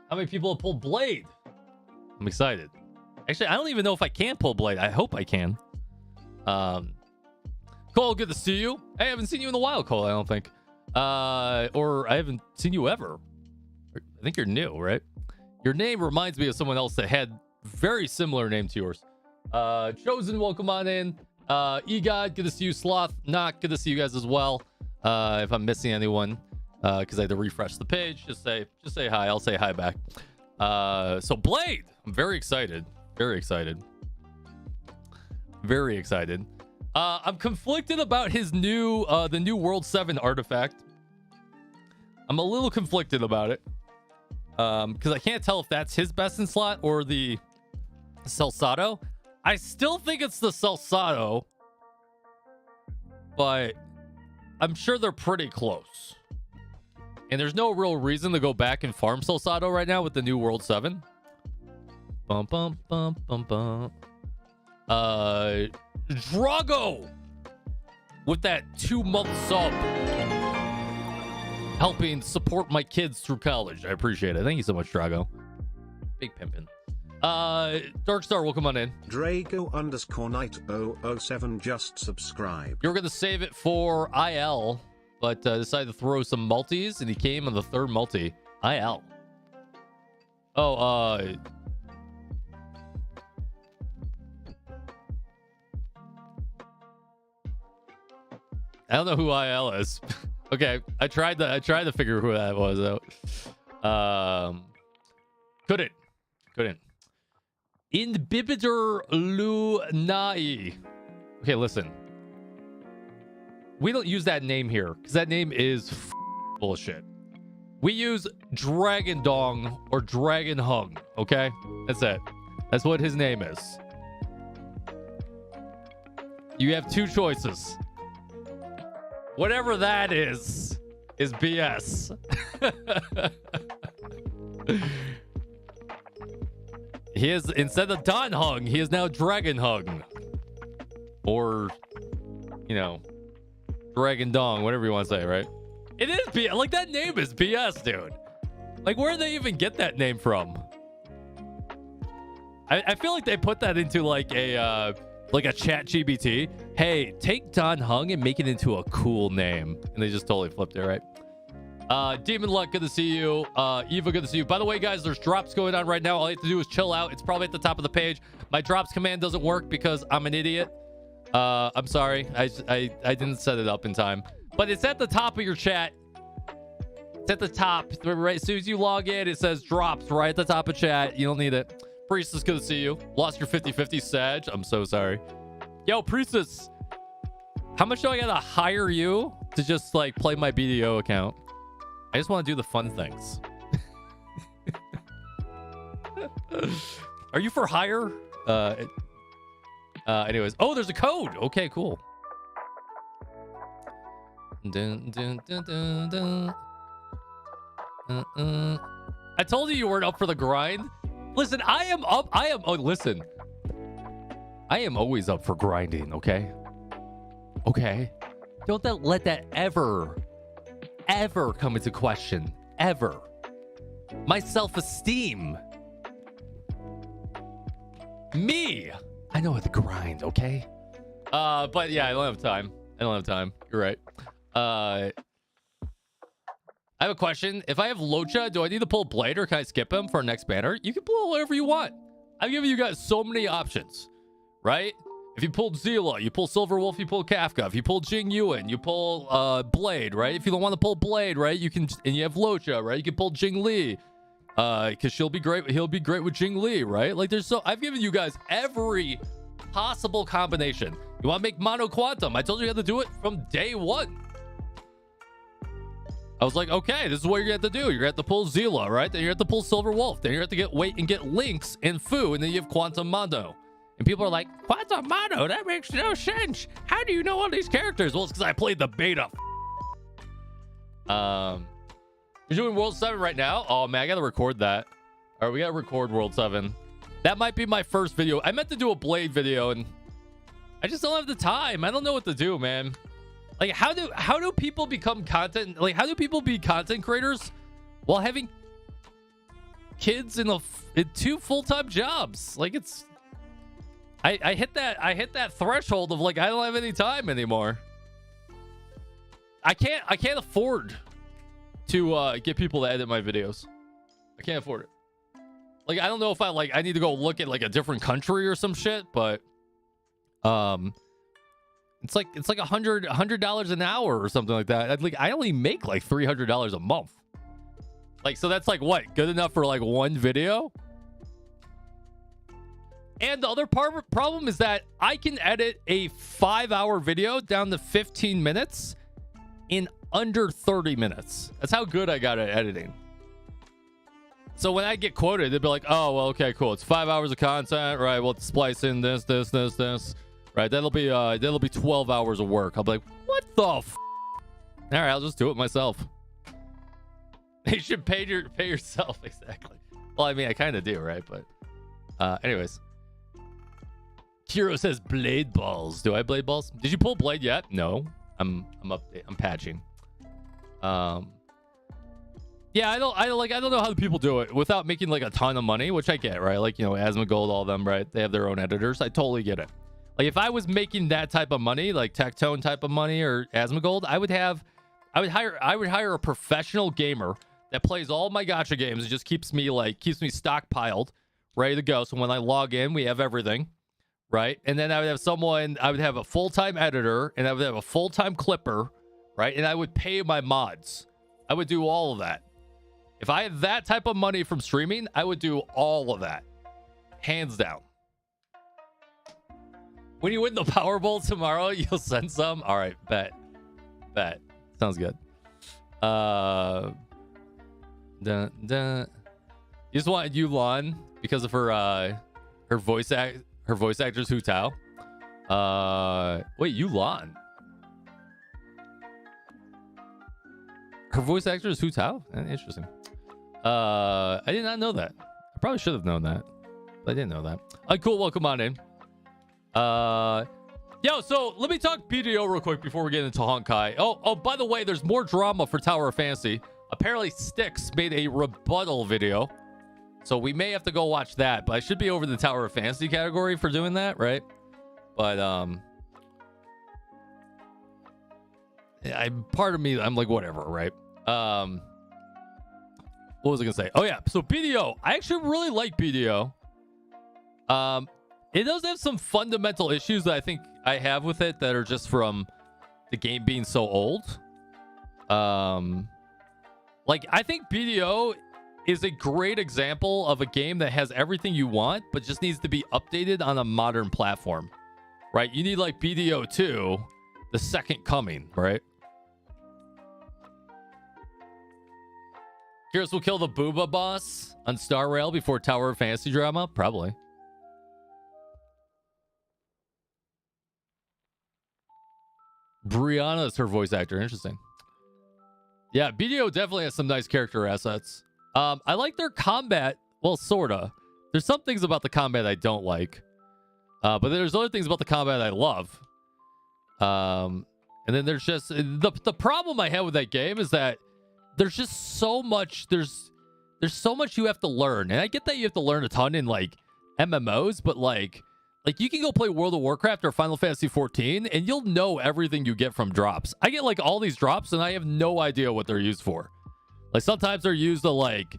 How many people have pulled Blade? I'm excited. Actually, I don't even know if I can pull Blade. I hope I can. Cole, good to see you. Hey, I haven't seen you in a while, Cole, I don't think. Or I haven't seen you ever. I think you're new, right? Your name reminds me of someone else that had very similar name to yours. Chosen, welcome on in. EGOD, good to see you. Sloth, not good to see you guys as well. If I'm missing anyone, because I had to refresh the page, just say hi. I'll say hi back. So Blade, I'm very excited. Very excited. Very excited. I'm conflicted about his new the new World 7 artifact. I'm a little conflicted about it. Because I can't tell if that's his best in slot or the 𝙀𝙓𝙋𝘼𝙉𝘿. I still think it's the 𝙀𝙓𝙋𝘼𝙉𝘿, but I'm sure they're pretty close. And there's no real reason to go back and farm 𝙀𝙓𝙋𝘼𝙉𝘿 right now with the new World 7. Bum bum bum bum bum. Drago with that 2-month sub, helping support my kids through college. I appreciate it. Thank you so much, Drago. Big pimpin'. Darkstar, welcome on in. Drago_Knight007 just subscribed. You were gonna save it for IL, but decided to throw some multis, and he came on the third multi. IL. Oh, I don't know who IL is. Okay, I tried to figure who that was out. Couldn't. 𝙀𝙓𝙋𝘼𝙉𝙉𝘿. Okay, listen. We don't use that name here because that name is bullshit. We use Dragon Dong or Dragon Hung. Okay, that's it. That's what his name is. You have two choices. Whatever that is BS. He is, instead of Don Hung, he is now Dragon Hung. Or, you know, Dragon Dong, whatever you want to say, right? It is BS. Like, that name is BS, dude. Like, where did they even get that name from? I feel like they put that into like a chat GBT. Hey, take Don Hung and make it into a cool name. And they just totally flipped it, right? Demon Luck, good to see you. Eva, good to see you. By the way, guys, there's drops going on right now. All you have to do is chill out. It's probably at the top of the page. My drops command doesn't work because I'm an idiot. I'm sorry. I didn't set it up in time. But it's at the top of your chat. It's at the top. Right as soon as you log in, it says drops right at the top of chat. You don't need it. Priestess, good to see you. Lost your 50-50 Sag. I'm so sorry. Yo, Priestess. How much do I gotta hire you to just like play my BDO account? I just want to do the fun things. Are you for hire? Anyways. Oh, there's a code. Okay, cool. Dun, dun, dun, dun, dun. I told you weren't up for the grind. Listen, I am up. Oh, listen. I am always up for grinding, okay? Okay? Don't let that ever come into question. Ever. My self-esteem. Me. I know how to grind, okay? But yeah, I don't have time. You're right. I have a question. If I have Locha, do I need to pull Blade or can I skip him for our next banner? You can pull whatever you want. I've given you guys so many options, right? If you pulled 𝙀𝙓𝙋𝘼𝙉𝘿, you pull Silver Wolf, you pull Kafka. If you pull Jing Yuan, you pull Blade, right? If you don't want to pull Blade, right, you can, and you have Locha, right? You can pull Jing Lee, because she'll be great. He'll be great with Jing Lee, right? Like there's so I've given you guys every possible combination. You want to make Mono Quantum? I told you how to do it from day one. I was like, okay, this is what you're gonna have to do. You're gonna have to pull 𝙀𝙓𝙋𝘼𝙉𝙿, right? Then you have to pull Silver Wolf. Then you have to wait and get Lynx and Fu, and then you have Quantum Mondo. And people are like, Quantum Mondo? That makes no sense. How do you know all these characters? Well, it's because I played the beta. You're doing World 7 right now? Oh man, I gotta record that. All right, we gotta record World 7. That might be my first video. I meant to do a Blade video, and I just don't have the time. I don't know what to do, man. Like, how do people become content? Like, how do people be content creators while having kids in 2 full-time jobs. Like, it's I hit that threshold of like I don't have any time anymore. I can't afford to get people to edit my videos. I can't afford it. Like, I don't know if I need to go look at like a different country or some shit, but it's like $100 an hour or something like that. I only make like $300 a month. Like, so that's like what? Good enough for like one video? And the other problem is that I can edit a 5-hour video down to 15 minutes in under 30 minutes. That's how good I got at editing. So when I get quoted, they'd be like, oh, well, okay, cool. It's 5 hours of content, right? We'll splice in this. Right? That'll be 12 hours of work. I'll be like, what the f? All right, I'll just do it myself. You should pay yourself. Exactly. Well, I mean, I kind of do, right? But anyways. Kyrios says blade balls. Do I blade balls? Did you pull blade yet? No. I'm patching. Yeah, I don't know how the people do it without making like a ton of money, which I get, right? Like, you know, 𝙀𝙋𝙋𝘼𝙉𝘍, all of them, right? They have their own editors. I totally get it. Like, if I was making that type of money, like Tectone type of money or 𝙀𝙋𝙋𝘼𝙉𝙍, I would hire a professional gamer that plays all my gacha games and just keeps me stockpiled, ready to go. So when I log in, we have everything. Right. And then I would have a full-time editor, and I would have a full-time clipper. Right. And I would pay my mods. I would do all of that. If I had that type of money from streaming, I would do all of that. Hands down. When you win the Powerball tomorrow, you'll send some. All right. Bet. Sounds good. You just wanted Yulan because of her voice actress 𝙀𝙓𝙋𝙗𝘗. Wait, Yulan. Her voice actor is 𝙀𝙗𝘗? Interesting. I did not know that. I probably should have known that, but I didn't know that. Cool. Welcome on in. Yo, so let me talk BDO real quick before we get into Honkai. Oh, by the way, there's more drama for Tower of Fantasy. Apparently, Styx made a rebuttal video. So we may have to go watch that, but I should be over the Tower of Fantasy category for doing that, right? But part of me, I'm like, whatever, right? What was I gonna say? Oh yeah, so BDO. I actually really like BDO. It does have some fundamental issues that I think I have with it that are just from the game being so old. Like, I think BDO is a great example of a game that has everything you want, but just needs to be updated on a modern platform, right? You need like BDO 2, the second coming, right? Kyrios will kill the Booba boss on Star Rail before Tower of Fantasy drama? Probably. Brianna is her voice actor. Interesting. Yeah, BDO definitely has some nice character assets. I like their combat. Well, sorta. There's some things about the combat I don't like. But there's other things about the combat I love. And then there's just... The problem I have with that game is that there's just so much... There's so much you have to learn. And I get that you have to learn a ton in, like, MMOs. But, like you can go play World of Warcraft or Final Fantasy 14, and you'll know everything you get from drops. I get, like, all these drops, and I have no idea what they're used for. Like, sometimes they're used to, like,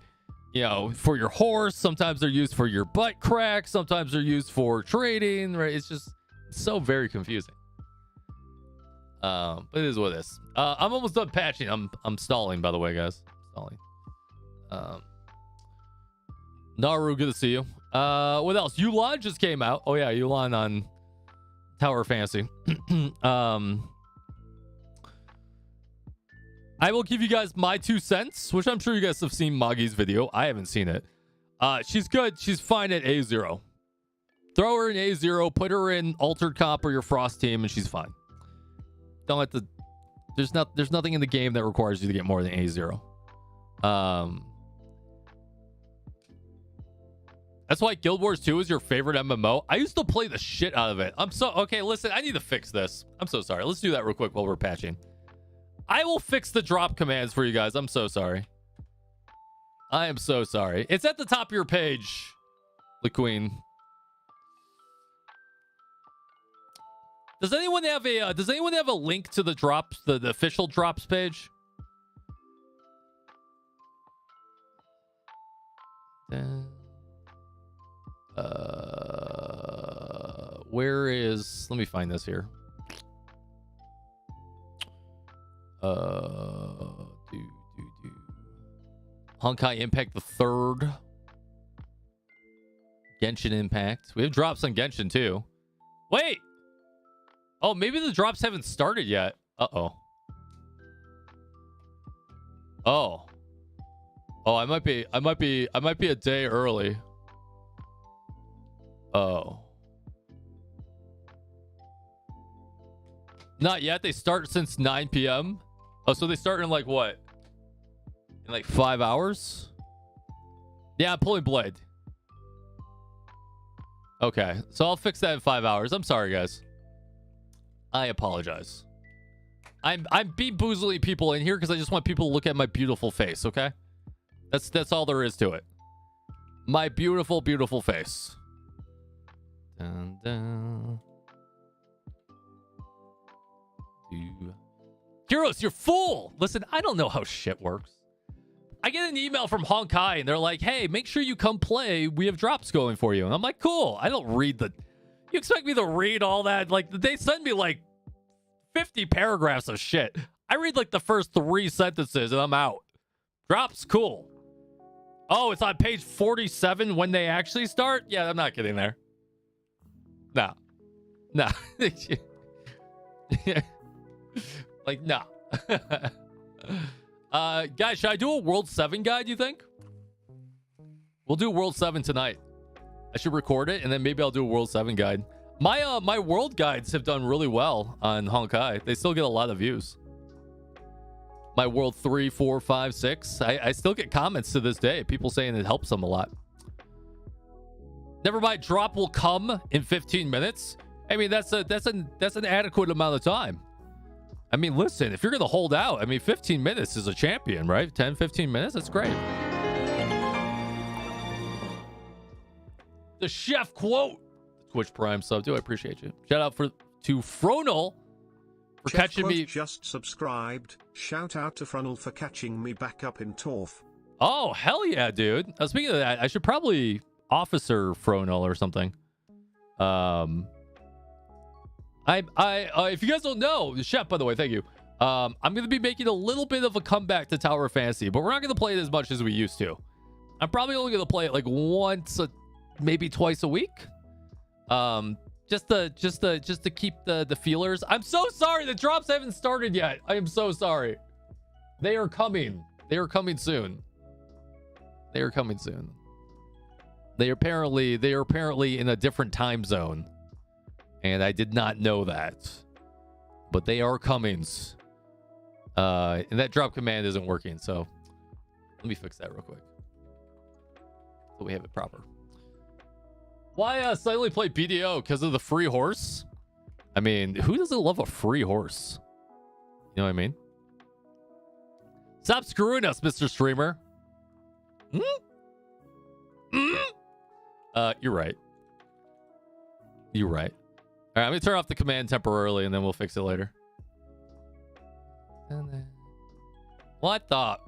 you know, for your horse. Sometimes they're used for your butt crack. Sometimes they're used for trading, right? It's just so very confusing. But it is what it is. I'm almost done patching. I'm stalling, by the way, guys. Stalling. Naru, good to see you. What else? Yuudai just came out. Oh, yeah, Yuudai on Tower of Fantasy. I will give you guys my 2 cents, which I'm sure you guys have seen Magi's video. I haven't seen it. She's good. She's fine at A0. Throw her in A0, put her in Altered Comp or your Frost team, and she's fine. Don't have to... There's nothing in the game that requires you to get more than A0. That's why Guild Wars 2 is your favorite MMO. I used to play the shit out of it. Okay, listen, I need to fix this. I'm so sorry. Let's do that real quick while we're patching. I will fix the drop commands for you guys. I'm so sorry. I am so sorry. It's at the top of your page, the Queen. Does anyone have a link to the drops, the official drops page? Where is, let me find this here. Honkai Impact the 3rd. Genshin Impact. We have drops on Genshin too. Wait. Oh, maybe the drops haven't started yet. Uh-oh. Oh. Oh, I might be a day early. Oh. Not yet. They start since 9 p.m. Oh, so they start in like what? In like 5 hours? Yeah, I'm pulling Blade. Okay, so I'll fix that in 5 hours. I'm sorry, guys. I apologize. I'm beat-boozling people in here because I just want people to look at my beautiful face, okay? That's all there is to it. My beautiful, beautiful face. Dun, dun. Kyrios, you're full. Listen, I don't know how shit works. I get an email from Honkai and they're like, hey, make sure you come play. We have drops going for you. And I'm like, cool. I don't read the... You expect me to read all that? Like, they send me like 50 paragraphs of shit. I read like the first 3 sentences and I'm out. Drops, cool. Oh, it's on page 47 when they actually start? Yeah, I'm not getting there. No. No. Like, no. Guys, should I do a World 7 guide, you think? We'll do World 7 tonight. I should record it, and then maybe I'll do a World 7 guide. My World guides have done really well on Honkai. They still get a lot of views. My World 3, 4, 5, 6. I still get comments to this day. People saying it helps them a lot. Never mind, drop will come in 15 minutes. I mean, that's an adequate amount of time. I mean, listen, if you're going to hold out, I mean, 15 minutes is a champion, right? 10, 15 minutes, that's great. The chef quote. Twitch Prime sub, too. I appreciate you. Shout out to Fronal for Chef catching me. Just subscribed. Shout out to Fronal for catching me back up in ToF. Oh, hell yeah, dude. Speaking of that, I should probably officer Fronal or something. If you guys don't know, Chef, by the way, thank you. I'm going to be making a little bit of a comeback to Tower of Fantasy, but we're not going to play it as much as we used to. I'm probably only going to play it like once, maybe twice a week. Just to keep the feelers. I'm so sorry. The drops haven't started yet. I am so sorry. They are coming. They are coming soon. They are coming soon. They are apparently in a different time zone. And I did not know that. But they are coming. And that drop command isn't working, so let me fix that real quick. So we have it proper. Why suddenly play BDO? Because of the free horse? I mean, who doesn't love a free horse? You know what I mean? Stop screwing us, Mr. Streamer. You're right. You're right. All right, I'm going to turn off the command temporarily, and then we'll fix it later. What the...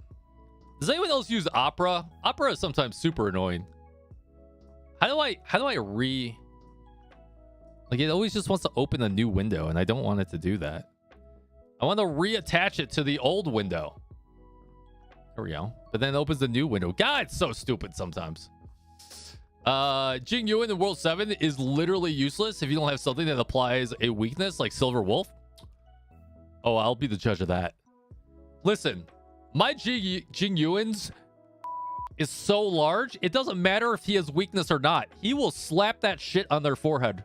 Does anyone else use Opera? Opera is sometimes super annoying. How do I like, it always just wants to open a new window, and I don't want it to do that. I want to reattach it to the old window. There we go. But then it opens the new window. God, it's so stupid sometimes. Jing Yuan in World 7 is literally useless if you don't have something that applies a weakness like Silver Wolf. Oh, I'll be the judge of that. Listen, my Jing Yuan's is so large, it doesn't matter if he has weakness or not. He will slap that shit on their forehead.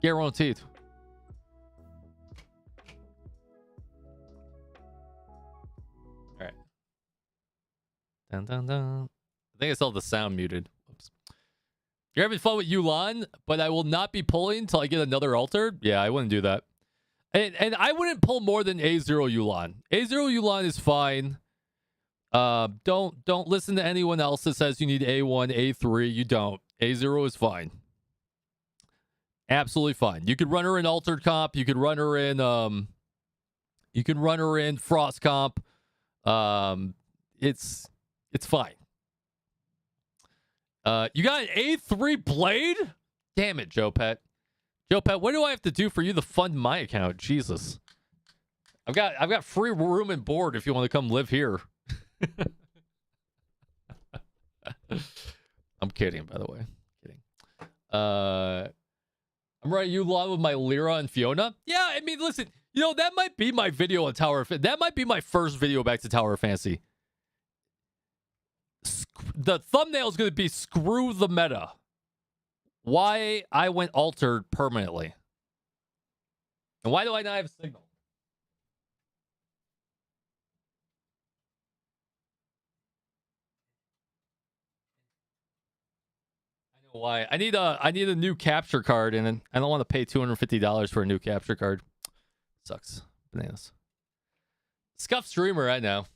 Guaranteed. All right. Dun, dun, dun. I think I still have the sound muted. Oops. You're having fun with Yulan, but I will not be pulling until I get another altar. Yeah, I wouldn't do that. And I wouldn't pull more than A0 Yulan. A0 Yulan is fine. Don't listen to anyone else that says you need A1, A3. You don't. A0 is fine. Absolutely fine. You could run her in altered comp. You could run her in frost comp. It's fine. You got an A3 blade? Damn it, Joe Pet. Joe Pet, what do I have to do for you to fund my account? Jesus. I've got free room and board if you want to come live here. I'm kidding, by the way. Kidding. I'm right, you along with my Lyra and Fiona. Yeah, I mean, listen, you know, that might be my video on Tower of Fantasy. That might be my first video back to Tower of Fantasy. The thumbnail is going to be screw the meta. Why I went altered permanently. And why do I not have a signal? Why I need a new capture card, and I don't want to pay $250 for a new capture card. Sucks. Bananas. Scuff streamer right now.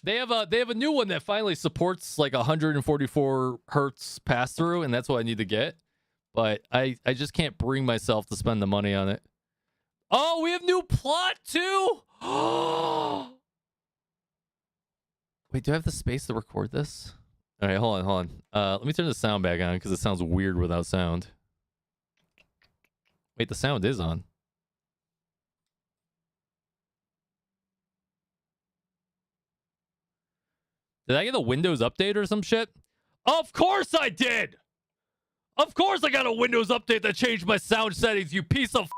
They have a new one that finally supports like 144 hertz pass through, and that's what I need to get. But I just can't bring myself to spend the money on it. Oh, we have new plot too. Wait, do I have the space to record this? All right, hold on. Let me turn the sound back on because it sounds weird without sound. Wait, the sound is on. Did I get a Windows update or some shit? Of course I did! Of course I got a Windows update that changed my sound settings, you piece of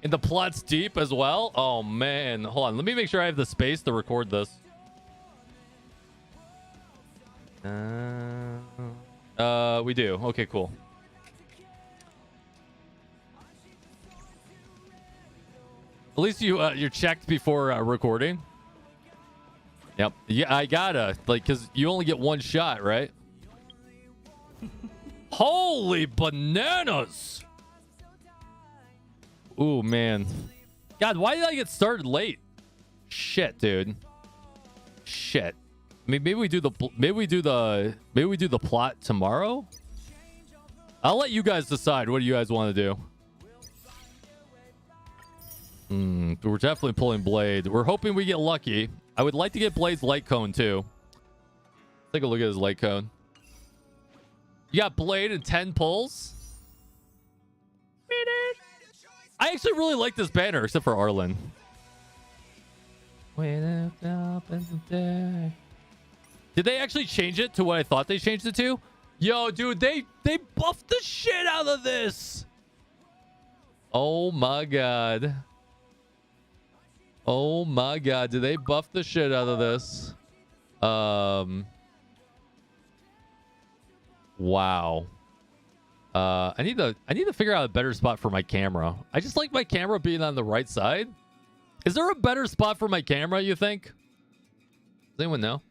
And the plot's deep as well? Oh, man. Hold on. Let me make sure I have the space to record this. We do. Okay, cool. At least you're checked before recording. Yep. Yeah, I gotta. Like, because you only get one shot, right? Holy bananas! Ooh, man. God, why did I get started late? Shit, dude. Shit. I mean, maybe we do the plot tomorrow. I'll let you guys decide. What do you guys want to do? We're definitely pulling Blade. We're hoping we get lucky. I would like to get Blade's light cone too. Take a look at his light cone. You got Blade and 10 pulls. I actually really like this banner, except for Arlen. Did they actually change it to what I thought they changed it to? Yo, dude, they buffed the shit out of this. Oh my god. Oh my god, did they buff the shit out of this? Wow. I need to figure out a better spot for my camera. I just like my camera being on the right side. Is there a better spot for my camera, you think? Does anyone know?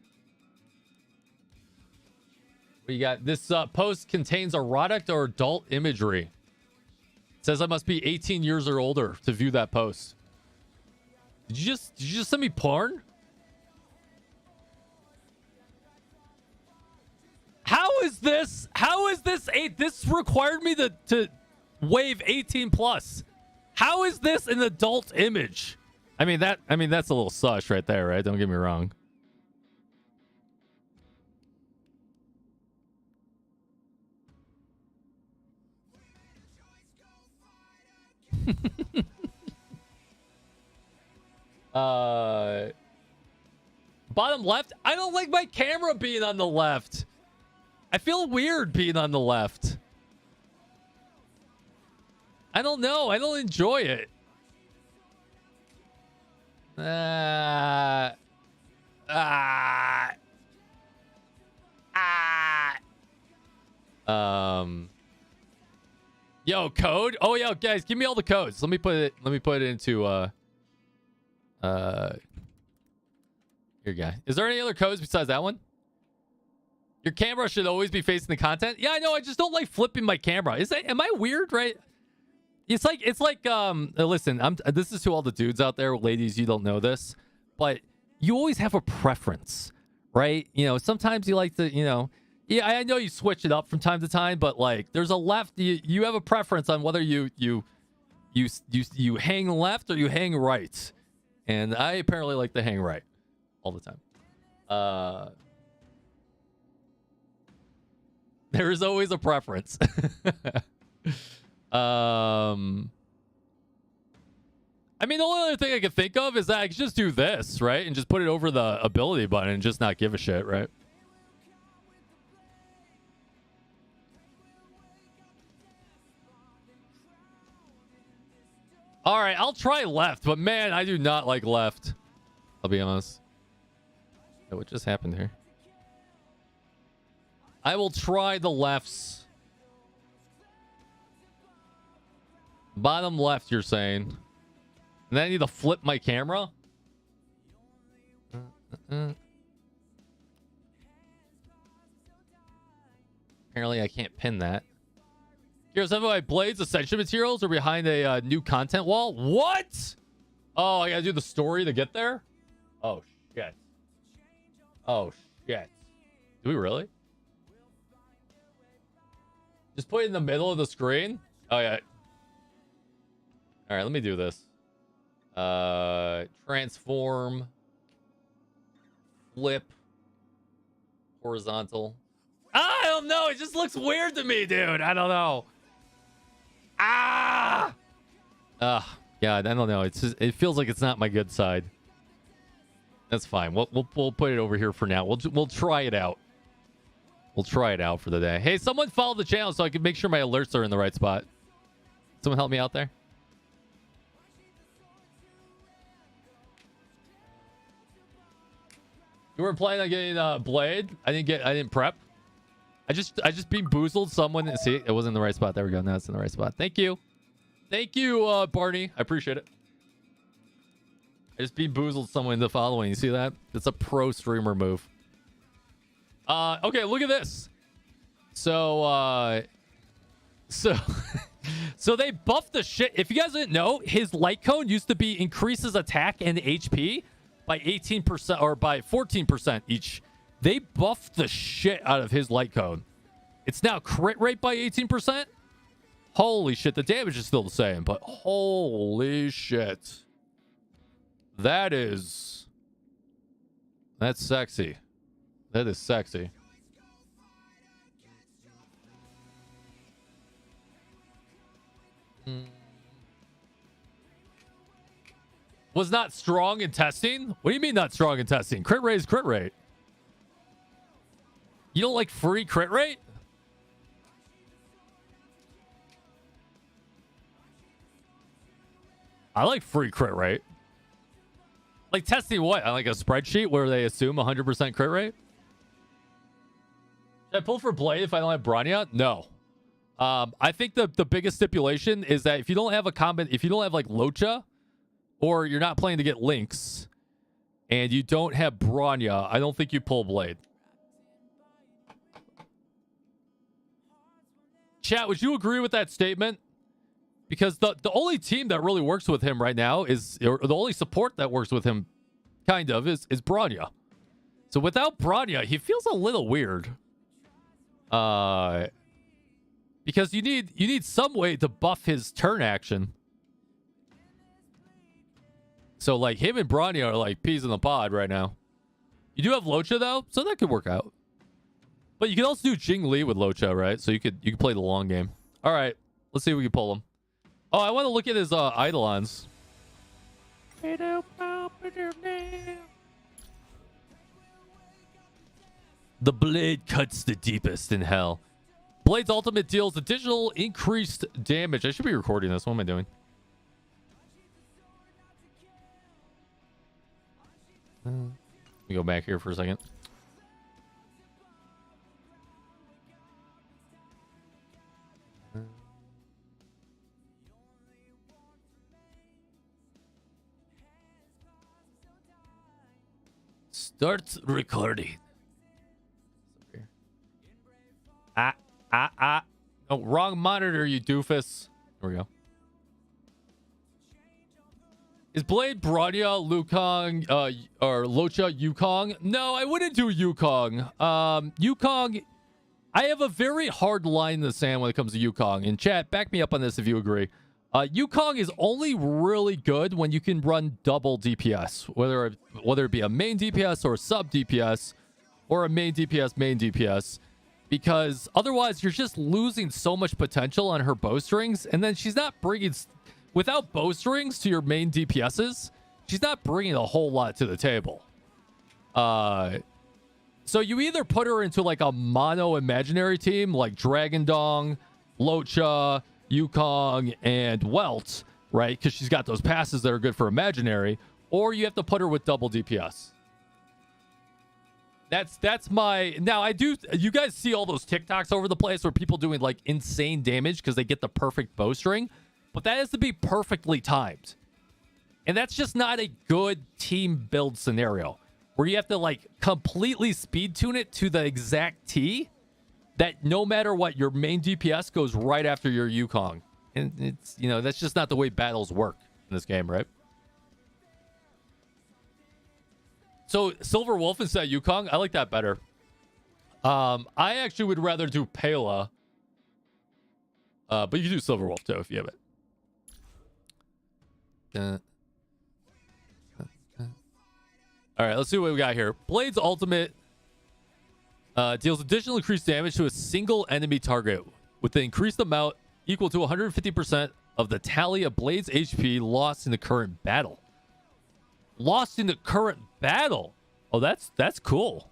What you got? This post contains erotic or adult imagery. It says I must be 18 years or older to view that post. Did you just send me porn? How is this? How is this this required me to waive 18 plus? How is this an adult image? I mean that's a little sus right there, right? Don't get me wrong. Bottom left? I don't like my camera being on the left. I feel weird being on the left. I don't know. I don't enjoy it. Yo, code? Oh yeah, guys, give me all the codes. Let me put it into here, guy. Is there any other codes besides that one? Your camera should always be facing the content. Yeah, I know. I just don't like flipping my camera. Am I weird, right? It's like listen, this is to all the dudes out there, ladies, you don't know this, but you always have a preference, right? You know, sometimes you like to, you know, yeah, I know you switch it up from time to time, but like there's a left, you have a preference on whether you hang left or you hang right. And I apparently like to hang right all the time. There is always a preference. I mean, the only other thing I can think of is that I could just do this, right? And just put it over the ability button and just not give a shit, right? All right, I'll try left, but man, I do not like left. I'll be honest. What just happened here? I will try the lefts. Bottom left, you're saying. And then I need to flip my camera? Apparently, I can't pin that. Here's some of my blades. Ascension materials are behind a new content wall. What? Oh, I gotta do the story to get there? Oh, shit. Oh, shit. Do we really? Just put it in the middle of the screen? Oh, yeah. All right, let me do this. Transform. Flip. Horizontal. I don't know. It just looks weird to me, dude. I don't know. Ah! God, I don't know. It's just, it feels like it's not my good side. That's fine. We'll put it over here for now. We'll try it out. We'll try it out for the day. Hey, someone follow the channel so I can make sure my alerts are in the right spot. Someone help me out there. You weren't planning on getting Blade? I didn't prep. I just being boozled someone. See, it wasn't in the right spot. There we go. Now it's in the right spot. Thank you. Thank you, Barney. I appreciate it. I just being boozled someone into following. You see that? It's a pro streamer move. Okay, look at this. So so they buffed the shit. If you guys didn't know, his light cone used to be increases attack and HP by 18% or by 14% each. They buffed the shit out of his light cone. It's now crit rate by 18%. Holy shit, the damage is still the same, but holy shit. That's sexy. That is sexy. Was not strong in testing? What do you mean not strong in testing? Crit rate is crit rate. You don't like free crit rate? I like free crit rate. Like testing what? On like a spreadsheet where they assume 100% crit rate? Should I pull for Blade if I don't have Bronya? No. I think the biggest stipulation is that if you don't have a combat, if you don't have like Locha, or you're not playing to get links, and you don't have Bronya, I don't think you pull Blade. Chat, would you agree with that statement? Because the only team that really works with him right now is, or the only support that works with him, kind of, is Bronya. So without Bronya, he feels a little weird. Because you need some way to buff his turn action. So like him and Bronya are like peas in the pod right now. You do have Locha though, so that could work out. But you can also do Jing Li with Locha, right? So you could play the long game. All right, let's see if we can pull him. Oh, I want to look at his Eidolons. The blade cuts the deepest in hell. Blade's ultimate deals additional increased damage. I should be recording this. What am I doing? Let me go back here for a second. Start recording. Oh, wrong monitor, you doofus. There we go. Is Blade Bronya, Wukong, or Locha Wukong? No, I wouldn't do Wukong. Wukong, I have a very hard line in the sand when it comes to Wukong. In chat, back me up on this if you agree. Wukong is only really good when you can run double DPS, whether it be a main DPS or a sub DPS, or a main DPS, because otherwise you're just losing so much potential on her bowstrings, and then she's not bringing... Without bowstrings to your main DPSs, she's not bringing a whole lot to the table. So you either put her into like a mono imaginary team like Dragon Dong, Locha, Wukong, and Welt, right? Because she's got those passes that are good for imaginary, or you have to put her with double DPS. That's my... Now, you guys see all those TikToks over the place where people doing like insane damage because they get the perfect bowstring. But that has to be perfectly timed. And that's just not a good team build scenario where you have to like completely speed tune it to the exact T that no matter what, your main DPS goes right after your Wukong. And it's, you know, that's just not the way battles work in this game, right? So Silver Wolf instead of Wukong, I like that better. I actually would rather do Pela. But you can do Silver Wolf too if you have it. All right, let's see what we got here. Blade's ultimate deals additional increased damage to a single enemy target with the increased amount equal to 150% of the tally of Blade's HP lost in the current battle. Lost in the current battle. Oh, that's cool.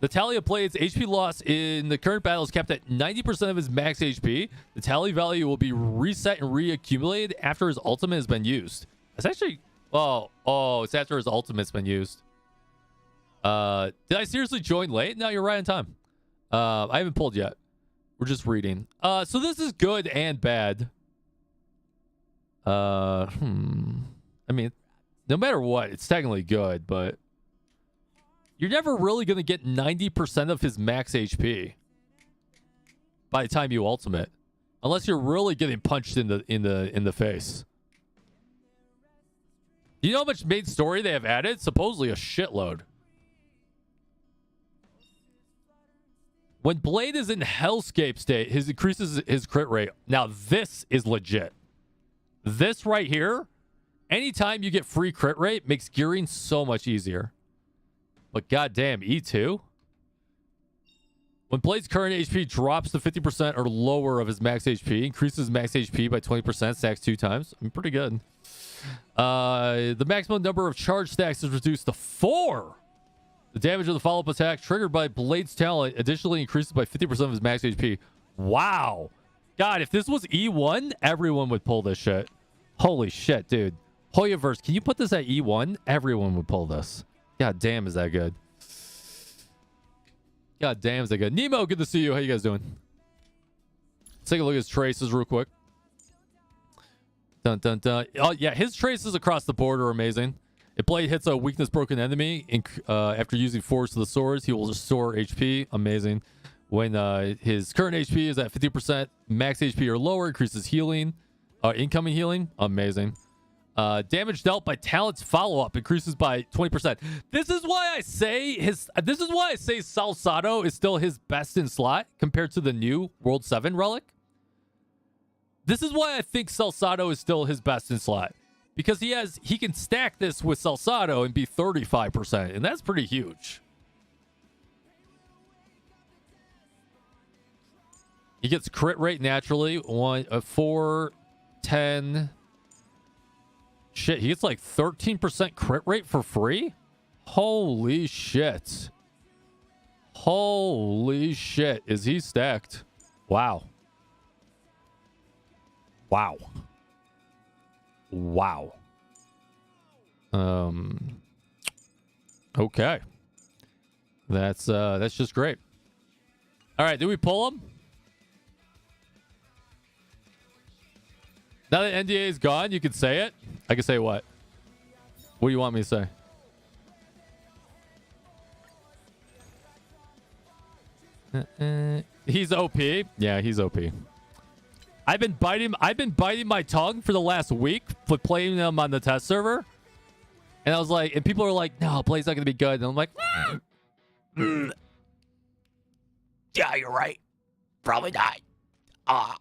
The tally of Blade's HP loss in the current battle is kept at 90% of his max HP. The tally value will be reset and reaccumulated after his ultimate has been used. That's actually... Oh, it's after his ultimate's been used. Did I seriously join late? No, you're right on time. I haven't pulled yet. We're just reading. So this is good and bad. I mean, no matter what, it's technically good, but... You're never really going to get 90% of his max HP by the time you ultimate, unless you're really getting punched in the face. Do you know how much main story they have added? Supposedly a shitload. When Blade is in Hellscape state, his increases his crit rate. Now this is legit. This right here, anytime you get free crit rate, makes gearing so much easier. But goddamn, E2? When Blade's current HP drops to 50% or lower of his max HP, increases max HP by 20%, stacks 2 times. I mean, pretty good. The maximum number of charge stacks is reduced to 4. The damage of the follow-up attack triggered by Blade's talent additionally increases by 50% of his max HP. Wow. God, if this was E1, everyone would pull this shit. Holy shit, dude. Hoyaverse, can you put this at E1? Everyone would pull this. God damn, is that good? God damn, is that good? Nemo, good to see you. How you guys doing? Let's take a look at his traces real quick. Dun, dun, dun. Oh, yeah, his traces across the board are amazing. If Blade hits a weakness-broken enemy after using Force of the Swords, he will restore HP. Amazing. When his current HP is at 50%, max HP or lower, increases healing. Incoming healing. Amazing. Damage dealt by talent's follow-up increases by 20%. This is why I say 𝙀𝙓𝙋𝘼𝙉𝘿 is still his best in slot compared to the new World 7 relic. This is why I think 𝙀𝙬𝙁 is still his best in slot. Because he can stack this with 𝙀𝙬𝙁 and be 35%, and that's pretty huge. He gets crit rate naturally. 4, 10... Shit, he gets like 13% crit rate for free? Holy shit. Holy shit. Is he stacked? Wow. Wow. Wow. Okay. That's just great. All right, did we pull him? Now that NDA is gone, you can say it. I can say what? What do you want me to say? He's OP. Yeah, he's OP. I've been biting my tongue for the last week for playing them on the test server. And I was like, and people are like, no, play's not gonna be good. And I'm like, yeah, you're right. Probably not. All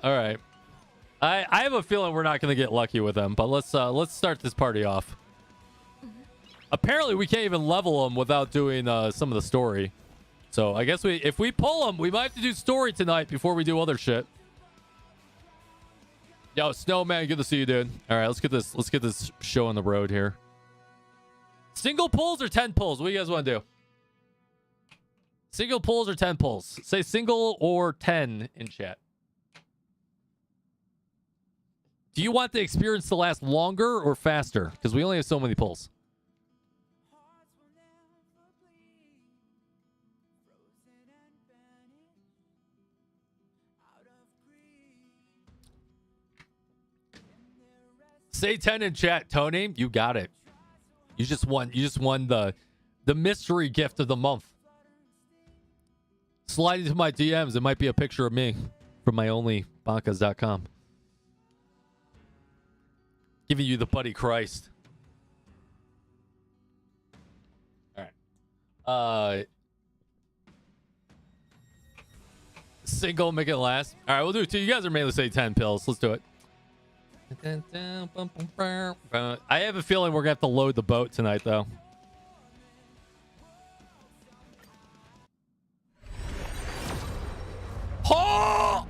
right. I have a feeling we're not going to get lucky with them, but let's start this party off. Apparently, we can't even level them without doing some of the story. So I guess if we pull them, we might have to do story tonight before we do other shit. Yo, Snowman, good to see you, dude. All right, let's get this show on the road here. Single pulls or 10 pulls? What do you guys want to do? Single pulls or 10 pulls? Say single or 10 in chat. Do you want the experience to last longer or faster? Because we only have so many pulls. Say 10 in chat, Tony. You got it. You just won the mystery gift of the month. Slide into my DMs. It might be a picture of me from my onlybankas.com. Giving you the buddy Christ. All right. Single, make it last. All right, we'll do 2. You guys are mainly say 10 pills. Let's do it. I have a feeling we're going to have to load the boat tonight, though. Oh!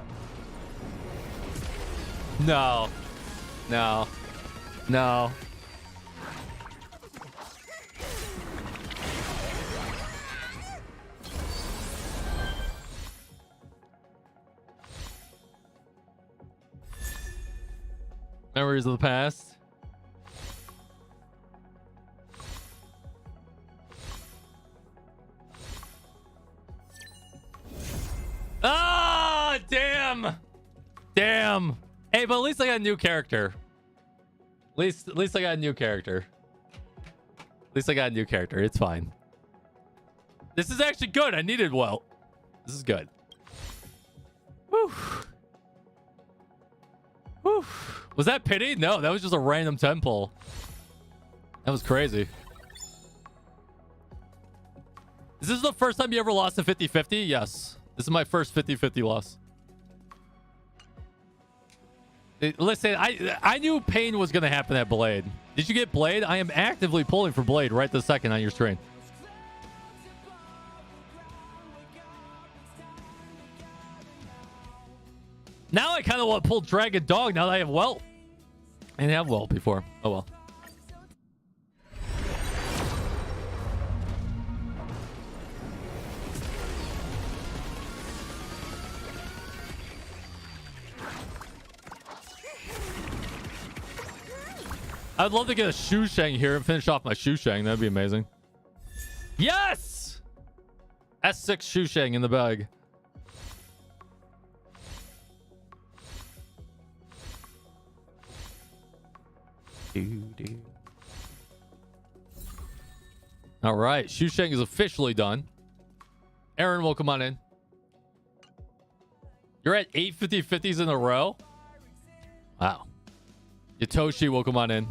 No. No. No. Memories of the past. Ah, damn. Damn. Hey, but at least I got a new character. At least I got a new character. At least I got a new character. It's fine. This is actually good. I needed well. This is good. Woo. Woo. Was that pity? No, that was just a random 10 pull. That was crazy. Is this the first time you ever lost a 50-50? Yes. This is my first 50-50 loss. Listen, I knew pain was going to happen at Blade. Did you get Blade? I am actively pulling for Blade right this second on your screen. Now I kind of want to pull Dragon Dog now that I have Welt. I didn't have Welt before. Oh well. I'd love to get a Shusheng here and finish off my Shusheng. That'd be amazing. Yes! S6 Shusheng in the bag. All right. Shusheng is officially done. Aaron will come on in. You're at 8 50-50s in a row? Wow. Yatoshi will come on in.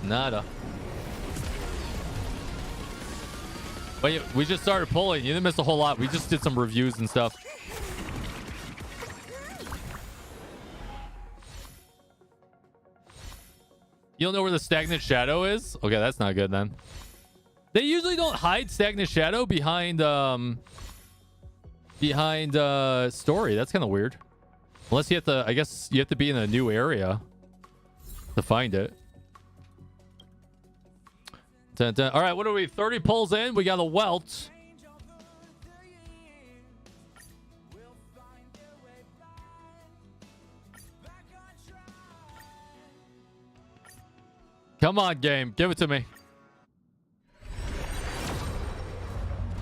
Nada. But we just started pulling. You didn't miss a whole lot. We just did some reviews and stuff. You don't know where the Stagnant Shadow is? Okay, that's not good then. They usually don't hide Stagnant Shadow behind story. That's kind of weird. Unless you have to, I guess you have to be in a new area to find it. Dun, dun. All right, what are we? 30 pulls in. We got a Welt. Come on, game. Give it to me.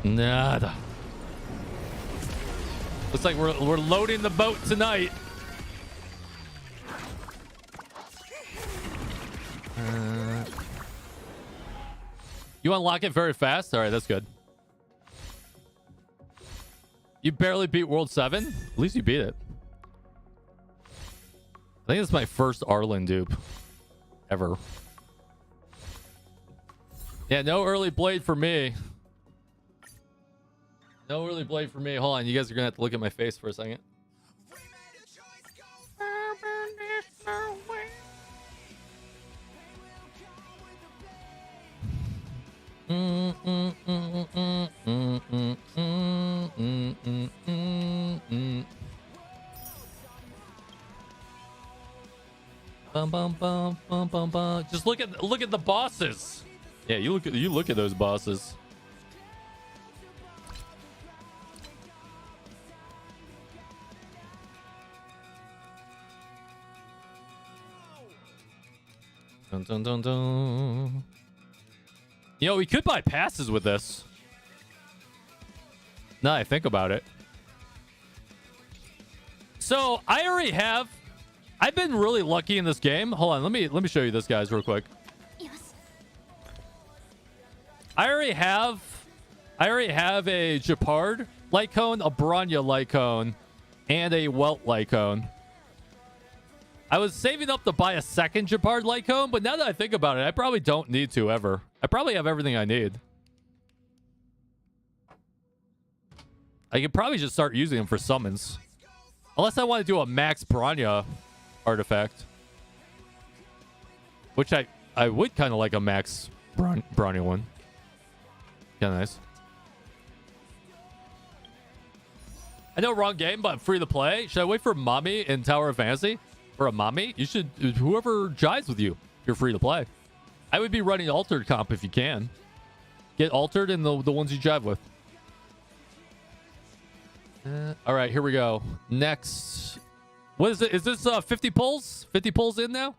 Nada. Looks like we're loading the boat tonight. You unlock it very fast? All right, that's good. You barely beat World 7? At least you beat it. I think it's my first Arlen dupe ever. Yeah, no early blade for me. No early blade for me. Hold on, you guys are gonna have to look at my face for a second. Bum, bum, bum, bum, bum, bum. Just look at the bosses. Yeah, you look at those bosses. Dun, dun, dun, dun. You know, we could buy passes with this. Now I think about it. So I already have. I've been really lucky in this game. Hold on, let me show you this, guys, real quick. Yes. I already have a 𝙀𝙓𝙋𝘼𝙉𝘿 light cone, a Bronya light cone, and a Welt light cone. I was saving up to buy a second 𝙀𝙬𝙉𝙁 light cone, but now that I think about it, I probably don't need to ever. I probably have everything I need. I could probably just start using them for summons. Unless I want to do a max Bronya artifact. Which I would kind of like a max Bronya one. Yeah, nice. I know, wrong game, but free to play. Should I wait for Mommy in Tower of Fantasy? For a Mommy? You should, whoever jives with you, you're free to play. I would be running altered comp if you can. Get altered in the ones you jive with. All right, here we go. Next. What is it? Is this 50 pulls? 50 pulls in now?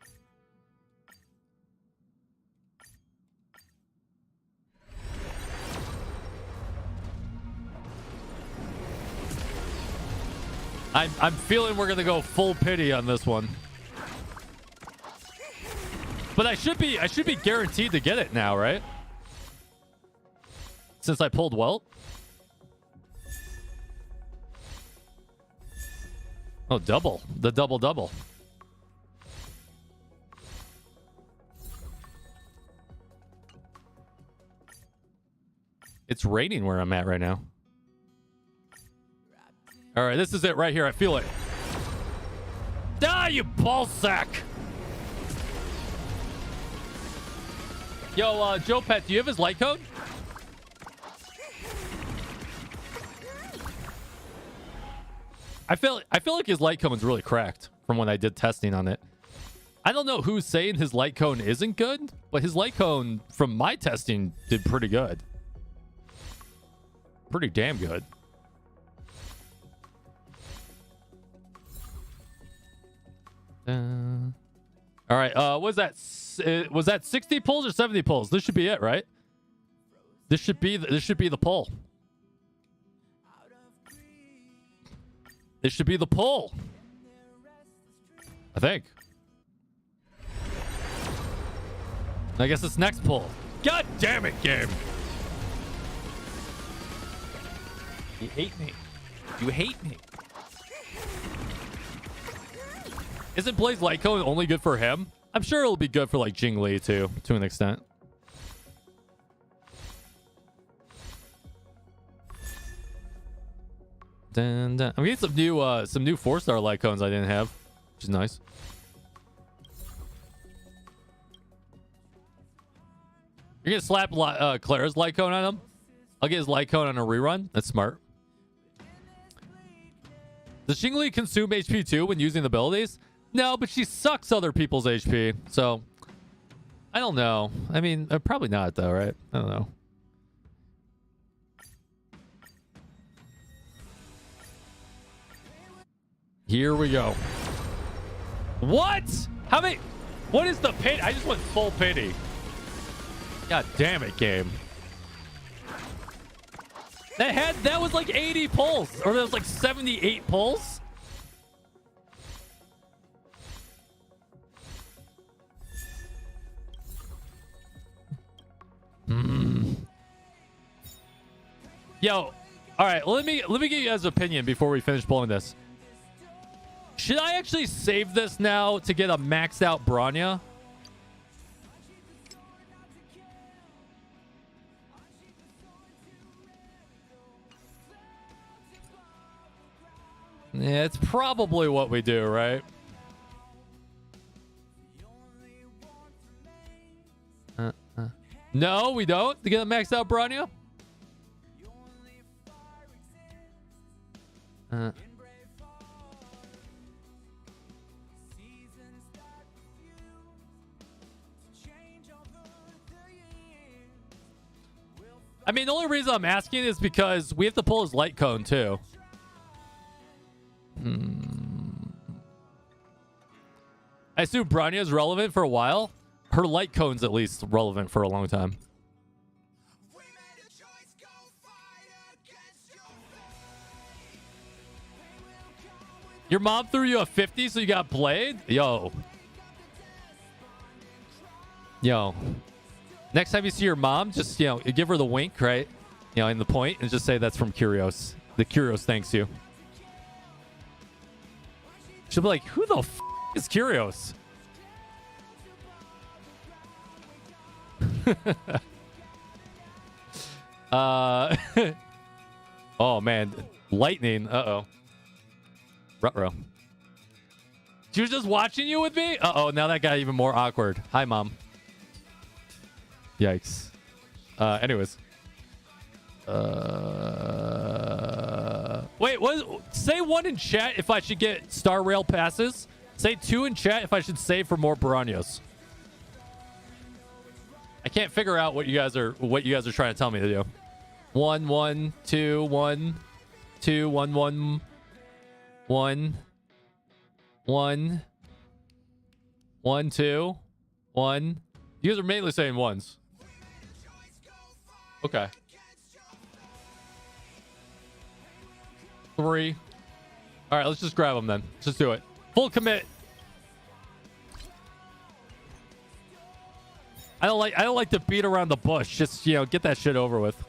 I'm feeling we're gonna go full pity on this one. But I should be guaranteed to get it now, right? Since I pulled Welt. Oh, double. The double. It's raining where I'm at right now. All right, this is it right here. I feel it. Ah, you ballsack. Yo, Joe Pet, do you have his light code? I feel like his light cone is really cracked from when I did testing on it. I don't know who's saying his light cone isn't good, but his light cone from my testing did pretty good. Pretty damn good. All right, was that 60 pulls or 70 pulls? This should be it, right? This should be the pull. This should be the pull. I think. I guess it's next pull. God damn it, game. You hate me. You hate me. Isn't Blaze light cone only good for him? I'm sure it'll be good for like Jingli too, to an extent. Dun, dun. I'm getting some new 4-star light cones I didn't have, which is nice. You're gonna slap Clara's light cone on him? I'll get his light cone on a rerun. That's smart. Does Jingli consume HP too when using the abilities? No, but she sucks other people's HP. So, I don't know. I mean, probably not though, right? I don't know. Here we go. What? How many? What is the pit? I just went full pity. God damn it, game. That was like 80 pulls, or that was like 78 pulls. Yo, all right. Let me get you guys' opinion before we finish pulling this. Should I actually save this now to get a maxed out Bronya? Yeah, it's probably what we do, right? No, we don't. To get a maxed out Bronya? I mean, the only reason I'm asking is because we have to pull his light cone, too. I assume Bronya is relevant for a while. Her light cone's at least relevant for a long time. Your mom threw you a 50, so you got Blade? Yo. Next time you see your mom, just, give her the wink, right? In the point, and just say that's from Kyrios. The Kyrios thanks you. She'll be like, who the f is Kyrios? Oh, man. Lightning. Uh-oh. Ruh-roh. She was just watching you with me? Uh-oh, now that got even more awkward. Hi, Mom. Yikes. Anyways. Wait, say 1 in chat if I should get Star Rail passes. Say 2 in chat if I should save for more Bronyos. I can't figure out what you guys are trying to tell me to do. 1 1 2 1 2 1 1 1 1 1 2 1. You guys are mainly saying ones. Okay. 3. All right, let's just grab them then. Let's just do it. Full commit. I don't like to beat around the bush. Just, get that shit over with.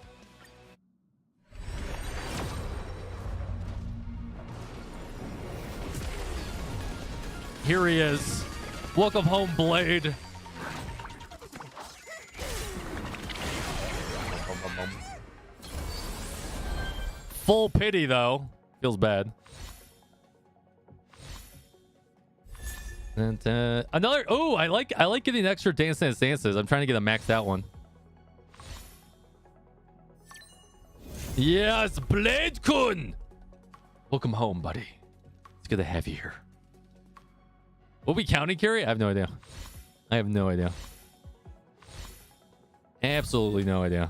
Here he is. Welcome home, Blade. Full pity, though. Feels bad. And, another. Oh, I like getting extra Dance Dance Dances. I'm trying to get a maxed out one. Yes, Blade Kun. Welcome home, buddy. It's good to have you here. What we counting, Carrie? I have no idea. Absolutely no idea.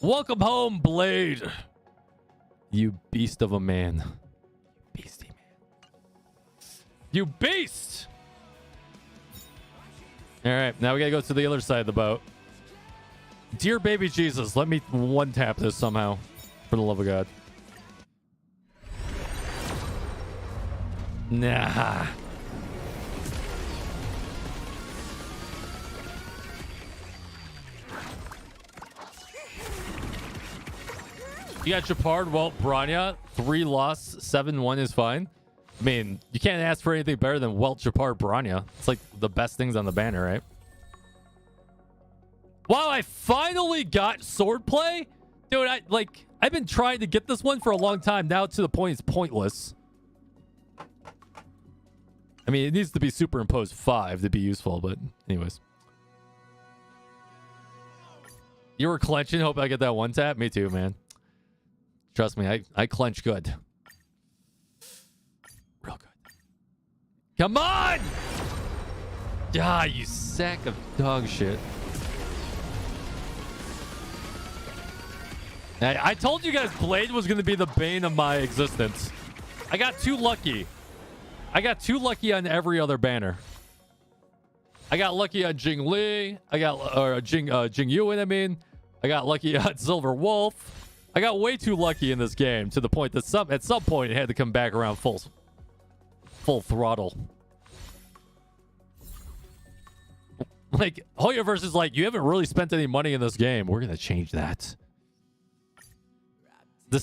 Welcome home, Blade. You beast of a man. Beastie man. You beast! Alright, now we gotta go to the other side of the boat. Dear baby Jesus, let me one tap this somehow. For the love of God. Nah. You got Chapard, well, Bronya, 3 loss, 7-1 is fine. I mean, you can't ask for anything better than Welt, Chapard, Bronya. It's like the best things on the banner, right? Wow, I finally got swordplay? Dude, I've been trying to get this one for a long time. Now to the point it's pointless. I mean, it needs to be superimposed 5 to be useful, but anyways. You were clenching, hope I get that one tap? Me too, man. Trust me, I clench good. Real good. Come on! Ah, you sack of dog shit. I told you guys Blade was going to be the bane of my existence. I got too lucky. I got too lucky on every other banner. I got lucky on Jing Lee. Jing Yuan, I mean. I got lucky on Silver Wolf. I got way too lucky in this game to the point that at some point it had to come back around full throttle. Like, Hoyoverse is like, you haven't really spent any money in this game. We're going to change that. The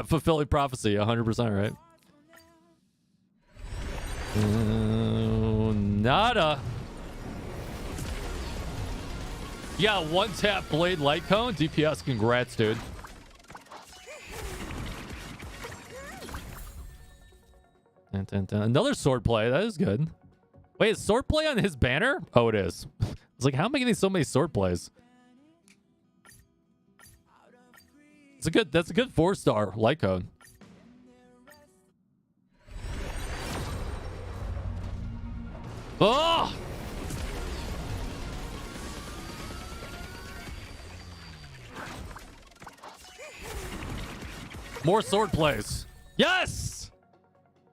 fulfilling prophecy, 100%, right? Nada. Yeah, one tap blade light cone. DPS, congrats, dude. Dun, dun, dun. Another sword play. That is good. Wait, is sword play on his banner? Oh, it is. It's like, how am I getting so many sword plays? That's a good 4-star light cone. Oh! More sword plays. Yes!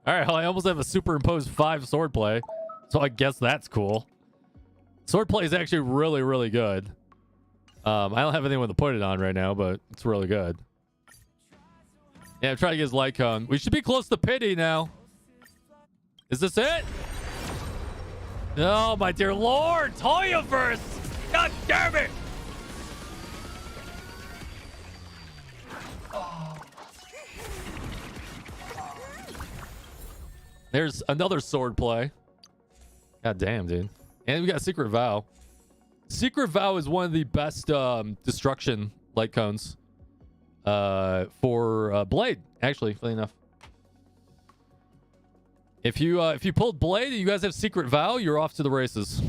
All right, well, I almost have a superimposed 5 sword play. So I guess that's cool. Sword play is actually really, really good. I don't have anyone to put it on right now, but it's really good. Yeah, I'm trying to get his light cone. We should be close to pity now. Is this it? Oh, my dear Lord. Hoyoverse. God damn it. There's another sword play. God damn, dude. And we got Secret Vow. Secret Vow is one of the best destruction light cones for Blade, actually, funny enough. If you pulled Blade and you guys have Secret Vow, you're off to the races.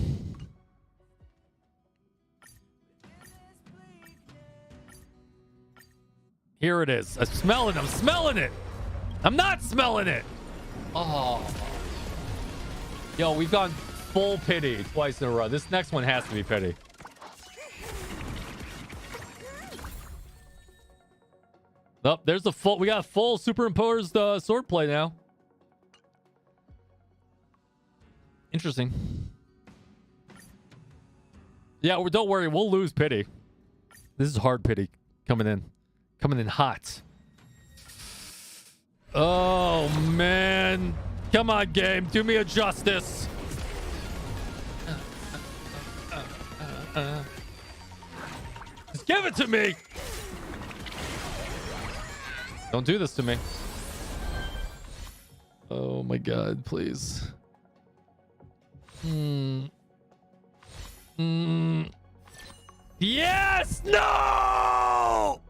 Here it is. I'm smelling it. I'm not smelling it. Oh. Yo, we've gone full pity twice in a row. This next one has to be pity. Oh, there's the full. We got a full superimposed sword play now. Interesting. Yeah, don't worry. We'll lose pity. This is hard pity coming in hot. Oh, man. Come on, game. Do me a justice. Just give it to me. Don't do this to me. Oh, my God. Please. Yes! No!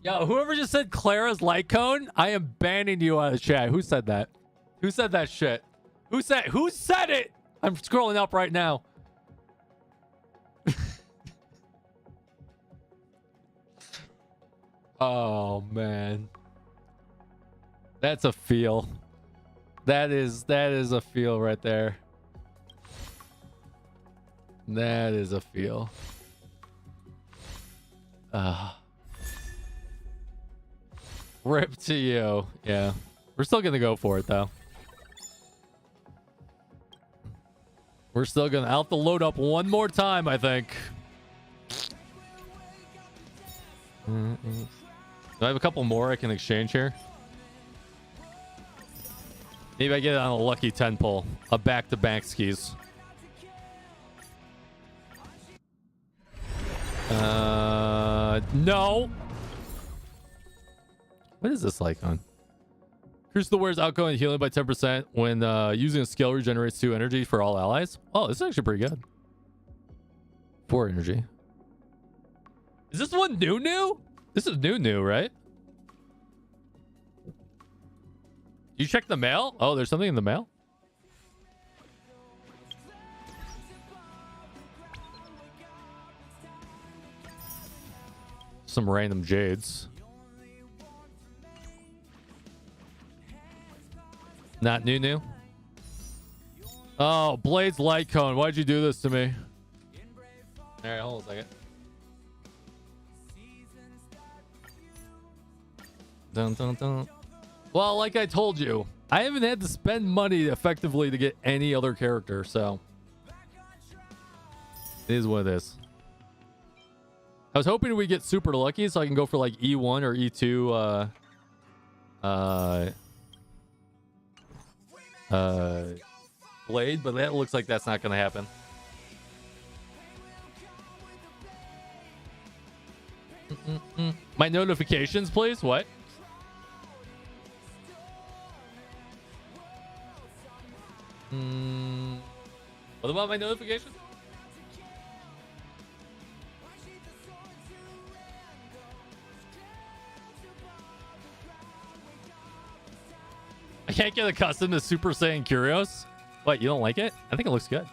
Yo, whoever just said Clara's light cone, I am banning you out of the chat. Who said that? Who said that shit? Who said it? I'm scrolling up right now. Oh, man. That's a feel. That is a feel right there. That is a feel. Rip to you. Yeah. We're still gonna go for it though. We're still gonna have to load up one more time, I think. Do I have a couple more I can exchange here? Maybe I get it on a lucky 10 pull. A back-to-back skis. No. What is this like on? Crucible wears outgoing healing by 10% when using a skill regenerates 2 energy for all allies. Oh, this is actually pretty good. 4 energy. Is this one new? This is new, right? You check the mail? Oh, there's something in the mail? Some random jades. Not new? Oh, Blade's light cone. Why'd you do this to me? All right, hold on a second. Dun, dun, dun. Well, like I told you, I haven't had to spend money effectively to get any other character, so it is what it is. I was hoping we get super lucky so I can go for like E1 or E2 blade, but that looks like that's not gonna happen. My notifications, please. What? What about my notifications? I can't get accustomed to Super Saiyan Kyrios. What, you don't like it? I think it looks good.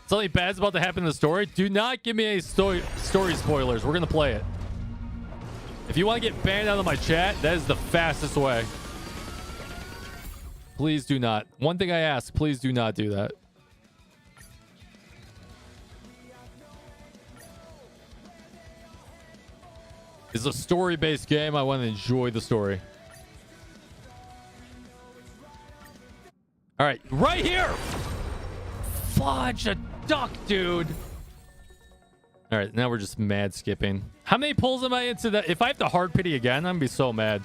Something bad's about to happen in the story. Do not give me any story spoilers. We're going to play it. If you want to get banned out of my chat, that is the fastest way. Please do not. One thing I ask, please do not do that. It's a story-based game. I want to enjoy the story. All right, right here. Fudge a duck, dude. All right, now we're just mad skipping. How many pulls am I into that? If I have to hard pity again, I'm gonna be so mad.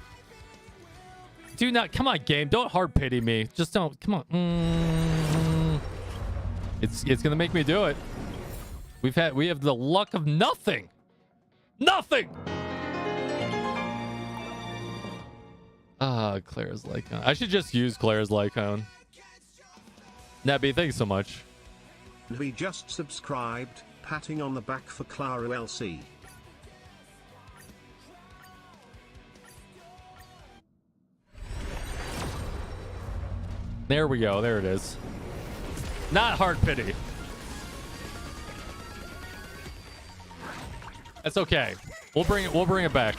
Do not. Come on, game. Don't hard pity me. Just don't. Come on. It's gonna make me do it. We have the luck of nothing. Nothing. Claire's Lycon. I should just use Claire's Lycon. Nabby, thanks so much. We just subscribed, patting on the back for Clara LC. There we go. There it is. Not hard pity. That's okay. We'll bring it back.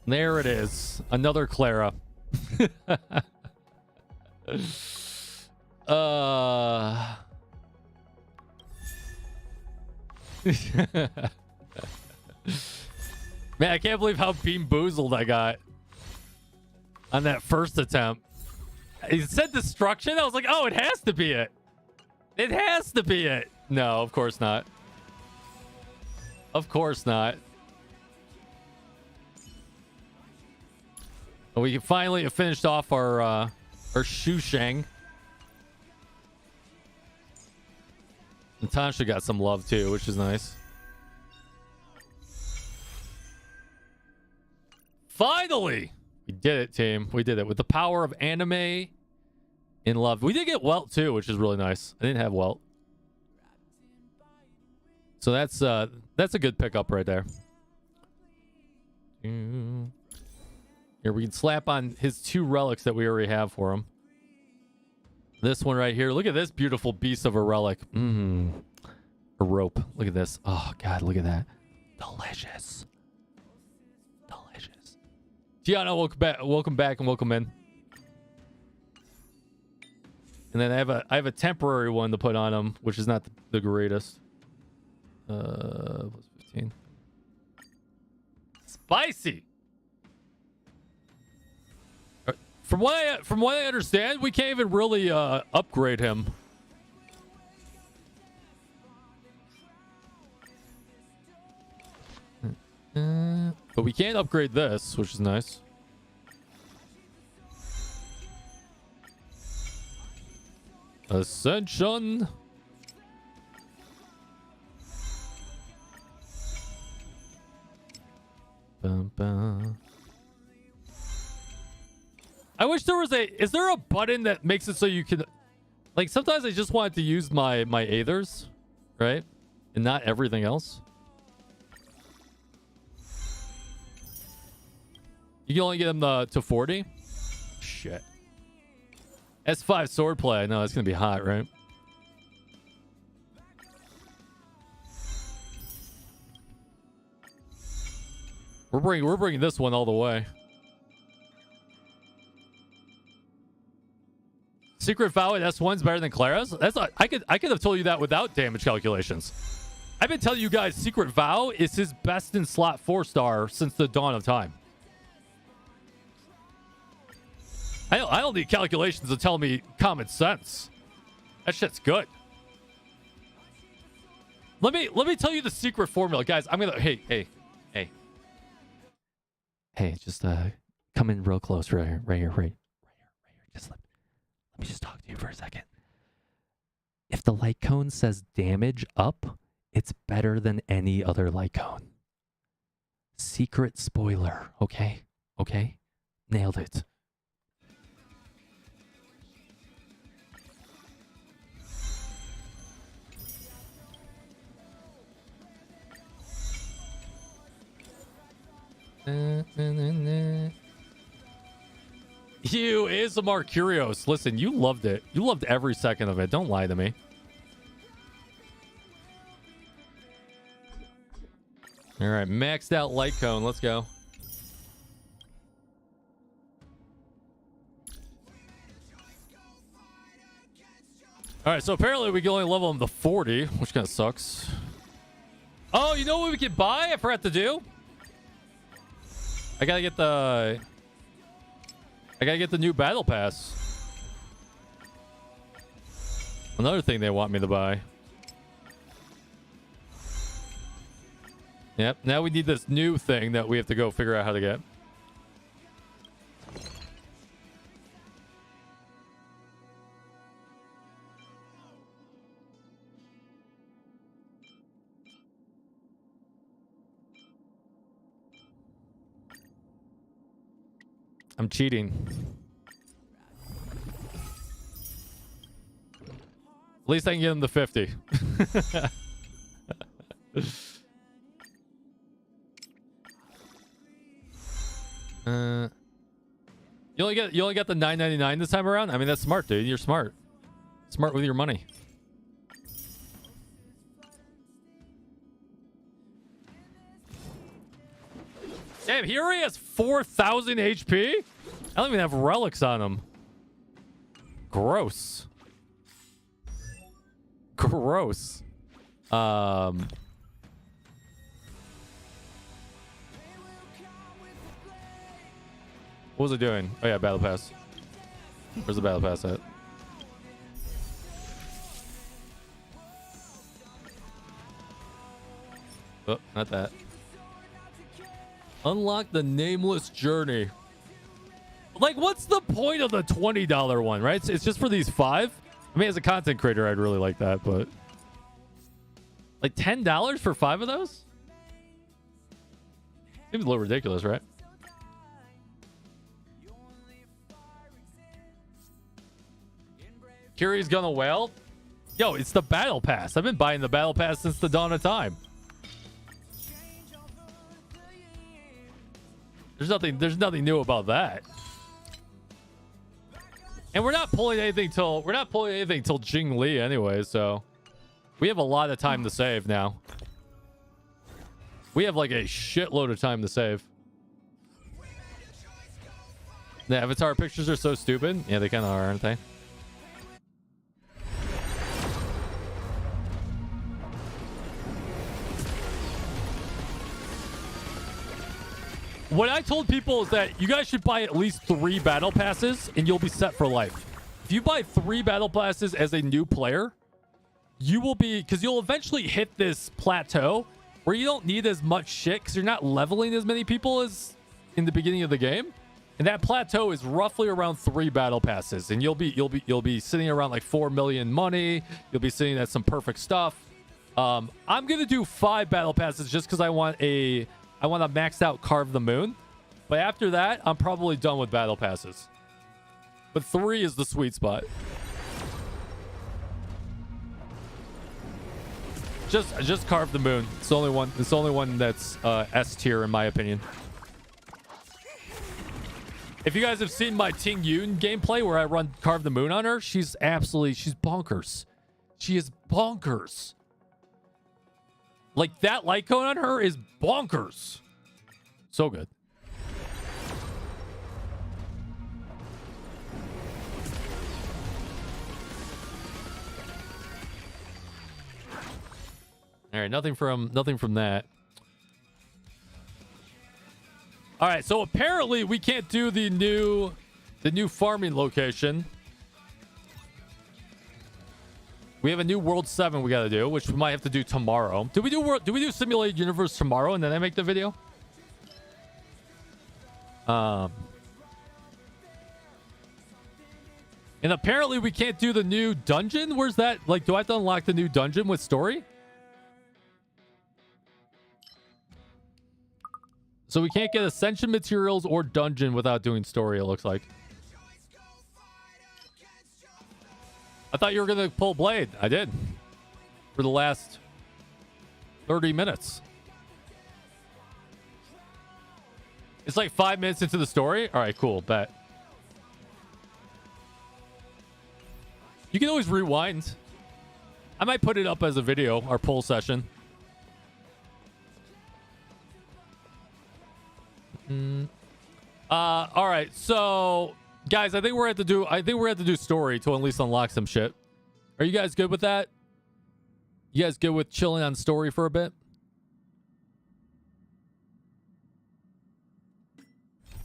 There it is. Another Clara. Man, I can't believe how beamboozled I got on that first attempt. It said destruction. I was like, oh, it has to be it. It has to be it. No, of course not. Of course not. We finally have finished off our Shusheng. Natasha got some love too, which is nice. Finally! We did it, team. We did it with the power of anime in love. We did get Welt too, which is really nice. I didn't have Welt. So that's a good pickup right there. Here, we can slap on his 2 relics that we already have for him. This one right here. Look at this beautiful beast of a relic. A rope. Look at this. Oh, God, look at that. Delicious. Delicious. Tiana, welcome back and welcome in. And then I have a temporary one to put on him, which is not the greatest. Plus 15. Spicy. From what I understand, we can't even really upgrade him. But we can upgrade this, which is nice. Ascension. Bum, bum. I wish there was is there a button that makes it so you can, like, sometimes I just wanted to use my Aethers, right? And not everything else. You can only get them to 40? Shit. S5 swordplay. I know, it's going to be hot, right? We're bringing this one all the way. Secret Vow at S1's better than Clara's? That's not, I could have told you that without damage calculations. I've been telling you guys Secret Vow is his best in slot 4-star since the dawn of time. I don't need calculations to tell me common sense. That shit's good. Let me tell you the secret formula, guys. I'm gonna hey, just come in real close right here. Just let me just talk to you for a second. If the light cone says damage up, it's better than any other light cone. Secret spoiler, okay? Okay? Nailed it. You ASMR Kyrios. Listen, you loved it. You loved every second of it. Don't lie to me. All right, maxed out light cone. Let's go. All right, so apparently we can only level him to 40, which kind of sucks. Oh, you know what we can buy? I forgot to do. I gotta get the new battle pass. Another thing they want me to buy. Yep, now we need this new thing that we have to go figure out how to get. I'm cheating. At least I can get him to 50. You only get the $9.99 this time around? I mean, that's smart, dude. You're smart. Smart with your money. Damn, he already has 4,000 HP? I don't even have relics on him. Gross. Gross. What was it doing? Oh yeah, battle pass. Where's the battle pass at? Oh, not that. Unlock the nameless journey. Like, what's the point of the $20 one, right? It's just for these 5? I mean, as a content creator, I'd really like that, but... Like, $10 for 5 of those? Seems a little ridiculous, right? Kyrio's gonna whale? Yo, it's the battle pass. I've been buying the battle pass since the dawn of time. There's nothing new about that. And we're not pulling anything till Jing Li anyway, so we have a lot of time to save now. We have like a shitload of time to save. The avatar pictures are so stupid. Yeah, they kind of are, aren't they? What I told people is that you guys should buy at least 3 battle passes and you'll be set for life. If you buy 3 battle passes as a new player, you will be, because you'll eventually hit this plateau where you don't need as much shit because you're not leveling as many people as in the beginning of the game. And that plateau is roughly around 3 battle passes, and you'll be sitting around like 4 million money. You'll be sitting at some perfect stuff. I'm gonna do 5 battle passes just because I want a maxed out Carve the Moon. But after that, I'm probably done with battle passes. But 3 is the sweet spot. Just Carve the Moon. It's the only one. It's the only one that's S tier in my opinion. If you guys have seen my Ting Yun gameplay where I run Carve the Moon on her, she's bonkers. She is bonkers. Like, that light cone on her is bonkers. So good. All right, nothing from that. All right, so apparently we can't do the new farming location. We have a new World 7 we got to do, which we might have to do tomorrow. Do we do Simulated Universe tomorrow and then I make the video? And apparently we can't do the new dungeon. Where's that? Like, do I have to unlock the new dungeon with story? So we can't get ascension materials or dungeon without doing story, it looks like. I thought you were going to pull Blade. I did. For the last 30 minutes. It's like 5 minutes into the story. All right, cool. Bet. You can always rewind. I might put it up as a video, our poll session. All right, so guys, I think we're going to do story to at least unlock some shit. Are you guys good with that? You guys good with chilling on story for a bit?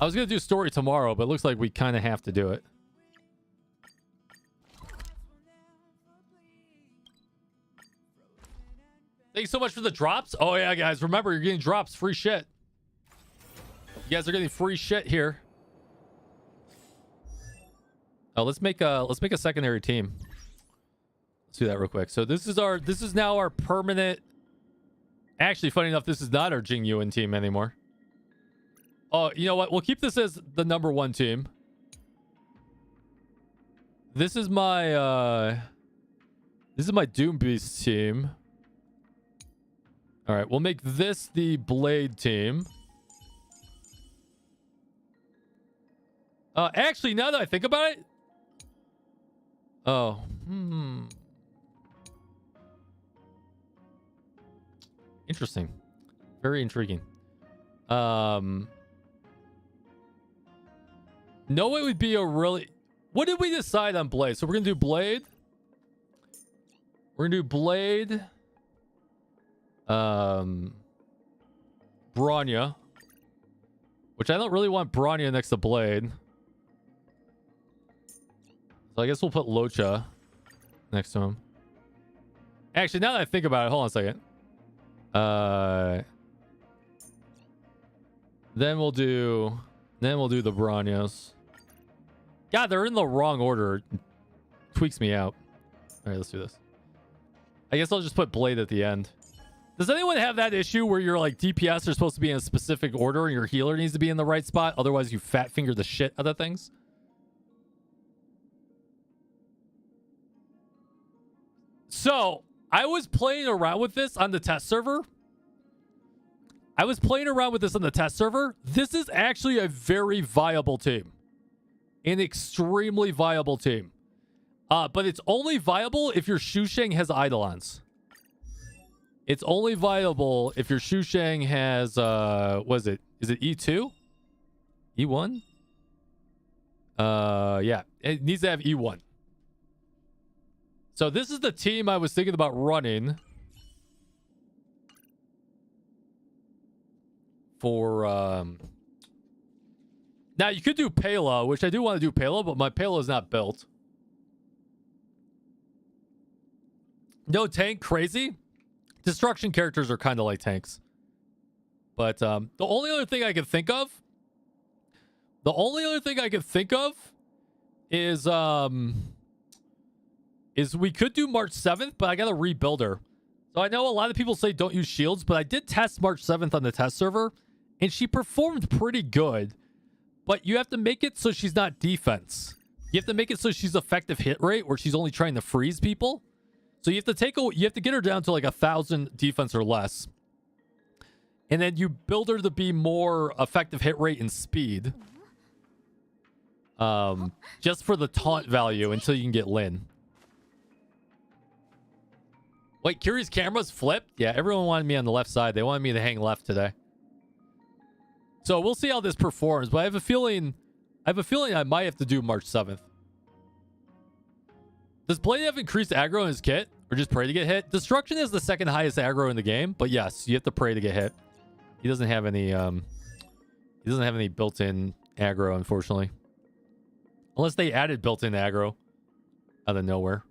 I was going to do story tomorrow, but it looks like we kind of have to do it. Thanks so much for the drops. Oh yeah, guys, remember you're getting drops, free shit. You guys are getting free shit here. Oh, let's make a secondary team. Let's do that real quick. So this is now our permanent. Actually, funny enough, this is not our Jing Yuan team anymore. Oh, you know what? We'll keep this as the #1 team. This is my Doom Beast team. All right, we'll make this the Blade team. Actually, now that I think about it, interesting, very intriguing. No, it would be a really. What did we decide on Blade? So we're gonna do Blade. We're gonna do Blade. Bronya, which I don't really want Bronya next to Blade. So I guess we'll put Locha next to him. Actually, now that I think about it, hold on a second. Then we'll do the Bronyas. God, they're in the wrong order. It tweaks me out. All right, let's do this. I guess I'll just put Blade at the end. Does anyone have that issue where your like DPS are supposed to be in a specific order and your healer needs to be in the right spot? Otherwise, you fat finger the shit out of things. So I was playing around with this on the test server. This is actually a very viable team. An extremely viable team. But it's only viable if your Shusheng has Eidolons. It's only viable if your Shusheng has, what is it? Is it E2? E1? Yeah. It needs to have E1. So this is the team I was thinking about running for, now you could do Pela, which I do want to do Pela, but my Pela is not built. No tank, crazy. Destruction characters are kind of like tanks. But the only other thing I can think of is we could do March 7th, but I got to rebuild her. So I know a lot of people say don't use shields, but I did test March 7th on the test server, and she performed pretty good. But you have to make it so she's not defense. You have to make it so she's effective hit rate, where she's only trying to freeze people. So you have to get her down to like 1,000 defense or less. And then you build her to be more effective hit rate and speed. Just for the taunt value until you can get Lin. Wait, Kiri's camera's flipped? Yeah, everyone wanted me on the left side. They wanted me to hang left today. So we'll see how this performs, but I have a feeling I might have to do March 7th. Does Blade have increased aggro in his kit? Or just pray to get hit. Destruction is the second highest aggro in the game, but yes, you have to pray to get hit. He doesn't have any built-in aggro, unfortunately. Unless they added built-in aggro out of nowhere.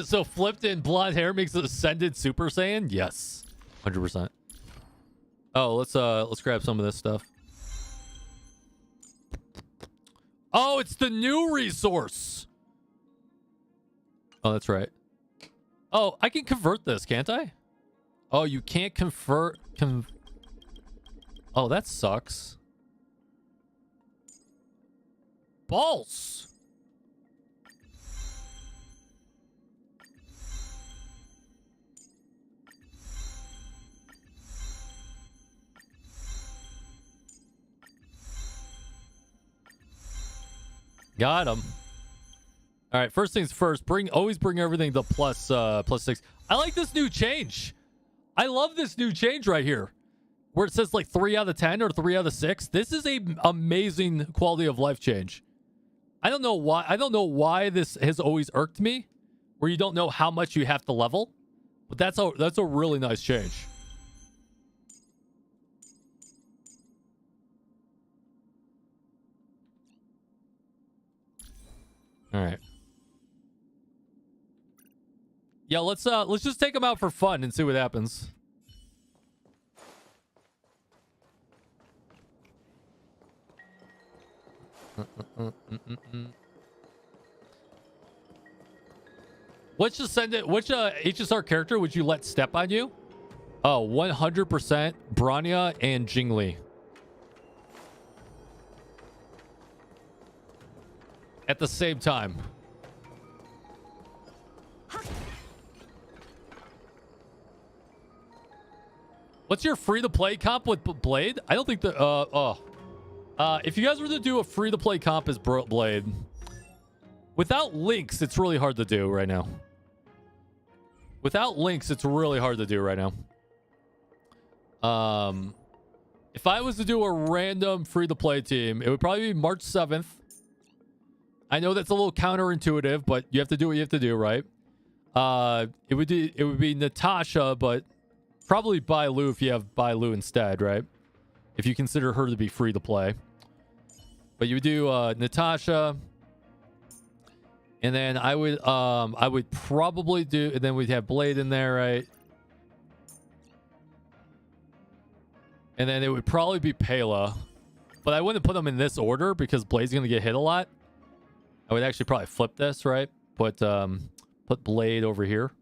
So flipped in blonde hair makes it ascended Super Saiyan? Yes. 100%. Oh, let's grab some of this stuff. Oh, it's the new resource. Oh, that's right. Oh, I can convert this, can't I? Oh, you can't convert. Oh, that sucks. Balls. Got him. All right, first things first. Always bring everything to plus 6. I like this new change. I love this new change right here, where it says like 3 out of 10 or 3 out of 6. This is a amazing quality of life change. I don't know why. I don't know why this has always irked me, where you don't know how much you have to level, but that's a really nice change. All right. Yeah, let's just take them out for fun and see what happens. Which HSR character would you let step on you? Oh, 100% Bronya and Jingli. At the same time. What's your free-to-play comp with Blade? I don't think the... if you guys were to do a free-to-play comp as Blade, without links, it's really hard to do right now. Without links, it's really hard to do right now. If I was to do a random free-to-play team, it would probably be March 7th. I know that's a little counterintuitive, but you have to do what you have to do, right? It would be Natasha, but probably Bailu if you have Bailu instead, right? If you consider her to be free to play. But you would do Natasha, and then I would probably do, and then we'd have Blade in there, right? And then it would probably be Pela, but I wouldn't put them in this order because Blade's gonna get hit a lot. I would actually probably flip this, right? Put Blade over here.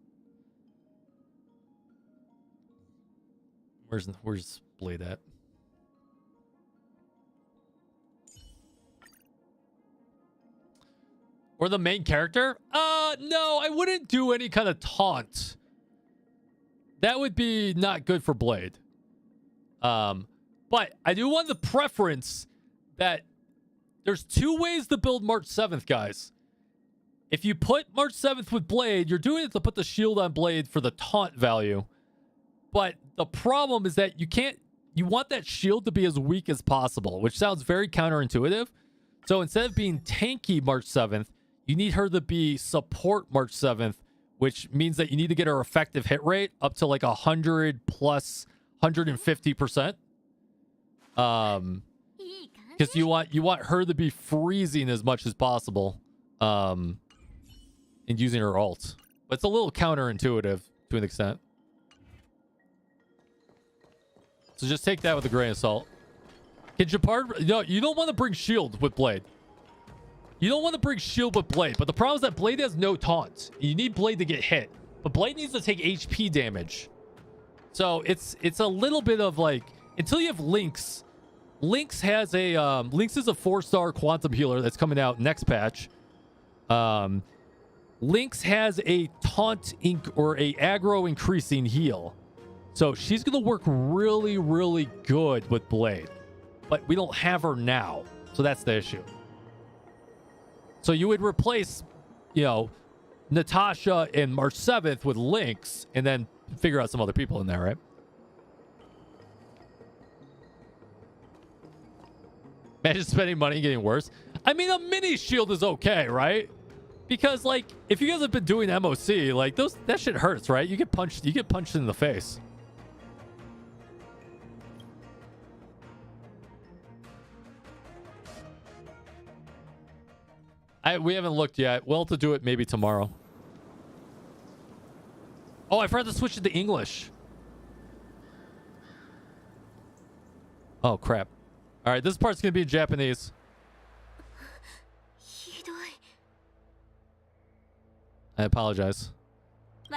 Where's Blade at? Or the main character? No, I wouldn't do any kind of taunt. That would be not good for Blade. But I do want the preference that there's 2 ways to build March 7th, guys. If you put March 7th with Blade, you're doing it to put the shield on Blade for the taunt value. But the problem is that you want that shield to be as weak as possible, which sounds very counterintuitive. So instead of being tanky March 7th, you need her to be support March 7th, which means that you need to get her effective hit rate up to like 100 plus 150%. Because you want her to be freezing as much as possible, and using her ult. But it's a little counterintuitive to an extent. So just take that with a grain of salt. Can Japard... No, you don't want to bring shield with Blade. You don't want to bring shield with Blade. But the problem is that Blade has no taunt. You need Blade to get hit. But Blade needs to take HP damage. So it's a little bit of like... Until you have Lynx... Lynx has Lynx is a 4-star quantum healer that's coming out next patch. Lynx has a taunt or a aggro increasing heal. So she's going to work really, really good with Blade. But we don't have her now. So that's the issue. So you would replace, you know, Natasha and March 7th with Lynx and then figure out some other people in there, right? Imagine spending money and getting worse. I mean, a mini shield is okay, right? Because, like, if you guys have been doing MOC, like, that shit hurts, right? You get punched in the face. We haven't looked yet. We'll have to do it maybe tomorrow. Oh, I forgot to switch it to English. Oh, crap. All right, this part's going to be in Japanese. I apologize. She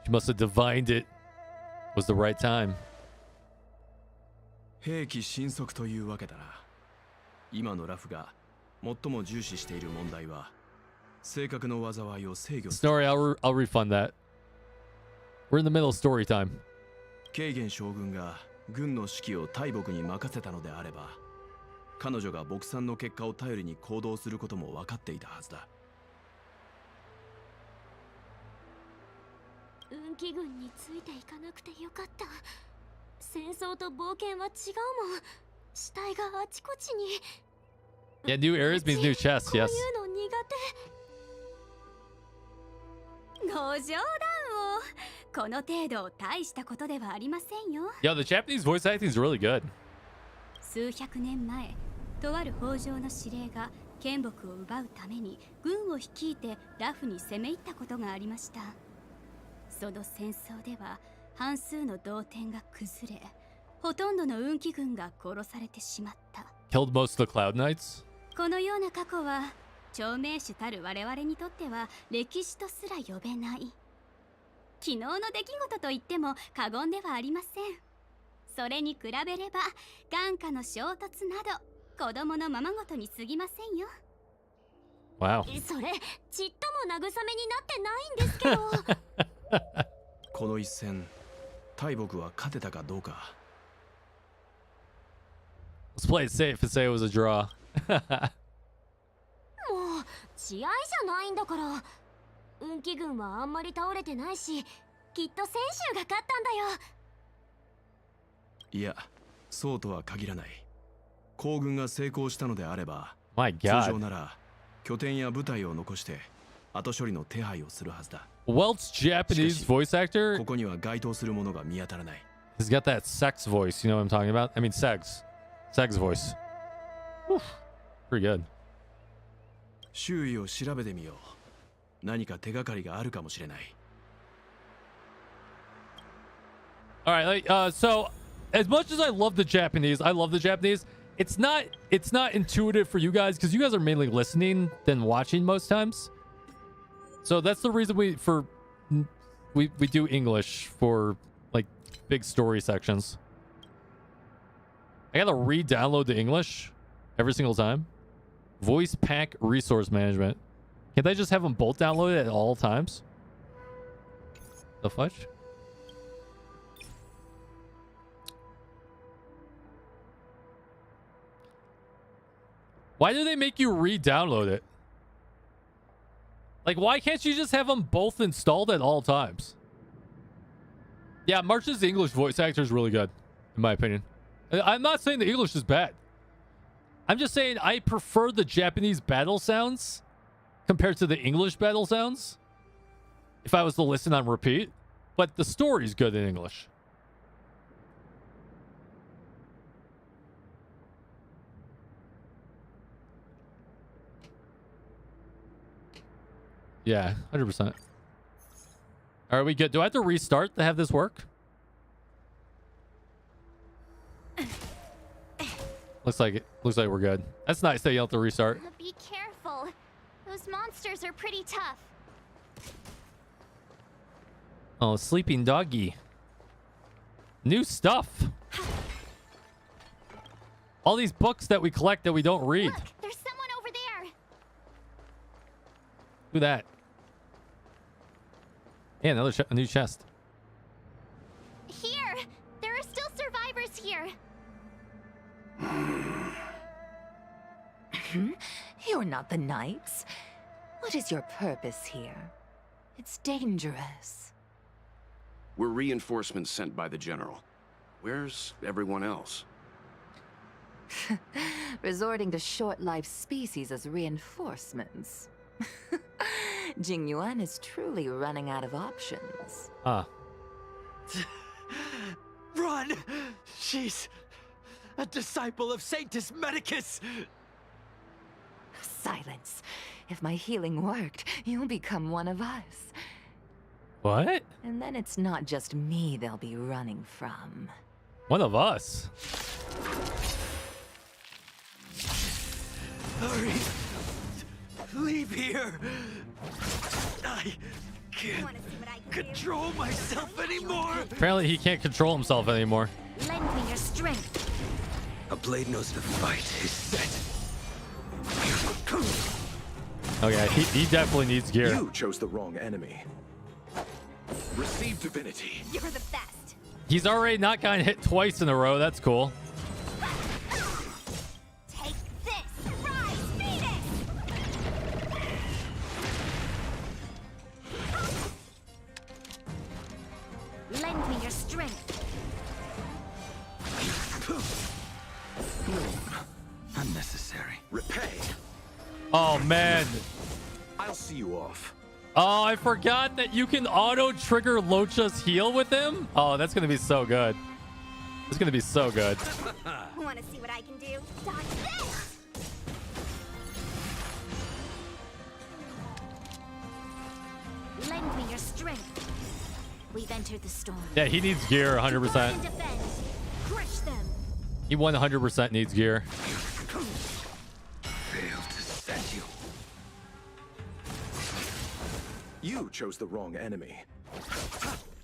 must have divined it. Was the right time. 兵器神速というわけだな。今のラフが最も重視している問題は正確の災いを制御する。 Story, I'll refund that. We're in the middle of story time. ケイゲン将軍が軍の指揮を大木に任せたのであれば、彼女が牧産の結果を頼りに行動することも分かっていたはずだ。運気軍についていかなくてよかった。戦争と冒険は違うもん。死体があちこちに。Yeah, new areas means new chests, yes. こういうの苦手。ご冗談を。この程度大したことではありませんよ。Yo, the Japanese voice acting is really good. 数百年前、とある北条の司令が権木を奪うために軍を率いてラフに攻め入ったことがありました。その戦争では半数の同点が崩れ、ほとんどの運気軍が殺されてしまった。Killed most of the Cloud Knights. このような過去は長命種たる我々にとっては歴史とすら呼べない。昨日の出来事と言っても過言ではありません。それに比べれば眼下の衝突など子供のままごとに過ぎませんよ。Wow. それちっとも慰めになってないんですけど。この一戦、大木は勝てたかどうか。Let's play it safe and say it was a draw. もう試合じゃないんだから。運気軍はあんまり倒れてないし、きっと選手が勝ったんだよ。いや、そうとは限らない。行軍が成功したのであれば、 My 通 God. 常なら拠点や部隊を残して後処理の手配をするはずだ。Welt's Japanese voice actor, ここには該当するものが見当たらない。 he's got that sex voice. You know what I'm talking about? I mean, Seg's voice. Whew. Pretty good. 周囲を調べてみよう。何か手がかりがあるかもしれない。 All right, so as much as I love the Japanese, It's not intuitive for you guys because you guys are mainly listening than watching most times. So that's the reason we do English for like big story sections. I gotta re-download the English every single time. Voice pack resource management. Can't I just have them both downloaded at all times? The fudge? Why do they make you re-download it? Like, why can't you just have them both installed at all times? Yeah, March's English voice actor is really good, in my opinion. I'm not saying the English is bad. I'm just saying I prefer the Japanese battle sounds compared to the English battle sounds if I was to listen on repeat. But the story's good in English. Yeah, 100%. Are we good? Do I have to restart to have this work? Looks like we're good. That's nice that you don't have to restart. Be careful. Those monsters are pretty tough. Oh, sleeping doggy. New stuff. All these books that we collect that we don't read. Look, there's someone over there. Who that? Yeah, a new chest. Here! There are still survivors here. You're not the knights. What is your purpose here? It's dangerous. We're reinforcements sent by the general. Where's everyone else? Resorting to short-lived species as reinforcements. Jingyuan is truly running out of options. Ah. Run! She's a disciple of Sanctus Medicus! Silence. If my healing worked, you'll become one of us. What? And then it's not just me they'll be running from. One of us. Hurry! Leave here! I can't control myself anymore! Apparently he can't control himself anymore. Lend me your strength. A blade knows the fight is set. Okay, he definitely needs gear. You chose the wrong enemy. Receive divinity. You're the best. He's already not gotten hit twice in a row. That's cool. Take this! Rise, Phoenix! Lend me your strength. Unnecessary. Repay. Oh, man. I'll see you off. Oh, I forgot that you can auto-trigger Locha's heal with him. Oh, that's going to be so good. It's going to be so good. Want to see what I can do? Dodge this! Lend me your strength. We've entered the storm. Yeah, he needs gear 100%. And defend. Crush them. He 100% needs gear. Failed to set you. You chose the wrong enemy.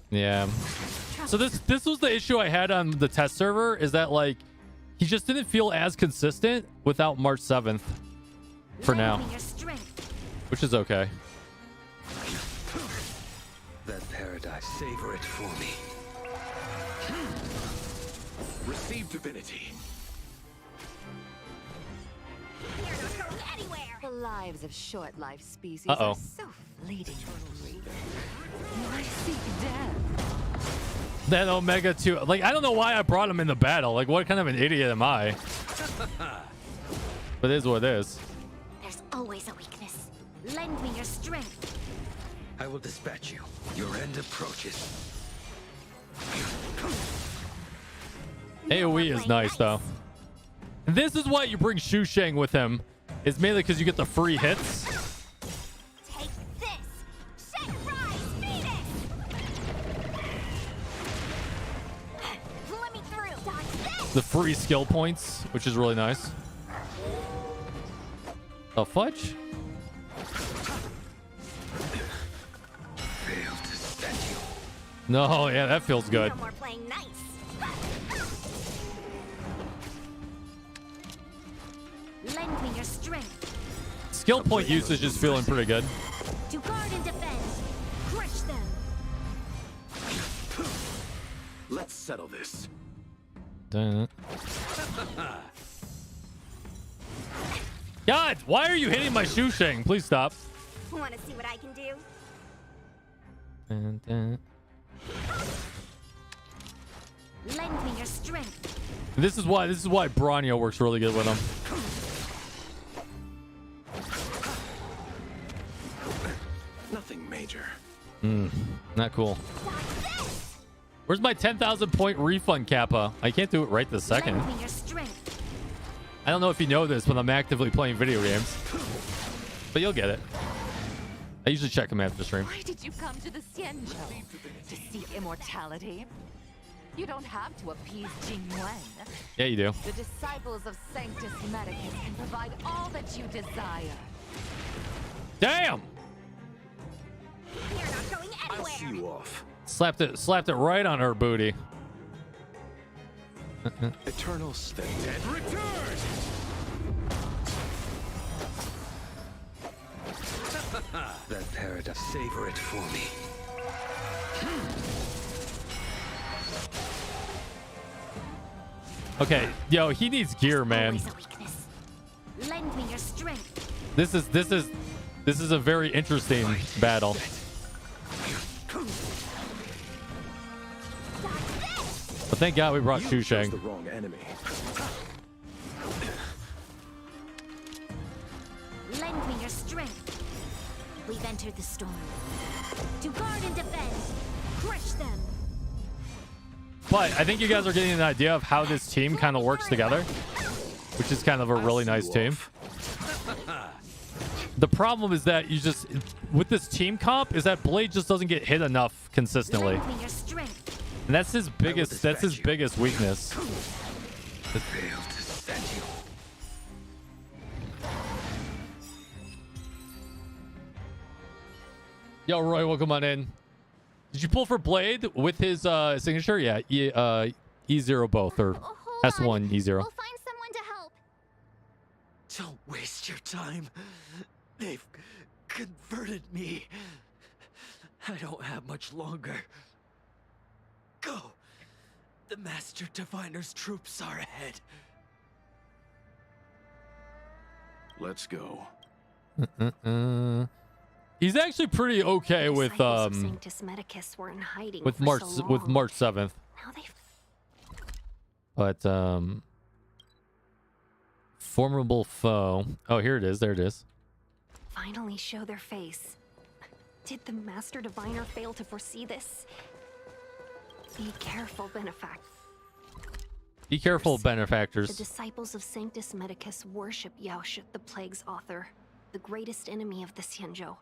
Yeah. So this was the issue I had on the test server, is that like he just didn't feel as consistent without March 7th for now, Lend me your strength. which is okay. That paradise, savor it for me. Receive divinity. You're not going anywhere! The lives of short-lived species Uh-oh. are so fleeting and brief. I seek death. That Omega 2, like I don't know why I brought him into battle. Like what kind of an idiot am I? But it is what it is. There's always a weakness. Lend me your strength. I will dispatch you. Your end approaches. AoE is nice though. And this is why you bring Shu Sheng with him. It's mainly because you get the free hits. Take this! Set rise, Phoenix! Let me through! Dodge this! The free skill points, which is really nice. Oh, fudge. Failed to set you. No, yeah, that feels good. No more playing nice! Lend me your strength. Skill point usage is feeling pretty good. To guard and defend. Crush them. Let's settle this. Dun. God, why are you hitting my Shu Sheng? Please stop. Want to see what I can do? Dun, dun. Lend me your strength. This is why Bronio works really good with him. Nothing major. Not cool. Where's my 10,000 point refund, Kappa? I can't do it right this second. Lend me your strength. I don't know if you know this when I'm actively playing video games, but you'll get it. I usually check them after stream. Why did you come to the Xianzhou? To seek immortality? You don't have to appease Jingyuan. Yeah, you do. The disciples of Sanctus Medicus can provide all that you desire. Damn! You're not going I'll see anywhere! you off. Slapped it right on her booty. Eternal the dead return. That paradise. Savor it for me. Okay, yo, he needs gear, man. Always a weakness. Lend me your strength. This is a very interesting battle. But thank God we brought You chose Chusheng. the wrong enemy. Lend me your strength. We've entered the storm. To guard and defend. Crush them. But I think you guys are getting an idea of how this team kind of works together, which is kind of a really nice team. The problem is that you just, with this team comp, is that Blade just doesn't get hit enough consistently. Lend me your strength. And that's his biggest weakness. Fail to set you. Yo, Roy, welcome on in. Did you pull for Blade with his signature? Yeah, E0 both, or Hold S1 on. E0. We'll find someone to help. Don't waste your time. They've converted me. I don't have much longer. Go. The Master Diviner's troops are ahead. Let's go. He's actually pretty okay with Saint 𝙀𝙓𝙋𝘼𝙉 were in hiding with for March so with long. March 7th. Now they've But formidable foe. Oh, here it is. There it is. finally show their face. Did the Master Diviner fail to foresee this? Be careful, benefactor. Be careful, The benefactors. disciples of Saint 𝙀𝙀𝙋 worship 𝙀𝙓𝙋𝘼𝙉, the plague's author, the greatest enemy of the Xianzhou.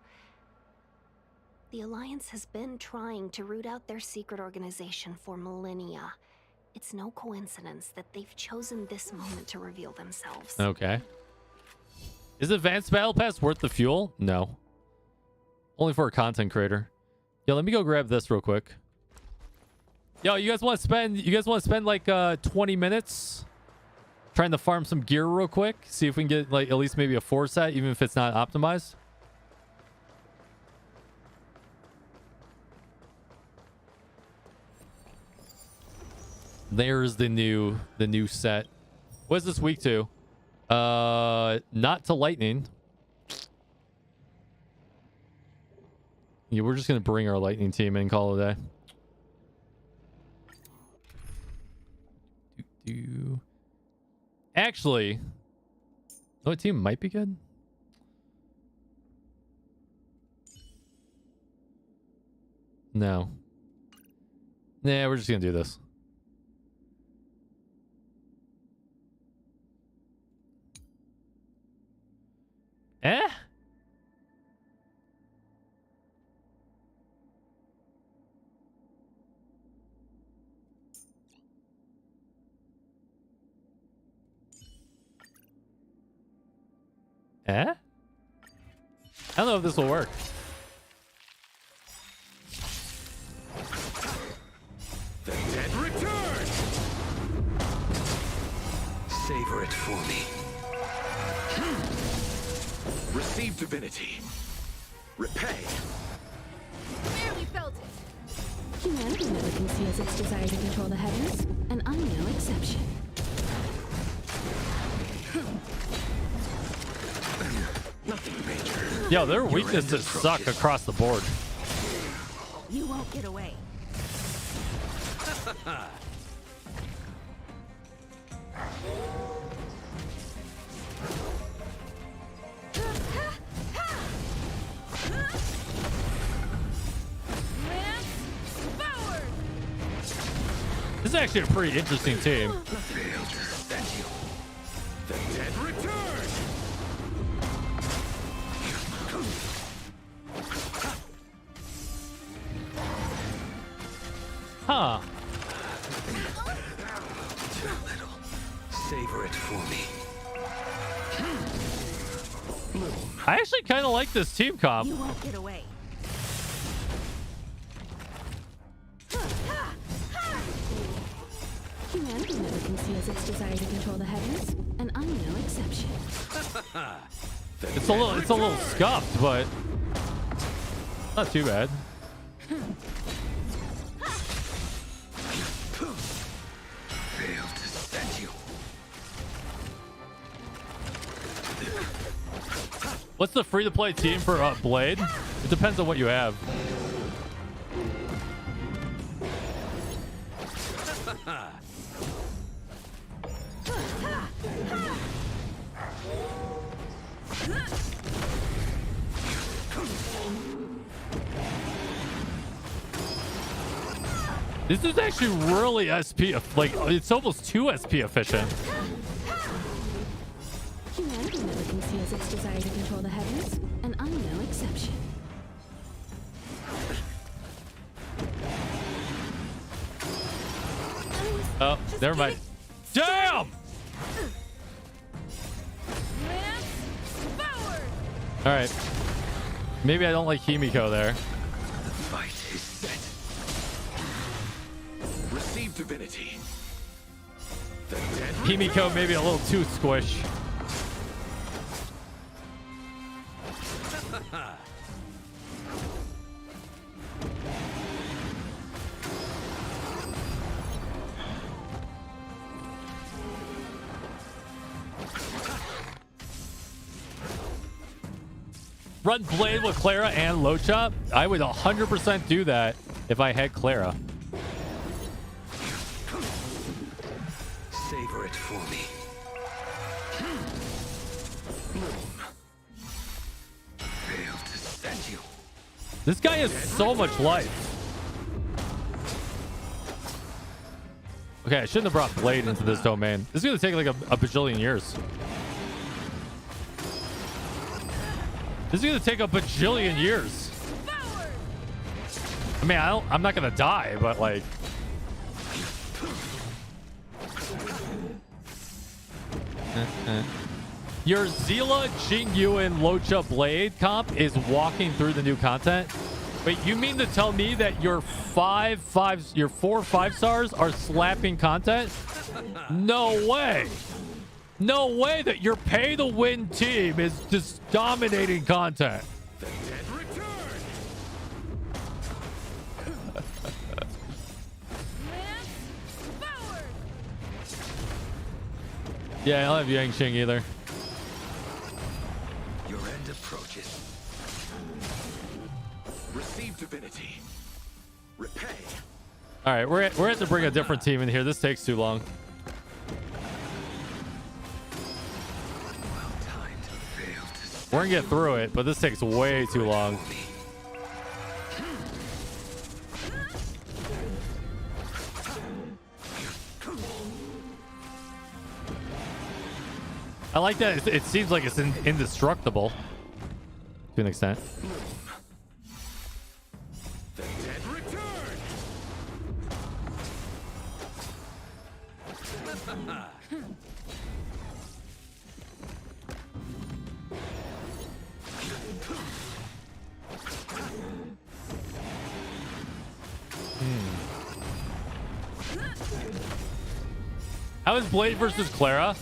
The Alliance has been trying to root out their secret organization for millennia. It's no coincidence that they've chosen this moment to reveal themselves. Okay. Is Advanced Battle Pass worth the fuel? No. Only for a content creator. Yo, let me go grab this real quick. Yo, you guys want to spend like 20 minutes trying to farm some gear real quick? See if we can get like at least maybe a 4 set, even if it's not optimized. There's the new set. What's this week to? Not to lightning. Yeah, we're just gonna bring our lightning team in, call it a day. Actually, what team might be good? No. Nah, we're just gonna do this. Eh? Eh? I don't know if this will work. The dead return. Savor it for me. Receive divinity. Repay. Barely felt it. Humanity never conceals its desire to control the heavens, and I'm no exception. Nothing major. Yo, their weaknesses suck across the board. You won't get away. This is actually a pretty interesting team. Fail to set you. The dead return. Huh. Too little. Savor it for me. I actually kind of like this team comp. You won't get away. And who never conceals its desire to control the heavens, and I'm no exception. It's a little scuffed, but not too bad. Failed to set you. What's the free-to-play team for Blade? It depends on what you have. This is actually really SP, like it's almost 2 SP efficient. Humanity never conceals its desire to control the heavens, and I'm no exception. Oh, never mind. Damn! All right. Maybe I don't like Himiko there. The fight is set. Receive divinity. The dead Himiko maybe a little too squish. Run Blade with Clara and Locha? I would 100% do that if I had Clara. savor it for me. Failed to set you. This guy has so much life. Okay, I shouldn't have brought Blade into this domain. This is going to take like a bajillion years. This is going to take a bajillion years. I mean, I'm not going to die, but like... Your Zila, Jingyu, and Locha Blade comp is walking through the new content. Wait, you mean to tell me that your 4 5 stars are slapping content? No way. No way that your pay to win team is just dominating content. The dead return. Yeah, I don't have Yangqing either. Your end approaches. Receive divinity. Repay. All right, we're at to bring a different team in here. This takes too long. Well timed. Failed to We're gonna get through it, but this takes way too long. I like that. It seems like it's indestructible to an extent. The dead return. How is Blade versus Clara?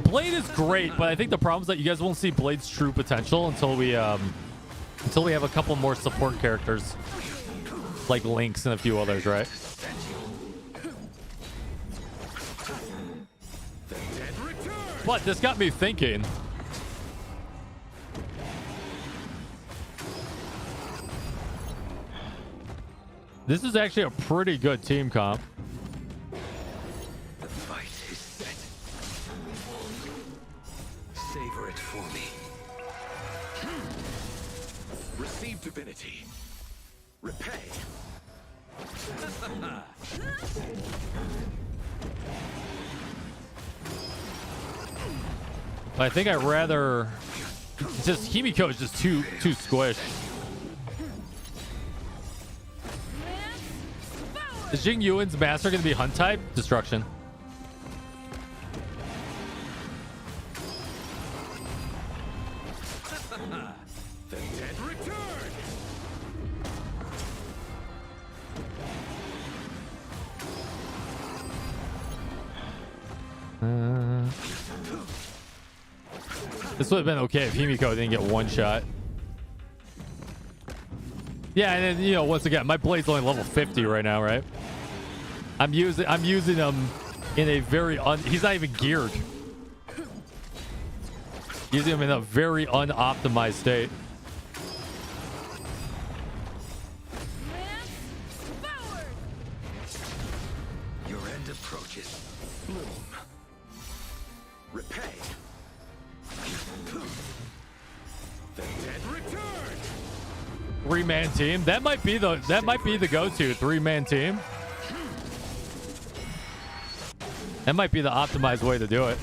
Blade is great, but I think the problem is that you guys won't see Blade's true potential until we have a couple more support characters like Lynx and a few others, right? But this got me thinking. This is actually a pretty good team comp. The fight is set. Savor it for me. Receive divinity. Repay. I think I'd rather just Himiko is just too squished. Is Jing Yuan's master going to be hunt type? Destruction. The dead return. This would have been okay if Himiko didn't get one shot. Yeah, and then, you know, once again, my blade's only level 50 right now, right? I'm using him in a very he's not even geared. Using him in a very unoptimized state. Your end approaches. Bloom. Repay. The dead return. 3-man team. That might be the go-to 3-man team. That might be the optimized way to do it.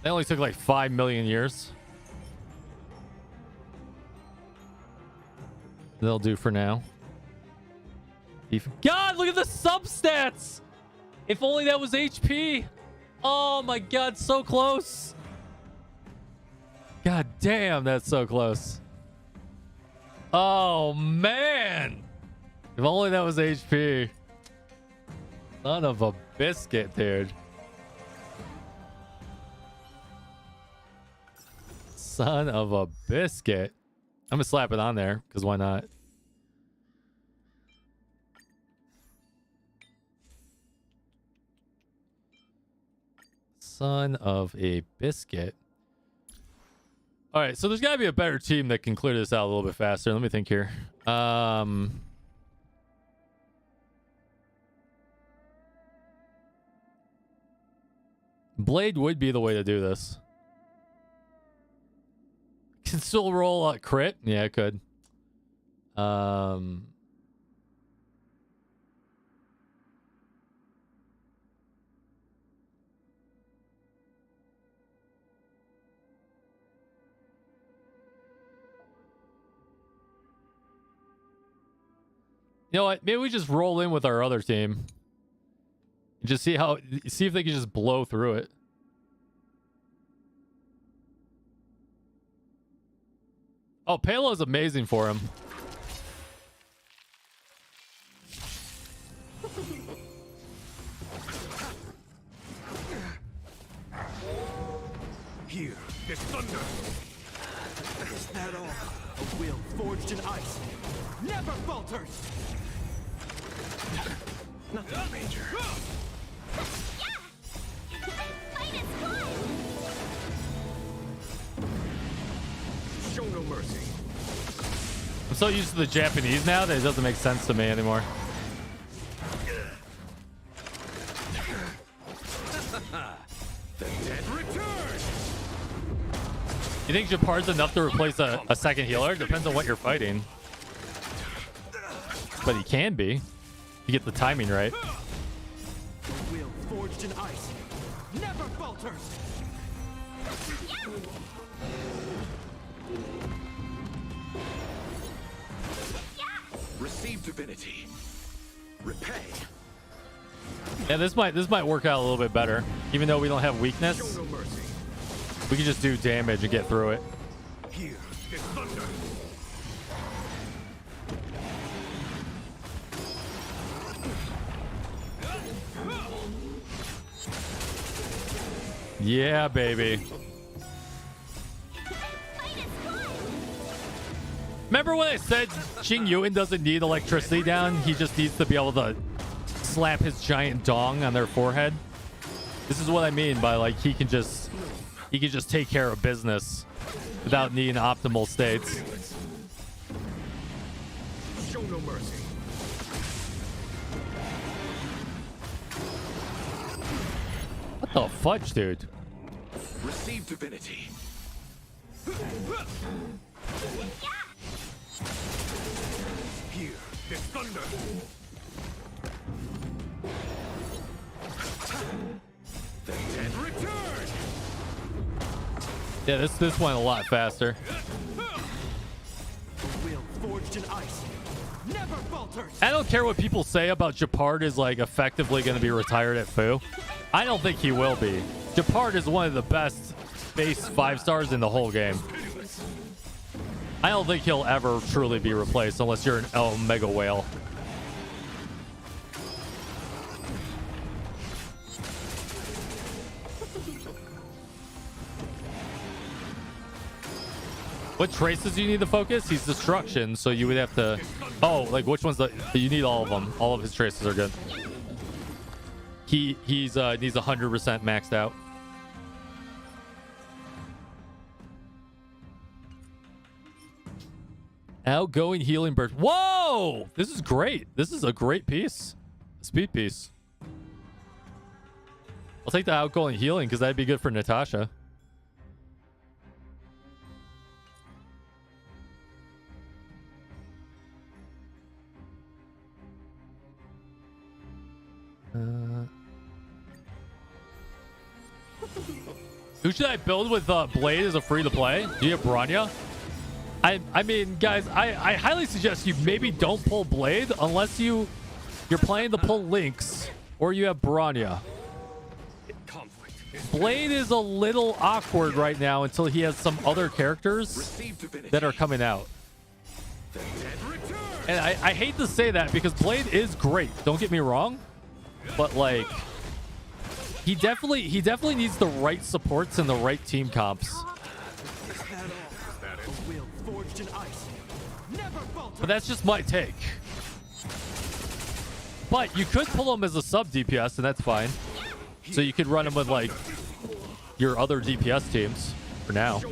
That only took like 5 million years. They'll do for now. God, look at the substats! If only that was HP. Oh my god, so close. God damn, that's so close. Oh man. If only that was HP. Son of a biscuit, dude. Son of a biscuit. I'm gonna slap it on there, because why not? Son of a biscuit. All right, so there's got to be a better team that can clear this out a little bit faster. Let me think here. Blade would be the way to do this. Can still roll a crit. Yeah, it could. You know what? Maybe we just roll in with our other team. Just see if they can just blow through it. Oh, Palo is amazing for him. Here, this thunder. Is that all? A will forged in ice. Never falters. Nothing major. Show no mercy. I'm so used to the Japanese now that it doesn't make sense to me anymore. The dead return. You think Japard's enough to replace a second healer? Depends on what you're fighting. But he can be. You get the timing right. A will forged in ice. Never falters. Receive divinity. Repay. Yeah, this might work out a little bit better. Even though we don't have weakness, Show no mercy. we can just do damage and get through it. Here is thunder. Yeah, baby. Remember when I said Yuudai doesn't need electricity down? He just needs to be able to slap his giant dong on their forehead. This is what I mean by like he can just take care of business without needing optimal states. Show no mercy. What the fudge, dude? Receive divinity. Here, this thunder. The dead return. Yeah, this went a lot faster. Will forged in ice. Never falters. I don't care what people say about Japard is like effectively going to be retired at Fu. I don't think he will be. Japard is one of the best base 5 stars in the whole game. I don't think he'll ever truly be replaced unless you're an Omega Whale. What traces do you need to focus? He's destruction, so you would have to... Oh, like which ones? You need all of them. All of his traces are good. He's needs 100% maxed out. Outgoing healing burst. Whoa! This is great. This is a great piece. Speed piece. I'll take the outgoing healing because that'd be good for Natasha. Who should I build with Blade as a free to play? Do you have Bronya? I mean, guys, I highly suggest you maybe don't pull Blade unless you're planning to pull Lynx or you have Bronya. Blade is a little awkward right now until he has some other characters that are coming out. And I hate to say that because Blade is great. Don't get me wrong. But like, he definitely needs the right supports and the right team comps. But that's just my take. But you could pull him as a sub DPS and that's fine. So you could run him with like your other DPS teams for now.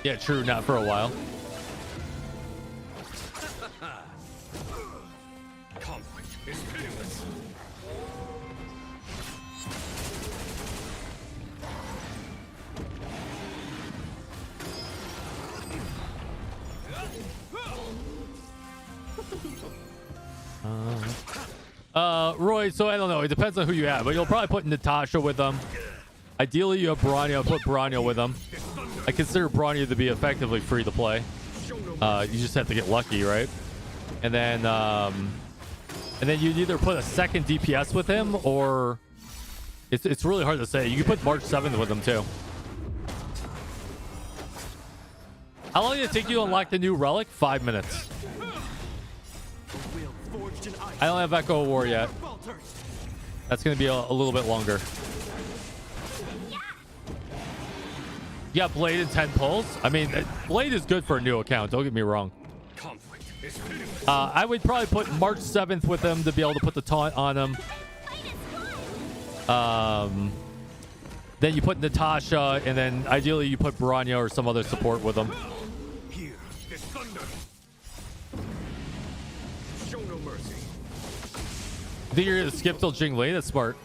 Yeah, true, not for a while. Conflict is pitiless. Roy, so I don't know. It depends on who you have, but you'll probably put Natasha with them. Ideally, you have Bronya. Put Bronya with them. I consider Bronya to be effectively free to play. You just have to get lucky, right? And then you'd either put a second DPS with him, or it's really hard to say. You can put March 7th with him too. How long did it take you to unlock the new relic? 5 minutes. I don't have Echo War yet. That's going to be a little bit longer. You got Blade and 10 pulls. I mean, Blade is good for a new account. Don't get me wrong. I would probably put March 7th with him to be able to put the taunt on him. Then you put Natasha, and then ideally you put Bronya or some other support with him. Here is thunder. Show no mercy. I think you're going to skip till Jingli. That's smart.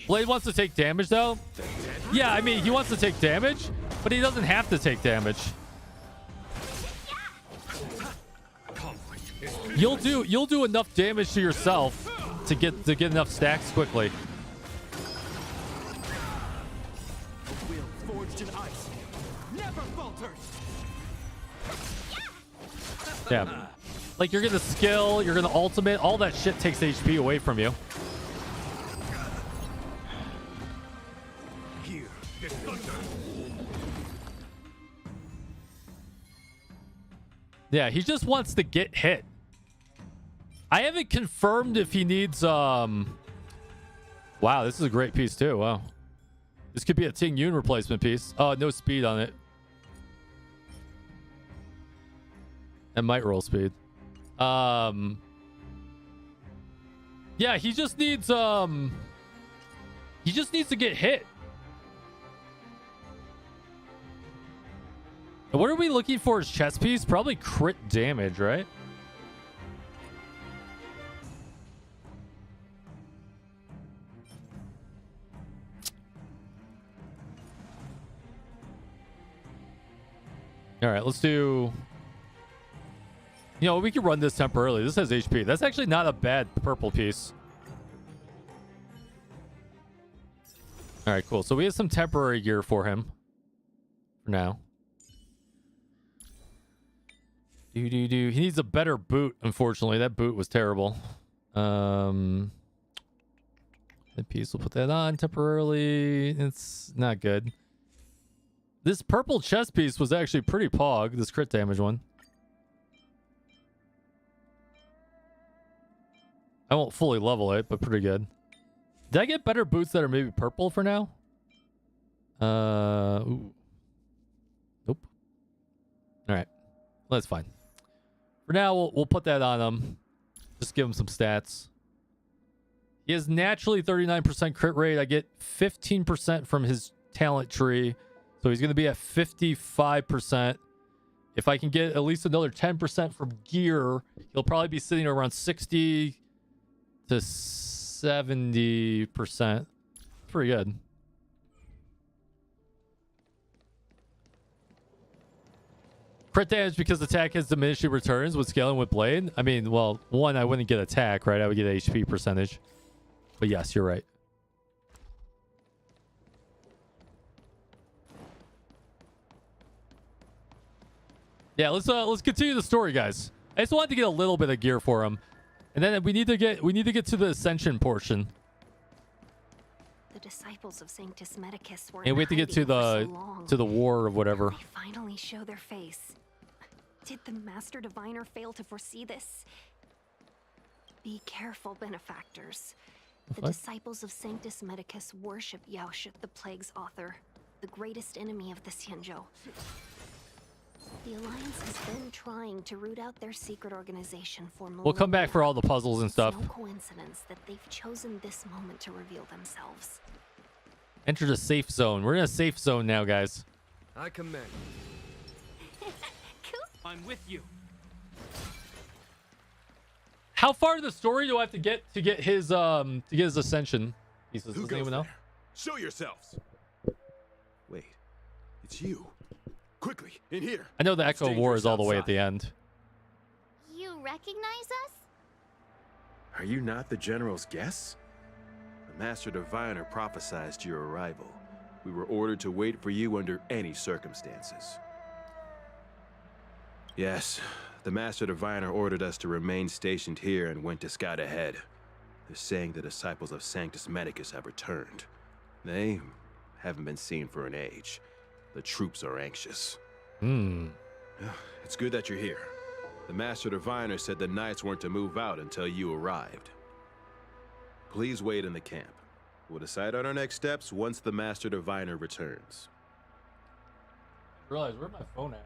Blade wants to take damage though. Yeah, I mean he wants to take damage, but he doesn't have to take damage. You'll do enough damage to yourself to get enough stacks quickly. Yeah. Like you're gonna skill, you're gonna ultimate, all that shit takes HP away from you. Yeah, he just wants to get hit. I haven't confirmed if he needs wow, this is a great piece too. Wow. This could be a Ting Yun replacement piece. Oh, no speed on it. And might roll speed. Yeah, he just needs to get hit. And what are we looking for as chess piece? Probably crit damage, right? All right, let's do... You know, we can run this temporarily. This has HP. That's actually not a bad purple piece. All right, cool. So we have some temporary gear for him for now. He needs a better boot, unfortunately. That boot was terrible. The piece, we'll put that on temporarily. It's not good. This purple chest piece was actually pretty pog, this crit damage one. I won't fully level it, but pretty good. Did I get better boots that are maybe purple for now? Ooh. Nope. All right. That's fine. For now, we'll put that on him. Just give him some stats. He has naturally 39% crit rate. I get 15% from his talent tree. So he's going to be at 55%. If I can get at least another 10% from gear, he'll probably be sitting around 60 to 70%. Pretty good. Crit damage because attack has diminishing returns with scaling with blade. I mean, well, one, I wouldn't get attack, right? I would get HP percentage. But yes, you're right. Yeah, let's continue the story, guys. I just wanted to get a little bit of gear for him. And then we need to get to the ascension portion. The disciples of Sanctus Medicus were And we have to get to the war or whatever. They finally show their face. Did the Master Diviner fail to foresee this? Be careful, benefactors. The disciples of Sanctus Medicus worship 𝙀𝙓𝙋𝘼𝙉𝘿, the plague's author, the greatest enemy of the 𝙀𝙀𝙀. The Alliance has been trying to root out their secret organization for millennia. We'll come back for all the puzzles and stuff. It's no coincidence that they've chosen this moment to reveal themselves. Enter the safe zone. We're in a safe zone now, guys. I commend. I'm with you. How far in the story do I have to get his ascension pieces? Does anyone know? Show yourselves. Wait, it's you. Quickly, in here. I know the Echo War is all the way at the end. You recognize us? Are you not the General's guests? The Master Diviner prophesized your arrival. We were ordered to wait for you under any circumstances. Yes, the Master Diviner ordered us to remain stationed here and went to scout ahead. They're saying the disciples of Sanctus Medicus have returned. They haven't been seen for an age. The troops are anxious. It's good that you're here. The Master Diviner said the Knights weren't to move out until you arrived. Please wait in the camp. We'll decide on our next steps once the Master Diviner returns. I realize, where's my phone at?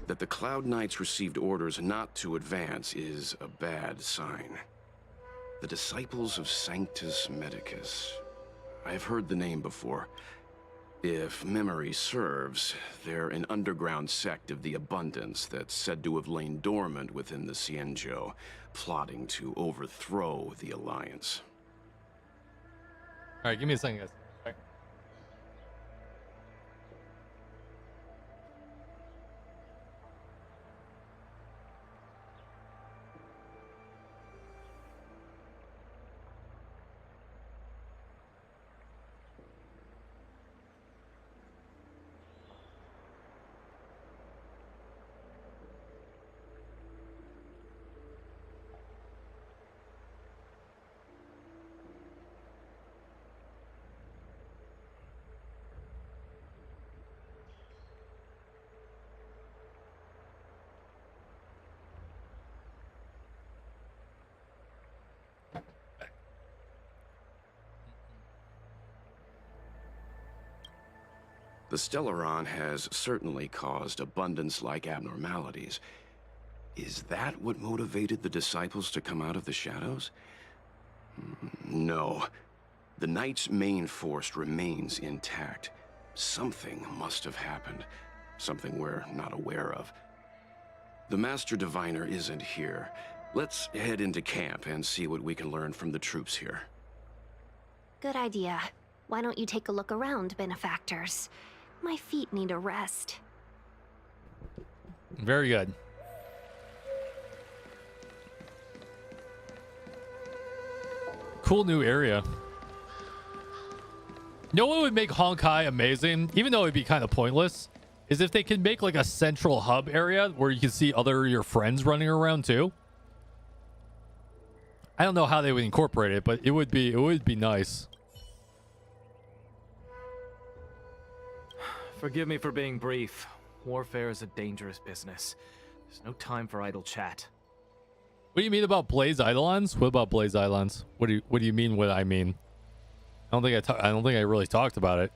That the Cloud Knights received orders not to advance is a bad sign. The disciples of Sanctus Medicus. I've heard the name before. If memory serves, they're an underground sect of the Abundance that's said to have lain dormant within the 𝙀𝙀𝙀, plotting to overthrow the Alliance. All right, give me a second, guys. The Stellaron has certainly caused Abundance-like abnormalities. Is that what motivated the disciples to come out of the shadows? No. The Knight's main force remains intact. Something must have happened. Something we're not aware of. The Master Diviner isn't here. Let's head into camp and see what we can learn from the troops here. Good idea. Why don't you take a look around, benefactors? My feet need a rest. Very good. Cool new area. You know what would make Honkai amazing, even though it'd be kind of pointless, is if they could make like a central hub area where you can see other your friends running around too. I don't know how they would incorporate it, but it would be nice. Forgive me for being brief. Warfare is a dangerous business. There's no time for idle chat. What do you mean about 𝙀𝙓𝙋𝘼𝙉𝘿? What about 𝙀𝙓𝙋𝘼𝙉𝘿? What do you mean what I mean? I don't think I really talked about it.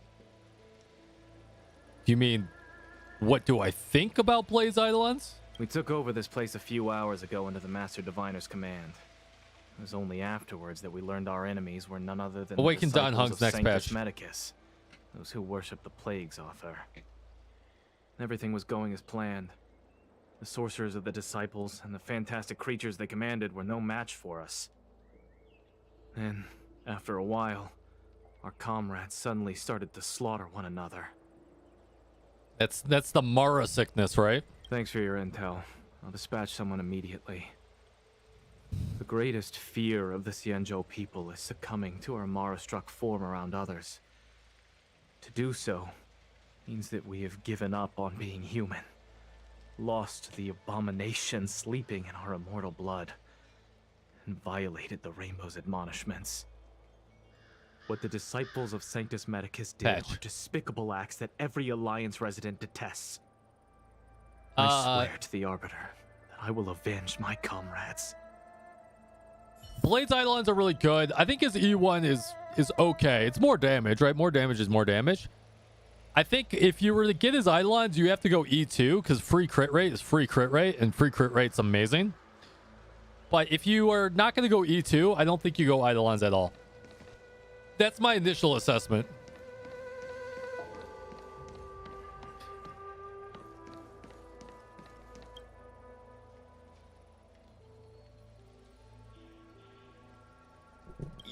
Do you mean what do I think about 𝙀𝙓𝙋𝘼𝙉𝙿? We took over this place a few hours ago under the Master Diviner's command. It was only afterwards that we learned our enemies were none other than Awaken the Don disciples Hung's of next Sanctus patch. Medicus, those who worship the plague's author. Everything was going as planned. The sorcerers of the disciples and the fantastic creatures they commanded were no match for us. Then, after a while, our comrades suddenly started to slaughter one another. That's the Mara sickness, right? Thanks for your intel. I'll dispatch someone immediately. The greatest fear of the 𝙀𝙀𝙀 people is succumbing to our Mara-struck form around others. To do so means that we have given up on being human, lost the abomination sleeping in our immortal blood, and violated the Rainbow's admonishments. What the disciples of Sanctus Medicus did are despicable acts that every Alliance resident detests. I swear to the Arbiter that I will avenge my comrades. 𝙀𝙓𝙋𝘼𝙉𝙿 are really good. I think his E1 is okay. It's more damage, right? More damage is more damage. I think if you were to get his Eidolons, you have to go E2 because free crit rate is free crit rate, and free crit rate's amazing. But if you are not going to go E2, I don't think you go Eidolons at all. That's my initial assessment.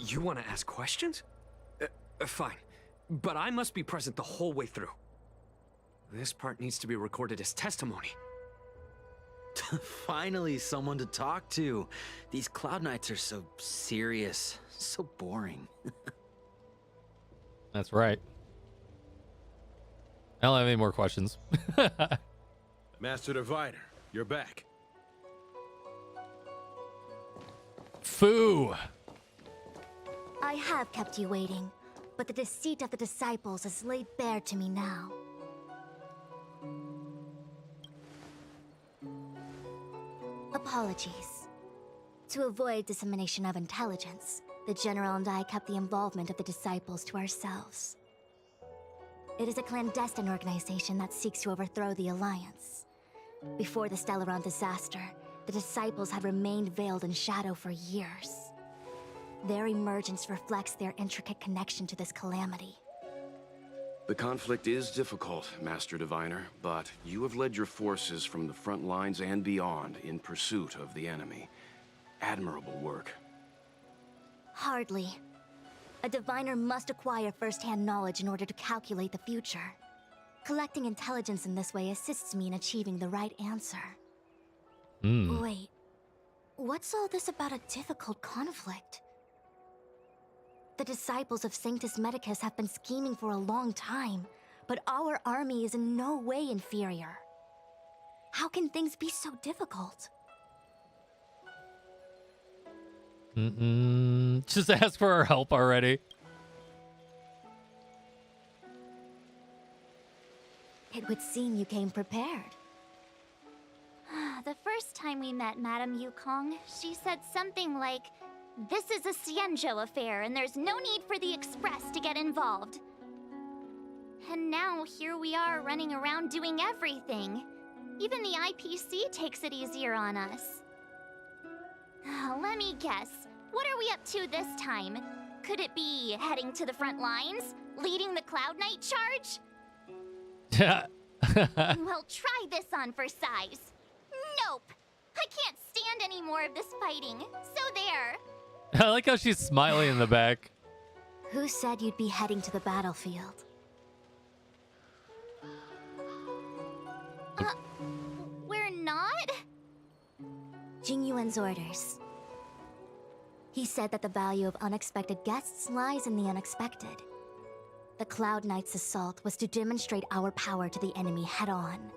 You want to ask questions? Fine. But I must be present the whole way through. This part needs to be recorded as testimony. Finally, someone to talk to. These Cloud Knights are so serious, so boring. That's right. I don't have any more questions. Master Diviner, you're back. Foo. I have kept you waiting, but the deceit of the disciples is laid bare to me now. Apologies. To avoid dissemination of intelligence, the General and I kept the involvement of the disciples to ourselves. It is a clandestine organization that seeks to overthrow the Alliance. Before the Stellaron disaster, the disciples had remained veiled in shadow for years. Their emergence reflects their intricate connection to this calamity. The conflict is difficult, Master Diviner, but you have led your forces from the front lines and beyond in pursuit of the enemy. Admirable work. Hardly. A diviner must acquire first-hand knowledge in order to calculate the future. Collecting intelligence in this way assists me in achieving the right answer. Wait, what's all this about a difficult conflict? The disciples of Sanctus Medicus have been scheming for a long time, but our army is in no way inferior. How can things be so difficult? Just ask for our help already. It would seem you came prepared. The first time we met Madame Yukong, she said something like, "This is a 𝙀𝙀𝙀 affair, and there's no need for the Express to get involved." And now here we are running around doing everything. Even the IPC takes it easier on us. Let me guess. What are we up to this time? Could it be heading to the front lines? Leading the Cloud Knight charge? Well, try this on for size. Nope. I can't stand any more of this fighting. So there. I like how she's smiling in the back. Who said you'd be heading to the battlefield? We're not? Jingyuan's orders. He said that the value of unexpected guests lies in the unexpected. The Cloud Knight's assault was to demonstrate our power to the enemy head-on.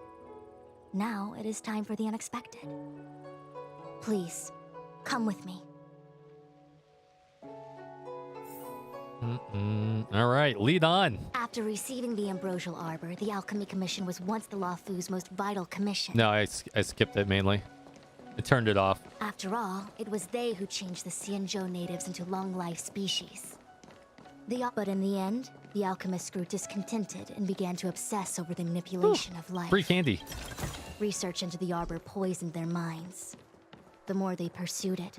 Now it is time for the unexpected. Please, come with me. All right, lead on. After receiving the Ambrosial Arbor, the Alchemy Commission was once the 𝙀𝙑𝙋 most vital commission. No, I skipped it mainly. I turned it off. After all, it was they who changed the 𝙀𝙀 natives into long-life species. But in the end, the alchemists grew discontented and began to obsess over the manipulation of life. Free candy. Research into the arbor poisoned their minds. The more they pursued it.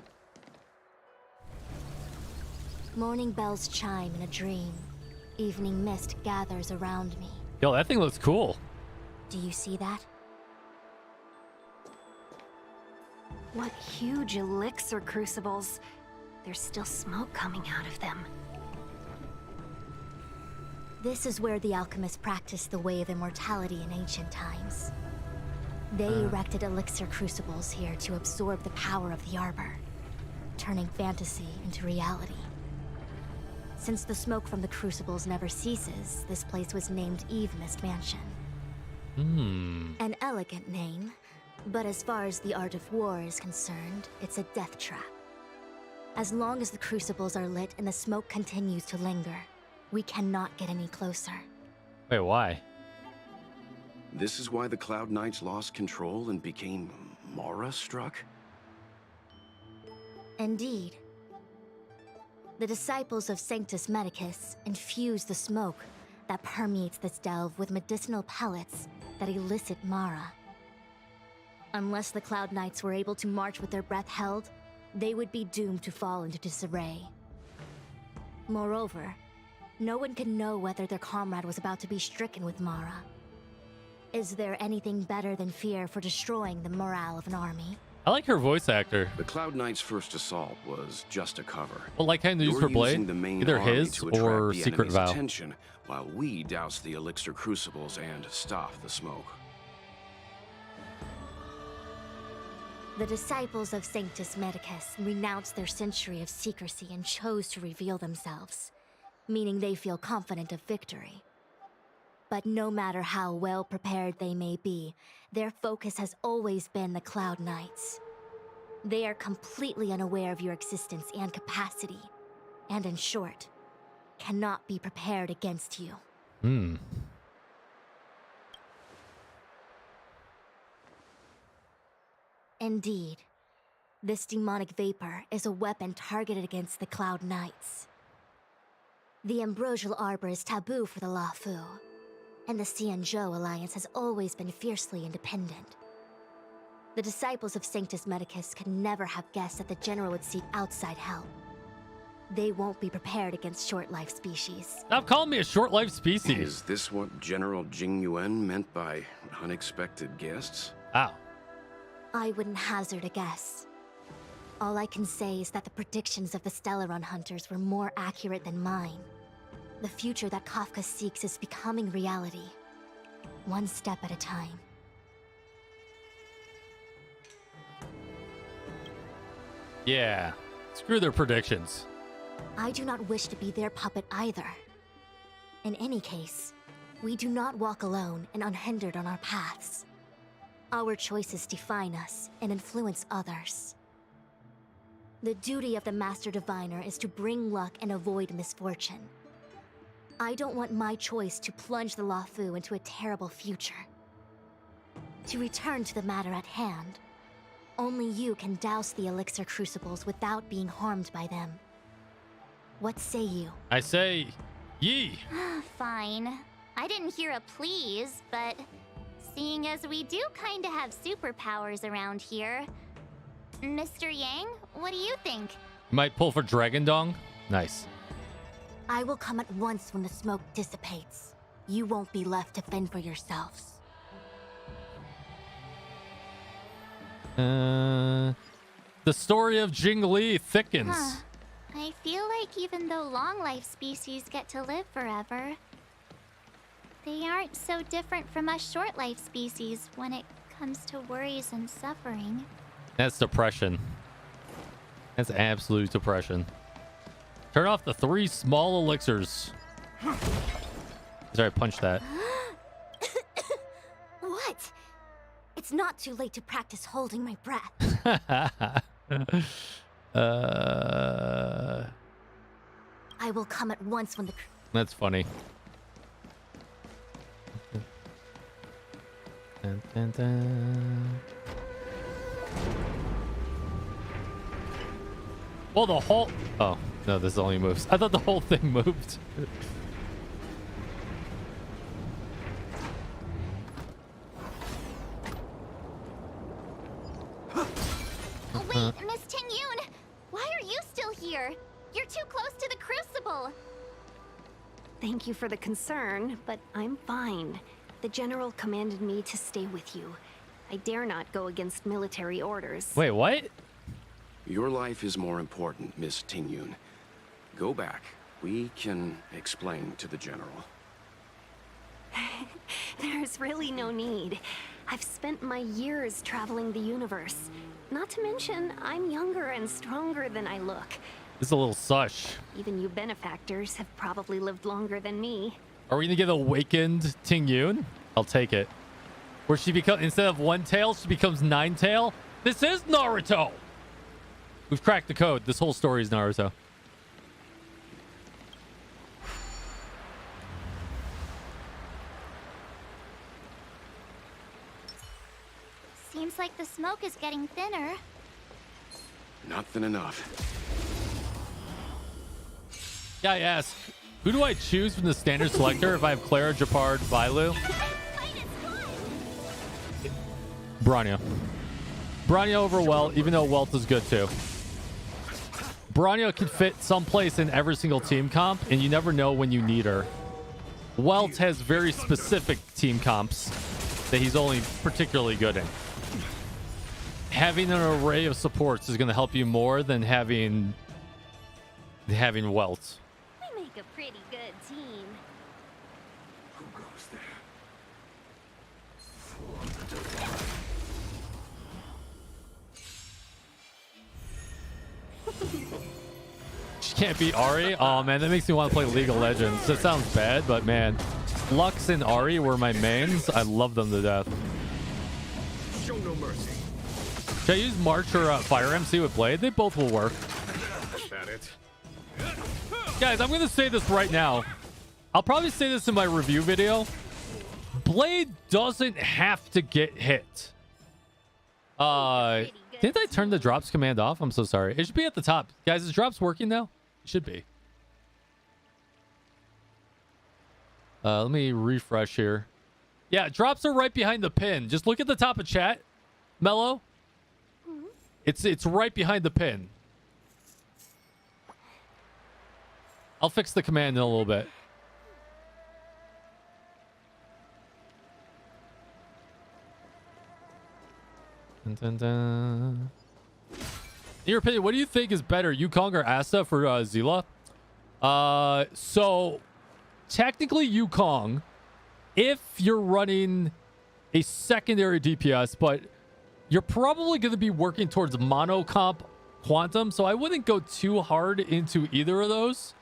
Morning bells chime in a dream. Evening mist gathers around me. Yo, that thing looks cool. Do you see that? What huge elixir crucibles. There's still smoke coming out of them. This is where the alchemists practiced the way of immortality in ancient times. They erected elixir crucibles here to absorb the power of the arbor, turning fantasy into reality. Since the smoke from the crucibles never ceases, this place was named Eve Mist Mansion. An elegant name, but as far as the art of war is concerned, it's a death trap. As long as the crucibles are lit and the smoke continues to linger, we cannot get any closer. Wait, why? This is why the Cloud Knights lost control and became Mara-struck? Indeed. The disciples of Sanctus Medicus infuse the smoke that permeates this delve with medicinal pellets that elicit Mara. Unless the Cloud Knights were able to march with their breath held, they would be doomed to fall into disarray. Moreover, no one could know whether their comrade was about to be stricken with Mara. Is there anything better than fear for destroying the morale of an army? I like her voice actor. The Cloud Knights' first assault was just a cover. Well, like kind of used her blade, either his or Secret Vow. Attention while we douse the elixir crucibles and stop the smoke. The disciples of Sanctus Medicus renounced their century of secrecy and chose to reveal themselves, meaning they feel confident of victory. But no matter how well prepared they may be, their focus has always been the Cloud Knights. They are completely unaware of your existence and capacity, and in short, cannot be prepared against you. Indeed, this demonic vapor is a weapon targeted against the Cloud Knights. The Ambrosial Arbor is taboo for the 𝙀𝙑𝙋, and the 𝙀𝙀 alliance has always been fiercely independent. The disciples of Sanctus Medicus could never have guessed that the General would seek outside help. They won't be prepared against short-life species. Stop calling me a short-life species. Is this what General Jing Yuan meant by unexpected guests? Wow. I wouldn't hazard a guess. All I can say is that the predictions of the Stellaron hunters were more accurate than mine. The future that Kafka seeks is becoming reality, one step at a time. Yeah, screw their predictions. I do not wish to be their puppet either. In any case, we do not walk alone and unhindered on our paths. Our choices define us and influence others. The duty of the Master Diviner is to bring luck and avoid misfortune. I don't want my choice to plunge the 𝙀𝙑𝙋 into a terrible future. To return to the matter at hand, only you can douse the elixir crucibles without being harmed by them. What say you? I say, ye. Fine. I didn't hear a please, but seeing as we do kinda have superpowers around here, Mr. Yang, what do you think? Might pull for Dragon Dong? Nice. I will come at once when the smoke dissipates. You won't be left to fend for yourselves. The story of Jing Li thickens. I feel like even though long-life species get to live forever, they aren't so different from us short-life species when it comes to worries and suffering. That's depression. That's absolute depression. Turn off the 3 small elixirs. Sorry, I punched that. What? It's not too late to practice holding my breath. I will come at once when the... That's funny. Dun, dun, dun. Well, the whole... Oh, no, this only moves. I thought the whole thing moved. Wait, Miss Ting-yoon! Why are you still here? You're too close to the Crucible! Thank you for the concern, but I'm fine. The General commanded me to stay with you. I dare not go against military orders. Wait, what? Your life is more important, Miss Ting-yoon. Go back. We can explain to the General. There's really no need. I've spent my years traveling the universe. Not to mention, I'm younger and stronger than I look. This is a little sush. Even you benefactors have probably lived longer than me. Are we gonna get awakened Ting-yoon? I'll take it. Where she becomes, instead of one tail, she becomes 9 tail? This is Naruto! We've cracked the code. This whole story is Naruto. Seems like the smoke is getting thinner. Not thin enough. Yeah, I asked, who do I choose from the standard selector if I have Clara, Japard, Vailu? Branya. Branya over Welt, even though Welt is good too. Branya can fit someplace in every single team comp, and you never know when you need her. Welt has very specific team comps that he's only particularly good in. Having an array of supports is going to help you more than having Welt. We make a pretty good team. Who goes there? She can't beat Ari? Oh man, that makes me want to play League of Legends. That sounds bad, but man, Lux and Ari were my mains. I love them to death. Show no mercy. Should I use March or Fire MC with Blade? They both will work. That it? Guys, I'm going to say this right now. I'll probably say this in my review video. Blade doesn't have to get hit. Didn't I turn the drops command off? I'm so sorry. It should be at the top. Guys, is drops working now? It should be. Let me refresh here. Yeah, drops are right behind the pin. Just look at the top of chat. Mello. It's right behind the pin. I'll fix the command in a little bit. Dun, dun, dun. In your opinion, what do you think is better, Yukong or Asta for Zilla? So technically Yukong, if you're running a secondary DPS, but you're probably going to be working towards mono comp Quantum, so I wouldn't go too hard into either of those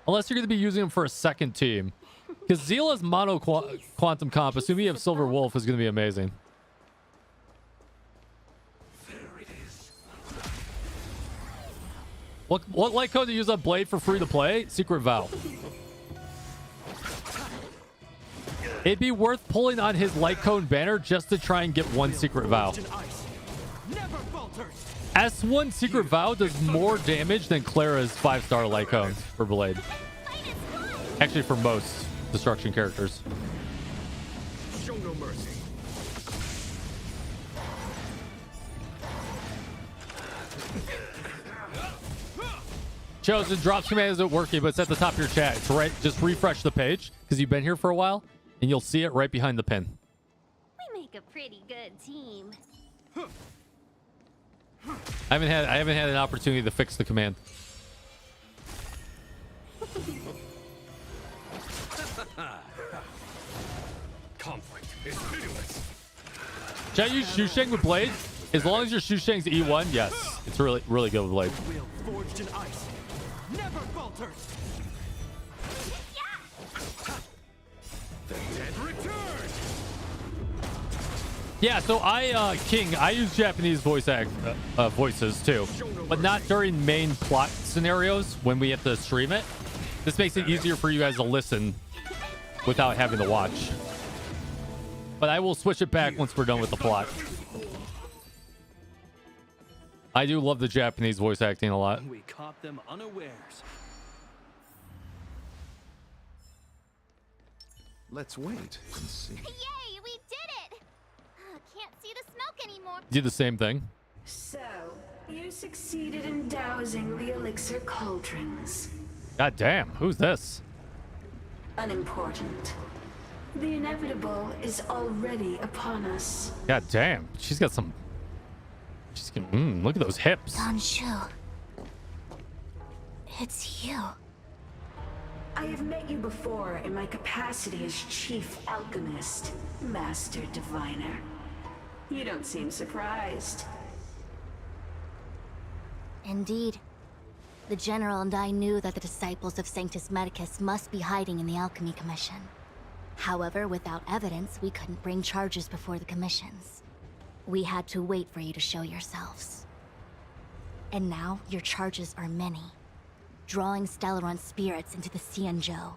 unless you're going to be using them for a second team. Because Zilla's mono Quantum comp, assuming you have Silver Wolf, is going to be amazing. What light code to use on Blade for free to play? Secret Vow. It'd be worth pulling on his light cone banner just to try and get one Secret Vow. S1 Secret Vow does more damage than Clara's 5-star light cone for Blade. Actually, for most destruction characters. Show no mercy. Chosen drops command isn't working, but it's at the top of your chat. It's right. Just refresh the page because you've been here for a while, and you'll see it right behind the pin. We make a pretty good team. I haven't had an opportunity to fix the command. Conflict is pitiless. Should I use Shusheng with Blade? As long as your Shusheng's E1, yes. It's really good with Blade. Will forged in ice never falters. The dead return. Yeah, so King, I use Japanese voices too, but not during main plot scenarios when we have to stream it. This makes it easier for you guys to listen without having to watch. But I will switch it back once we're done with the plot. I do love the Japanese voice acting a lot. We caught them unawares. Let's wait and see. Yay, we did it! Can't see the smoke anymore. Do the same thing. So, you succeeded in dousing the elixir cauldrons. God damn, who's this? Unimportant. The inevitable is already upon us. God damn, she's got some. She's got, look at those hips. Don Shu. It's you. I have met you before in my capacity as Chief Alchemist, Master Diviner. You don't seem surprised. Indeed. The General and I knew that the disciples of Sanctus Medicus must be hiding in the Alchemy Commission. However, without evidence, we couldn't bring charges before the commissions. We had to wait for you to show yourselves. And now, your charges are many. Drawing Stellaron spirits into the Xianzhou,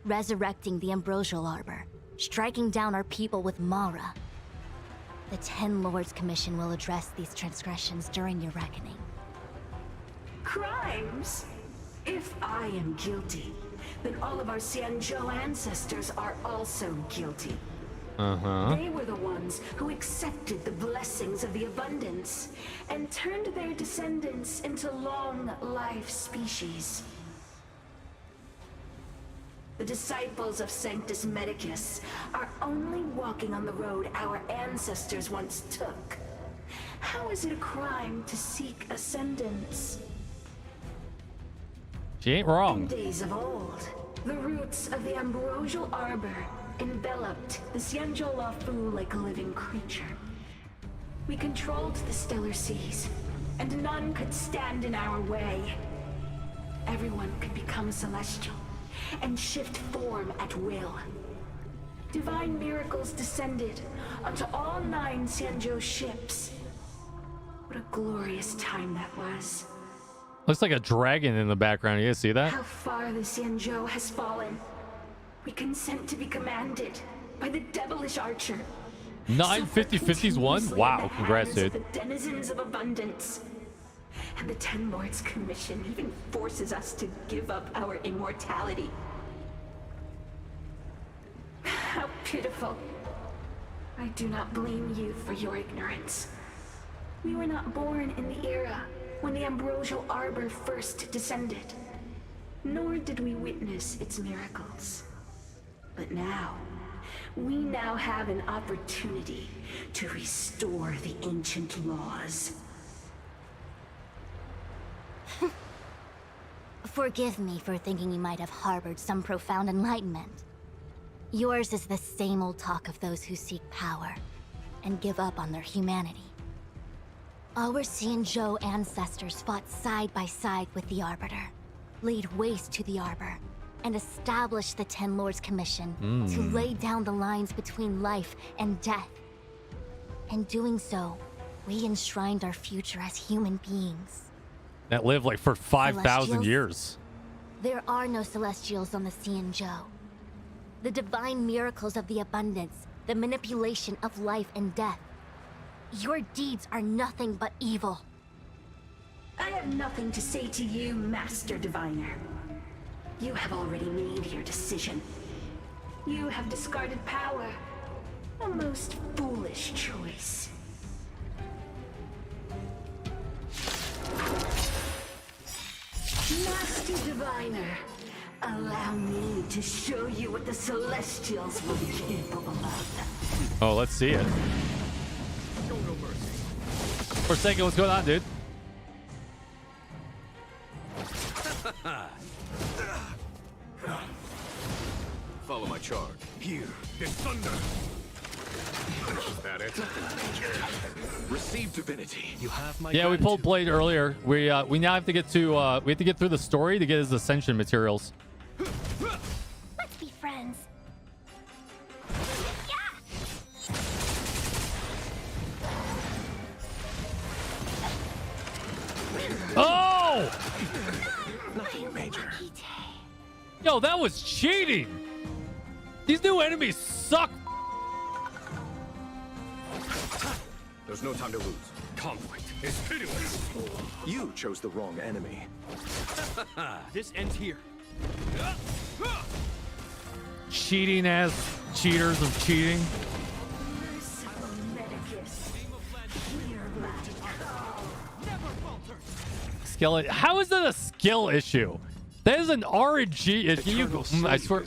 resurrecting the Ambrosial Arbor, striking down our people with Mara. The Ten Lords Commission will address these transgressions during your reckoning. Crimes? If I am guilty, then all of our Xianzhou ancestors are also guilty. They were the ones who accepted the blessings of the abundance and turned their descendants into long-life species. The disciples of Sanctus Medicus are only walking on the road our ancestors once took. How is it a crime to seek ascendance? She ain't wrong. In days of old, the roots of the Ambrosial Arbor enveloped the Xianzhou Lafu like a living creature. We controlled the stellar seas, and none could stand in our way. Everyone could become celestial and shift form at will. Divine miracles descended onto all 9 Xianzhou ships. What a glorious time that was. Looks like a dragon in the background. You guys see that? How far the Xianzhou has fallen. We consent to be commanded by the devilish archer. 950-50's one? Wow, congrats, dude. The denizens of abundance. And the Ten Lords Commission even forces us to give up our immortality. How pitiful. I do not blame you for your ignorance. We were not born in the era when the Ambrosial Arbor first descended, nor did we witness its miracles. But now, we now have an opportunity to restore the ancient laws. Forgive me for thinking you might have harbored some profound enlightenment. Yours is the same old talk of those who seek power and give up on their humanity. Our Xianzhou ancestors fought side by side with the Arbiter, laid waste to the Arbor, and established the Ten Lords Commission to lay down the lines between life and death. In doing so, we enshrined our future as human beings. That lived like for 5,000 Celestials? years. There are no Celestials on the Xianzhou. The divine miracles of the abundance, the manipulation of life and death. Your deeds are nothing but evil. I have nothing to say to you, Master Diviner. You have already made your decision. You have discarded power. A most foolish choice. Master Diviner, allow me to show you what the Celestials will be capable of. Oh, let's see it. For a second, what's going on, dude? Follow my charge. Here, the thunder. Is that it? Receive divinity. You have my Yeah, we pulled Blade earlier. We now have to get to we have to get through the story to get his ascension materials. Let's be friends. Oh! Nothing major. Yo, that was cheating. These new enemies suck. There's no time to lose. Conflict is pitiless. You chose the wrong enemy. This ends here. Cheating as cheaters of cheating. Skill. How is that a skill issue? That is an RNG issue. I swear.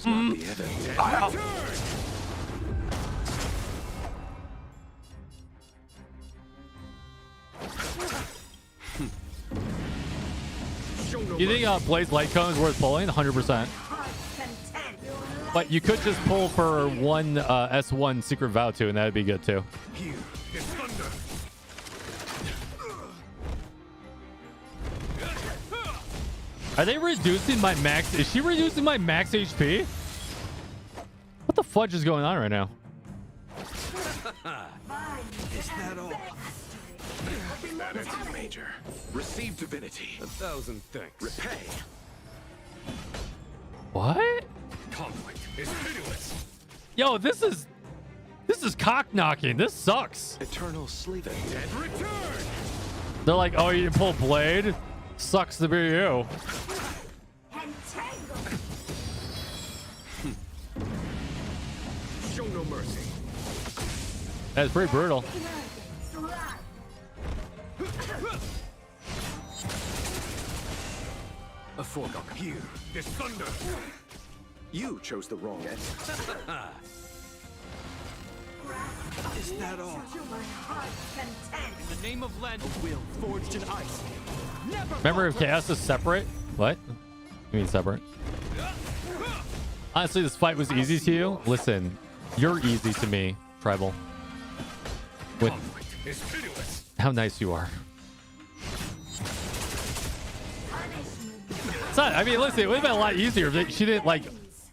You think Blaze Light Cone is worth pulling? 100%. But you could just pull for one S1 Secret Vow too, and that'd be good too. Are they reducing my max? Is she reducing my max HP? What the fudge is going on right now? Is that all? That ends in major. Receive divinity. 1,000 thanks. Repay. What? Conflict is pitiless. Yo, this is cock knocking. This sucks. Eternal sleep. The dead return. They're like, oh, you didn't pull Blade? Sucks to be you. Show no mercy. That's pretty brutal. A foregone. Here, this thunder. You chose the wrong enemy. Is that all? In the name of Len, a will forged in ice. Never. Remember, if Chaos is separate? What? You mean separate? Honestly, this fight was easy to you. Listen, you're easy to me, Tribal. With how nice you are. It's not, I mean, listen, it would have been a lot easier if she didn't, like,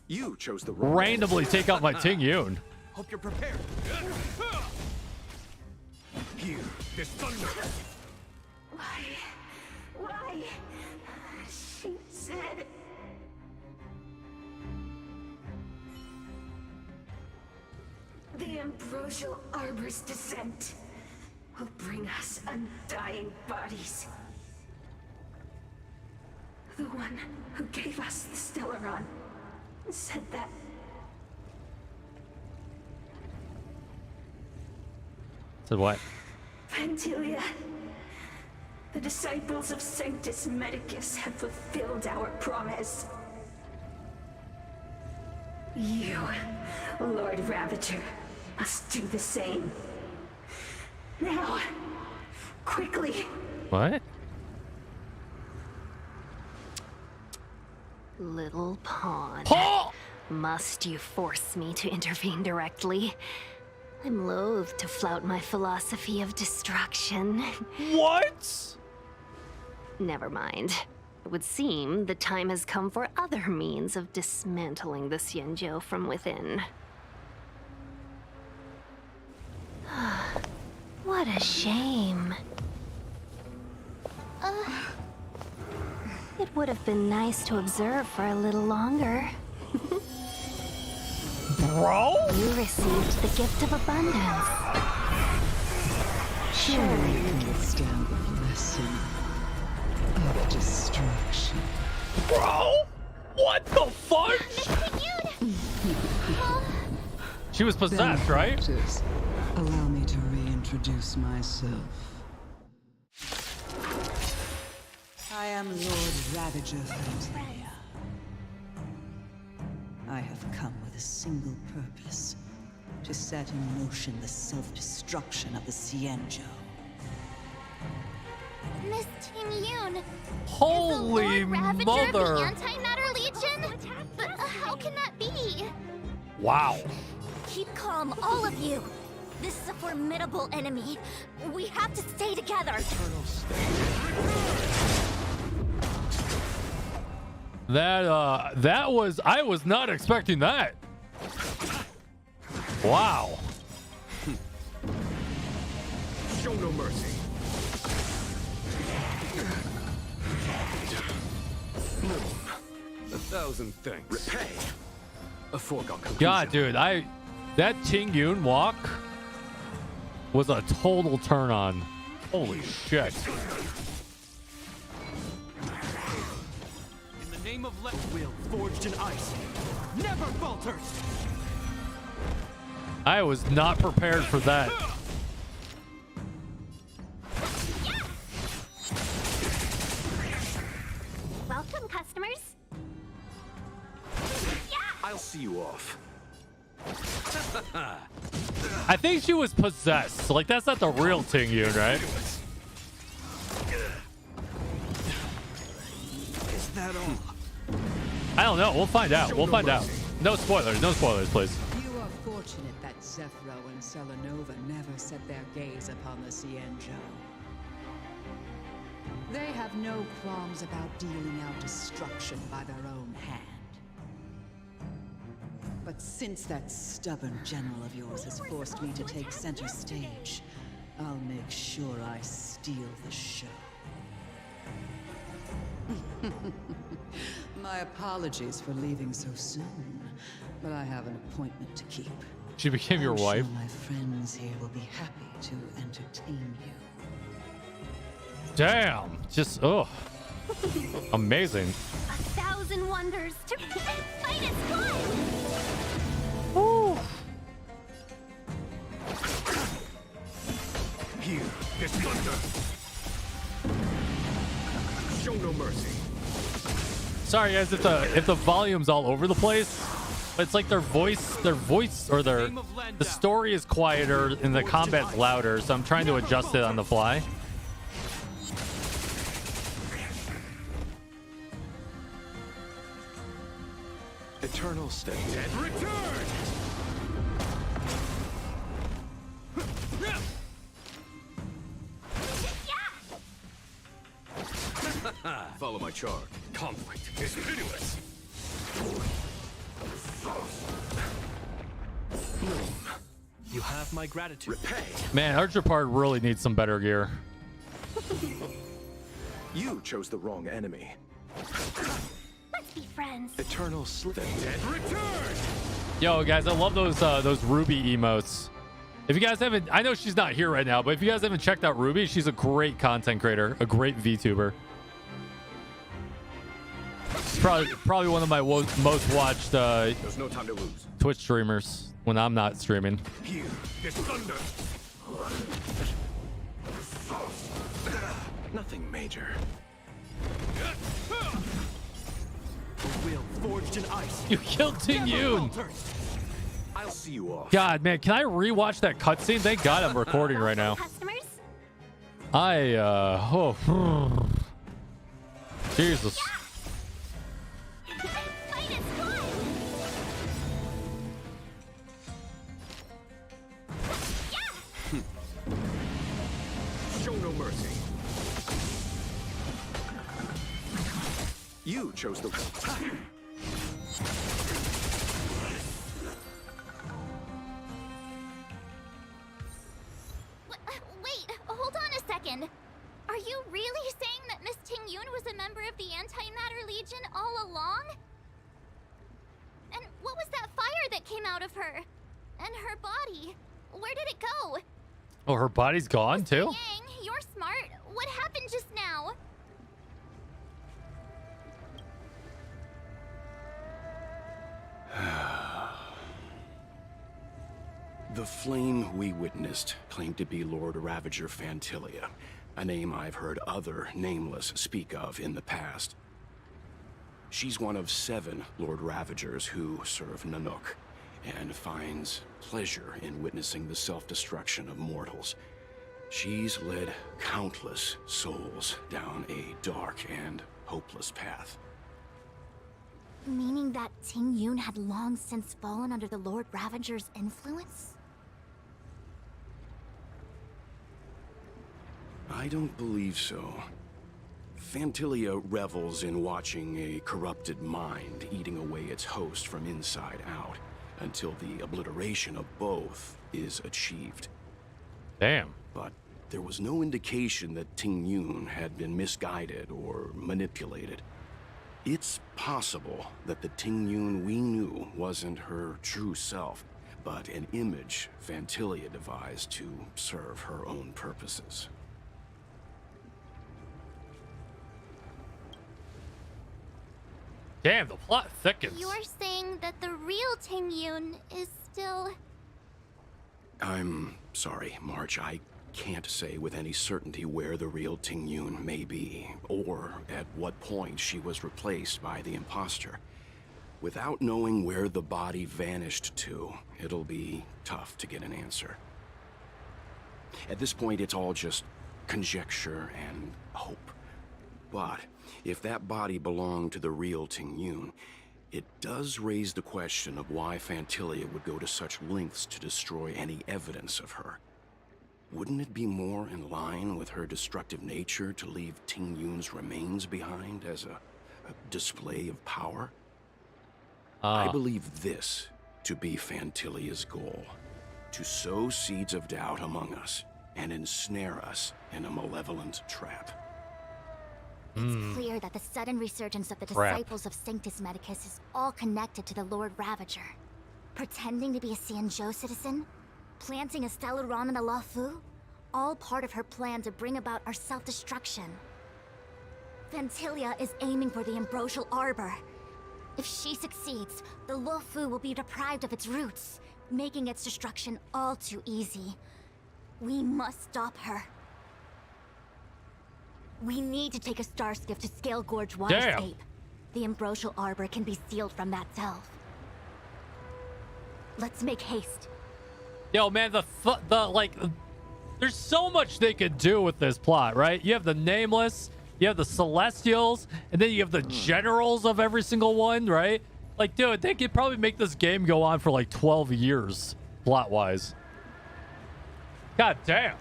you chose the wrong randomly take out my Ting Yoon. Hope you're prepared. Here, this thunder. Why? She said... The ambrosial arbor's descent will bring us undying bodies. The one who gave us the Stellaron said that. Said what? Vantilia, the disciples of Sanctus Medicus have fulfilled our promise. You, Lord Ravager, must do the same. Now, quickly. What? Little pawn. Oh! Must you force me to intervene directly? I'm loath to flout my philosophy of destruction. What? Never mind. It would seem the time has come for other means of dismantling the Xianzhou from within. What a shame. It would have been nice to observe for a little longer. Bro? You received the gift of abundance. Surely you can withstand the blessing of destruction. Bro? What the fudge? She was possessed, right? Allow me to reintroduce myself. I am Lord Ravager Vantilia. I have come with a single purpose: to set in motion the self-destruction of the Xianzhou. Miss Ting Yoon. Holy is the Lord Ravager mother! of the Anti-Matter Legion? But how can that be? Wow. Keep calm, all of you. This is a formidable enemy. We have to stay together. That was, I was not expecting that. Wow. Show no mercy. 1,000 thanks. Repay. A foregone conclusion. God, dude, that Ting-Yun walk was a total turn on. Holy shit. In the name of will forged in ice never falters. I was not prepared for that. Welcome, customers. I'll see you off. I think she was possessed. Like, that's not the real Ting-Yun, right? Is that all? I don't know. We'll find out. We'll find out. No spoilers. No spoilers, please. You are fortunate that Zephyro and Selenova never set their gaze upon the 𝙀𝙑𝙔. They have no qualms about dealing out destruction by their own hand. But since that stubborn general of yours has forced me to take center stage, I'll make sure I steal the show. My apologies for leaving so soon, but I have an appointment to keep. She became your wife. My friends here will be happy to entertain you. Damn. Just, oh. Amazing. 1,000 wonders to fight is good. Woo. Here, this thunder. Show no mercy. Sorry guys if the volume's all over the place, but it's like their voice or the story is quieter and the combat's louder, so I'm trying to adjust it on the fly. Eternal state. Return! Follow my charge. Conflict is pitiless. You have my gratitude. Repay. Man, Archer Part really needs some better gear. You chose the wrong enemy. Let's be friends. Eternal slip. Return! Yo, guys, I love those Ruby emotes. If you guys haven't, I know she's not here right now, but if you guys haven't checked out Ruby, she's a great content creator, a great VTuber. She's probably one of my most watched There's no time to lose. Twitch streamers when I'm not streaming. Here, this thunder. Nothing major. A will forged in ice. You killed Ting-Yun. I'll see you off. God, man, can I rewatch that cutscene? Thank God I'm recording right now. Customers? Jesus. Fight is good. Show no mercy. You chose the Wait, hold on a second. Are you really saying that Miss Ting-Yun was a member of the Antimatter Legion all along? And what was that fire that came out of her? And her body? Where did it go? Oh, her body's gone too? Yang, you're smart. What happened just now? The flame we witnessed claimed to be Lord Ravager Phantilia, a name I've heard other nameless speak of in the past. She's one of 7 Lord Ravagers who serve Nanook, and finds pleasure in witnessing the self-destruction of mortals. She's led countless souls down a dark and hopeless path. Meaning that Ting-Yun had long since fallen under the Lord Ravager's influence? I don't believe so. Phantilia revels in watching a corrupted mind eating away its host from inside out, until the obliteration of both is achieved. Damn. But there was no indication that Ting-Yun had been misguided or manipulated. It's possible that the Ting-Yun we knew wasn't her true self, but an image Phantilia devised to serve her own purposes. Damn, the plot thickens. You're saying that the real Ting-Yun is still... I'm sorry, March. I can't say with any certainty where the real Ting-Yun may be, or at what point she was replaced by the imposter. Without knowing where the body vanished to, it'll be tough to get an answer. At this point, it's all just conjecture and hope. But if that body belonged to the real Ting-Yun, it does raise the question of why Phantilia would go to such lengths to destroy any evidence of her. Wouldn't it be more in line with her destructive nature to leave Ting-Yun's remains behind as a display of power? I believe this to be Phantilia's goal: to sow seeds of doubt among us and ensnare us in a malevolent trap. It's clear that the sudden resurgence of the disciples of Sanctus Medicus is all connected to the Lord Ravager. Pretending to be a Xianzhou citizen, planting a Stellaron in the Luofu, all part of her plan to bring about our self-destruction. Phantilia is aiming for the Ambrosial Arbor. If she succeeds, the Luofu will be deprived of its roots, making its destruction all too easy. We must stop her. We need to take a star skiff to Scale Gorge Waterscape. The Ambrosial Arbor can be sealed from that delve. Let's make haste. Yo, man, there's so much they could do with this plot, right? You have the Nameless, you have the Celestials, and then you have the generals of every single one, right? Like, dude, they could probably make this game go on for like 12 years, plot-wise. God damn.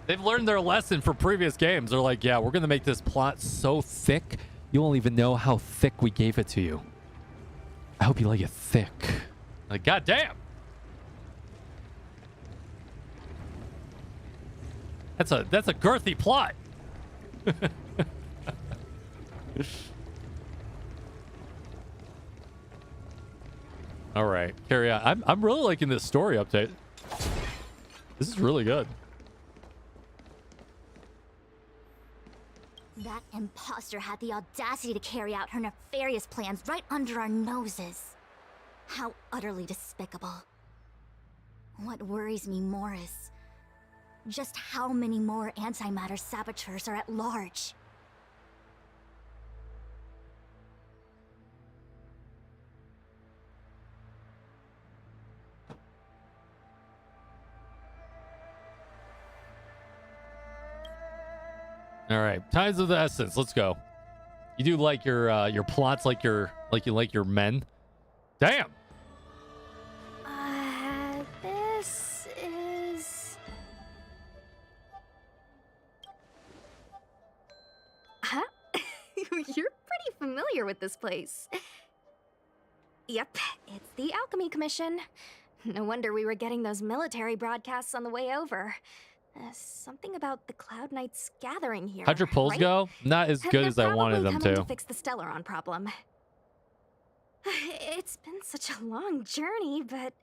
They've learned their lesson for previous games. They're like, yeah, we're going to make this plot so thick, you won't even know how thick we gave it to you. I hope you like it thick. Like, god damn. That's a girthy plot. All right, carry on. I'm really liking this story update. This is really good. That imposter had the audacity to carry out her nefarious plans right under our noses. How utterly despicable. What worries me more is just how many more antimatter saboteurs are at large. All right, times of the essence. Let's go. You do like your plots like you like your men. Damn. This is... Huh? You're pretty familiar with this place. Yep, it's the Alchemy Commission. No wonder we were getting those military broadcasts on the way over. Something about the Cloud Knights gathering here. How'd your polls go? Not as good as I wanted them to to. Fix the Stellaron problem. It's been such a long journey, but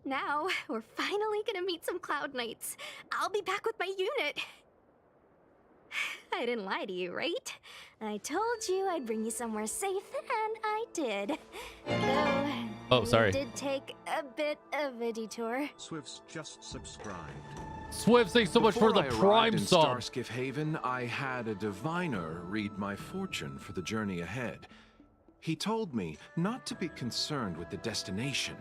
now we're finally gonna meet some Cloud Knights. I'll be back with my unit. I didn't lie to you, right? I told you I'd bring you somewhere safe, and I did. Though, sorry. It did take a bit of a detour. Swifts just subscribed. Swift, thanks so much for the Prime sub. In Starskiff Haven, I had a diviner read my fortune for the journey ahead. He told me not to be concerned with the destination,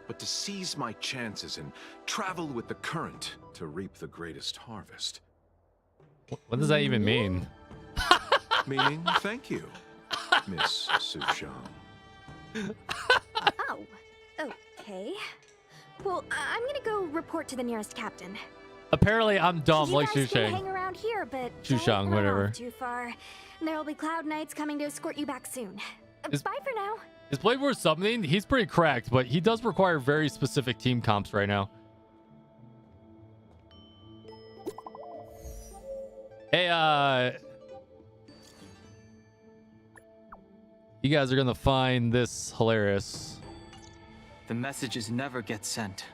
but to seize my chances and travel with the current to reap the greatest harvest. What does that even mean? Meaning, thank you, Miss Sushang. Oh, okay. Well, I'm gonna go report to the nearest captain. Apparently, I'm dumb like You guys can hang Shushang. around here, but Shushang, don't run whatever. off too far. There'll be Cloud Knights coming to escort you back soon. Bye for now. Is Blade summoning? He's pretty cracked, but he does require very specific team comps right now. Hey, You guys are gonna find this hilarious. The messages never get sent.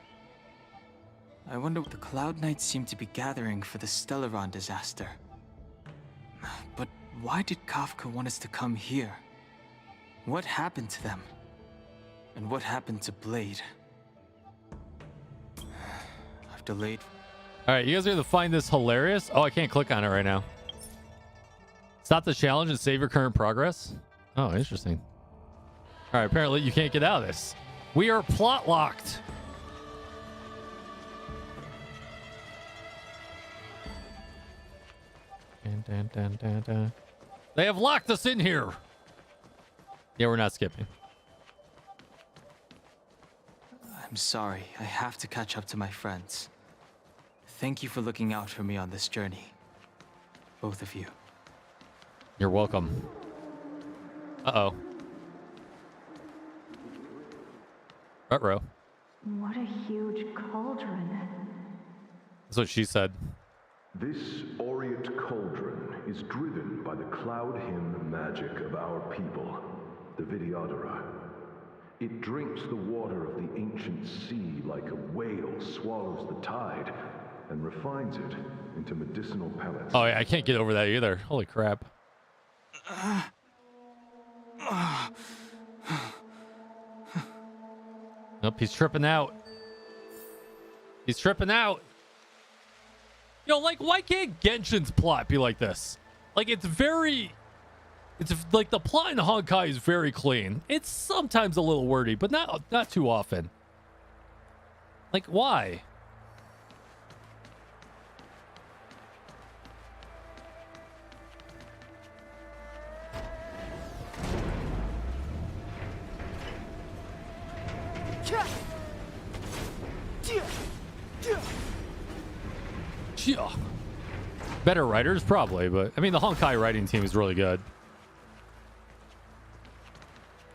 I wonder what the Cloud Knights seem to be gathering for the Stellaron disaster. But why did Kafka want us to come here? What happened to them? And what happened to Blade? I've delayed. All right, you guys are gonna find this hilarious. Oh, I can't click on it right now. Stop the challenge and save your current progress. Oh, interesting. All right, apparently you can't get out of this. We are plot locked. Dun, dun, dun, dun, dun. They have locked us in here. Yeah, we're not skipping. I'm sorry. I have to catch up to my friends. Thank you for looking out for me on this journey. Both of you. You're welcome. Uh-oh. Ruh-roh. What a huge cauldron. That's what she said. This aureate cauldron is driven by the cloud hymn magic of our people, the Vidyadhara. It drinks the water of the ancient sea like a whale swallows the tide and refines it into medicinal pellets. Oh, yeah, I can't get over that either. Holy crap. Nope, he's tripping out. He's tripping out. Yo, like, why can't Genshin's plot be like this? Like, it's like the plot in Honkai is very clean. It's sometimes a little wordy, but not too often. Like, why? Yeah. Better writers, probably, but I mean, the Honkai writing team is really good.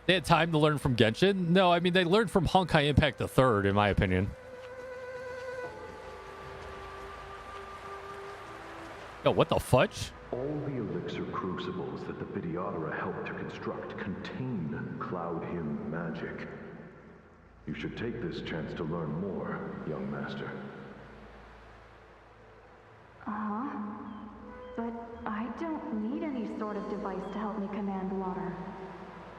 They had time to learn from Genshin? No, I mean, they learned from Honkai Impact the Third, in my opinion. Yo, what the fudge? All the elixir crucibles that the Vidyadhara helped to construct contain Cloud Hymn magic. You should take this chance to learn more, young master. Uh-huh. But I don't need any sort of device to help me command water.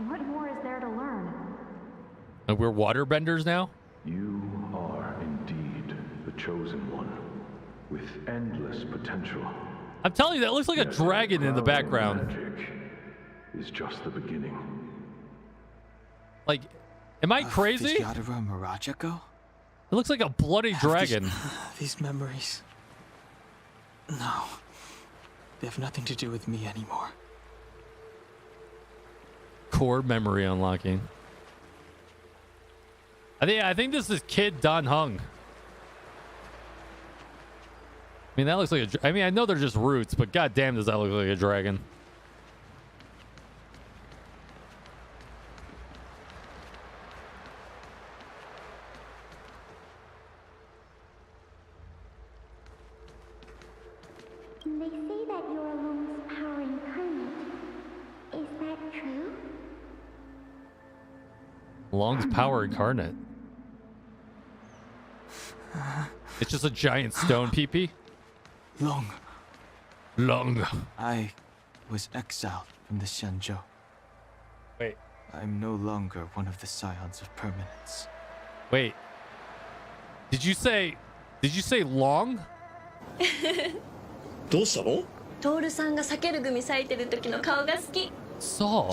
What more is there to learn? And we're waterbenders now? You are indeed the chosen one, with endless potential. I'm telling you, that looks like a dragon in the background. Magic is just the beginning. Like, am I crazy? Vidyadhara Mirajako? It looks like a bloody dragon. These memories. No. They have nothing to do with me anymore. Core memory unlocking. I think this is Kid Dan Hung. I mean, that looks like a... I mean, I know they're just roots, but goddamn, does that look like a dragon. They say that you're Lung's power incarnate. Is that true? Long's power incarnate. It's just a giant stone peepee. Long. I was exiled from the Xianzhou. Wait. I'm no longer one of the Scions of Permanence. Wait. Did you say long? どうしたの？トールさんが避ける組咲いてる時の顔が好き。そ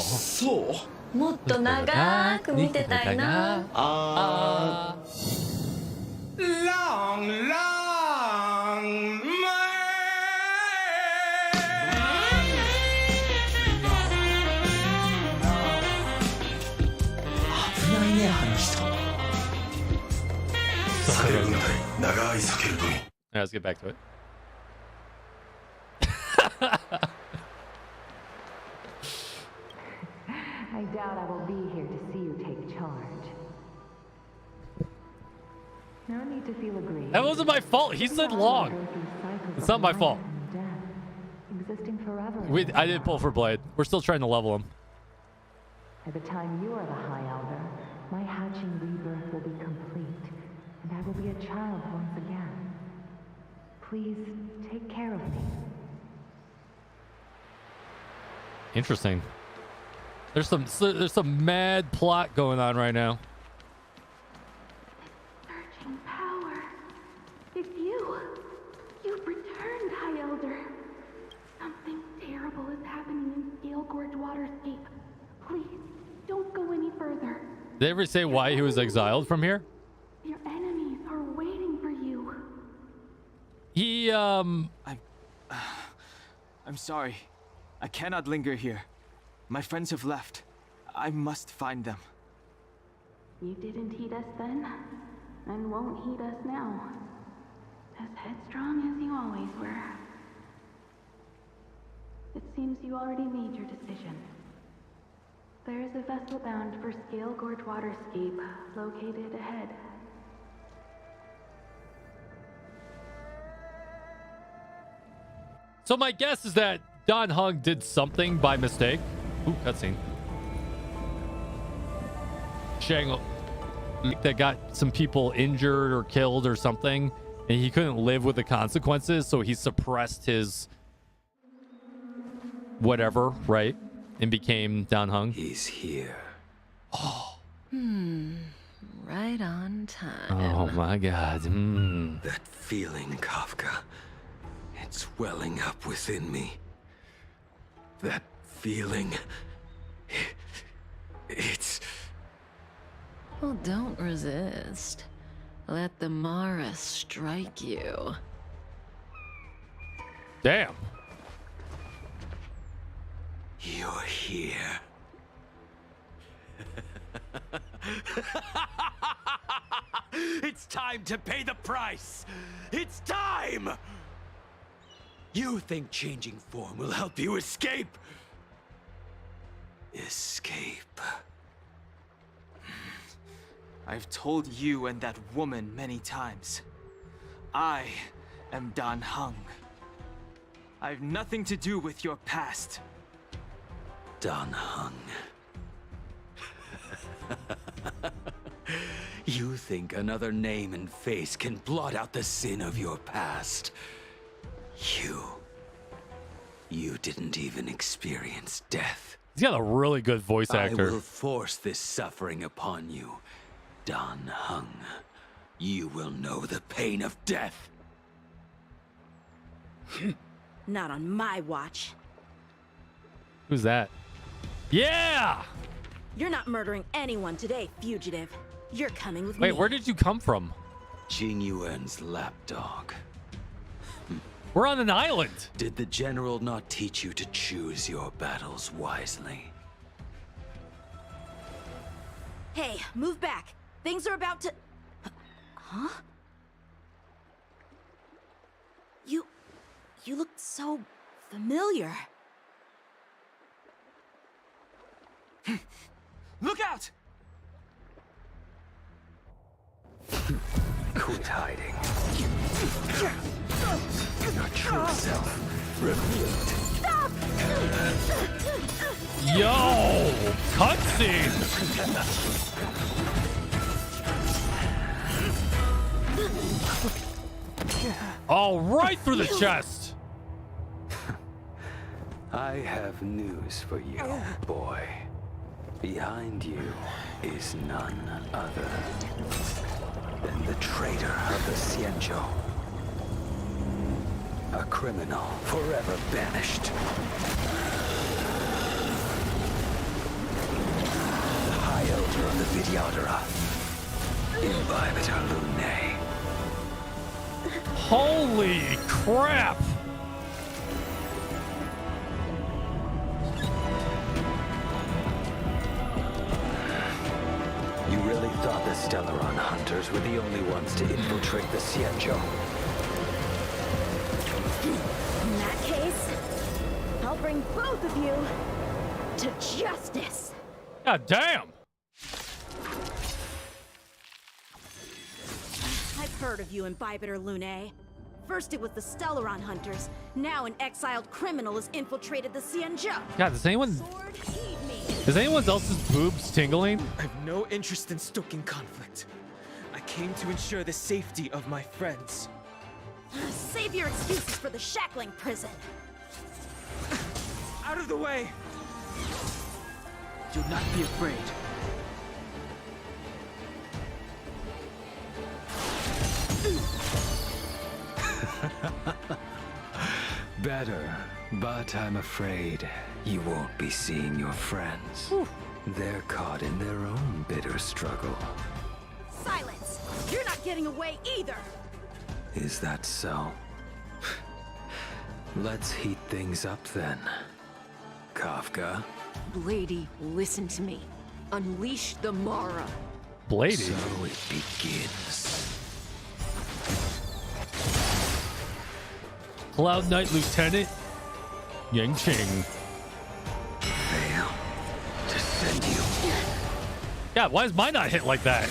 う。もっと長く見てたいな。Long, long, Let's get back to it. I doubt I will be here to see you take charge. No need to feel aggrieved. That wasn't my fault. He said long. It's not my fault. Existing forever. I didn't pull for Blade. We're still trying to level him. By the time you are the High Elder, my hatching rebirth will be complete, and I will be a child once again. Please take care of me. Interesting. There's some mad plot going on right now. Surging power. It's you. You've returned, High Elder. Something terrible is happening in Scale Gorge Waterscape. Please, don't go any further. Did they ever say why he was exiled from here? Your enemies are waiting for you. He, I'm sorry. I cannot linger here. My friends have left. I must find them. You didn't heed us then, and won't heed us now. As headstrong as you always were. It seems you already made your decision. There is a vessel bound for Scale Gorge Waterscape, located ahead. So my guess is that Dan Heng did something by mistake. Ooh, cutscene. Shang that got some people injured or killed or something, and he couldn't live with the consequences, so he suppressed his whatever, right? And became Dan Heng. He's here. Oh. Right on time. Oh my god. That feeling, Kafka. It's welling up within me. That feeling. It's... Well, don't resist. Let the Mara strike you. Damn. You're here. It's time to pay the price! It's time! You think changing form will help you escape? Escape. I've told you and that woman many times. I am Dan Heng. I have nothing to do with your past. Dan Heng. You think another name and face can blot out the sin of your past? You didn't even experience death. He's got a really good voice actor. I will force this suffering upon you, Dan Heng. You will know the pain of death. Not on my watch. Who's that? Yeah! You're not murdering anyone today, fugitive. You're coming with me. Wait, where did you come from? Jing Yuan's lapdog. We're on an island. Did the general not teach you to choose your battles wisely? Hey, move back. Things are about to... Huh? You look so familiar. Look out! Quit hiding. Your true self revealed. Stop! Yo! Cutscene! Oh, right through the chest! I have news for you, boy. Behind you is none other than the traitor of the Xianzhou. A criminal forever banished. The High Elder of the BDO, 𝙀𝙓𝙋𝘼𝙉𝙿. Holy crap! You really thought the Stellaron hunters were the only ones to infiltrate the Xianzhou? In that case, I'll bring both of you to justice. God damn! I've heard of you in 𝙀𝙬𝙋𝘼𝙉𝙿. First it was the Stellaron hunters. Now an exiled criminal has infiltrated the Xianzhou. God, does anyone... Sword, heed me. Is anyone else's boobs tingling? I have no interest in stoking conflict. I came to ensure the safety of my friends. Save your excuses for the shackling prison. Out of the way! Do not be afraid. Better, but I'm afraid you won't be seeing your friends. They're caught in their own bitter struggle. Silence! You're not getting away either! Is that so? Let's heat things up then. Kafka? Blady, listen to me. Unleash the Mara. Blady? So it begins. Cloud Knight Lieutenant Yang-Ching. Fail to send you. God, why is mine not hit like that?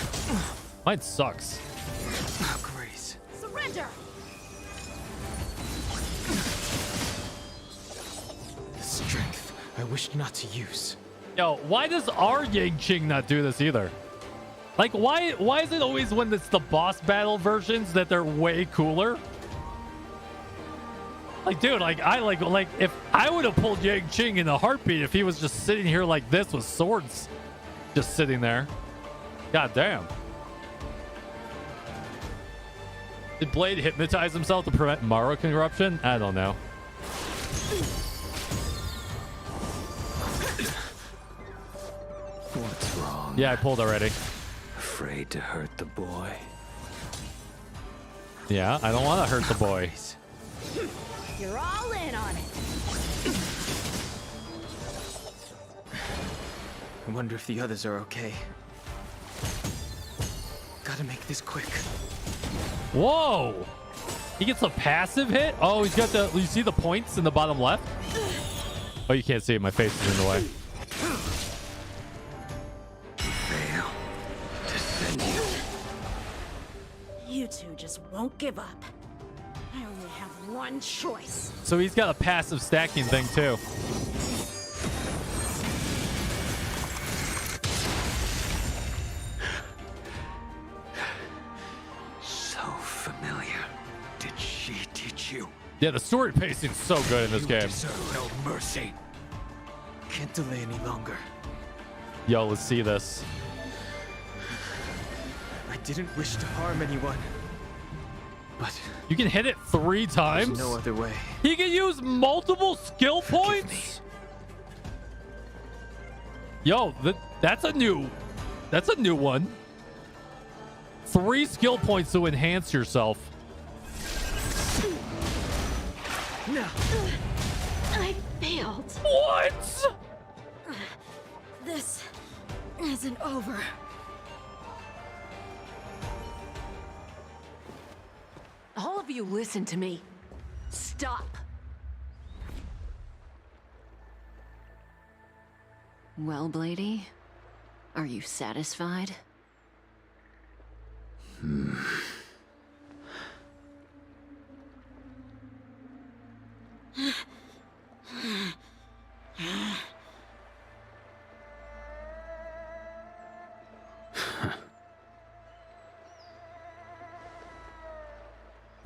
Mine sucks. Grace. Surrender! The strength I wish not to use. Yo, why does our Yang-Ching not do this either? Like, why is it always when it's the boss battle versions that they're way cooler? Like, dude, like if I would have pulled Yang-Ching in a heartbeat if he was just sitting here like this with swords just sitting there. God damn. Did Blade hypnotize himself to prevent Mara corruption? I don't know. What's wrong? Yeah, I pulled already. Afraid to hurt the boy. Yeah, I don't want to hurt the boy. You're all in on it. I wonder if the others are okay. Gotta make this quick. Whoa! He gets a passive hit? Oh, he's got the... You see the points in the bottom left? Oh, you can't see it. My face is in the way. Fail to send you. You two just won't give up. I only have one choice. So he's got a passive stacking thing, too. So familiar. Did she teach you? Yeah, the story pacing's so good in this game. Deserve no mercy. Can't delay any longer. Yo, let's see this. I didn't wish to harm anyone. But you can hit it 3 times? There's no other way. He can use multiple skill points? Yo, that's a new one. 3 skill points to enhance yourself. No. I failed. What? This isn't over. All of you listen to me. Stop. Well, Blady, are you satisfied?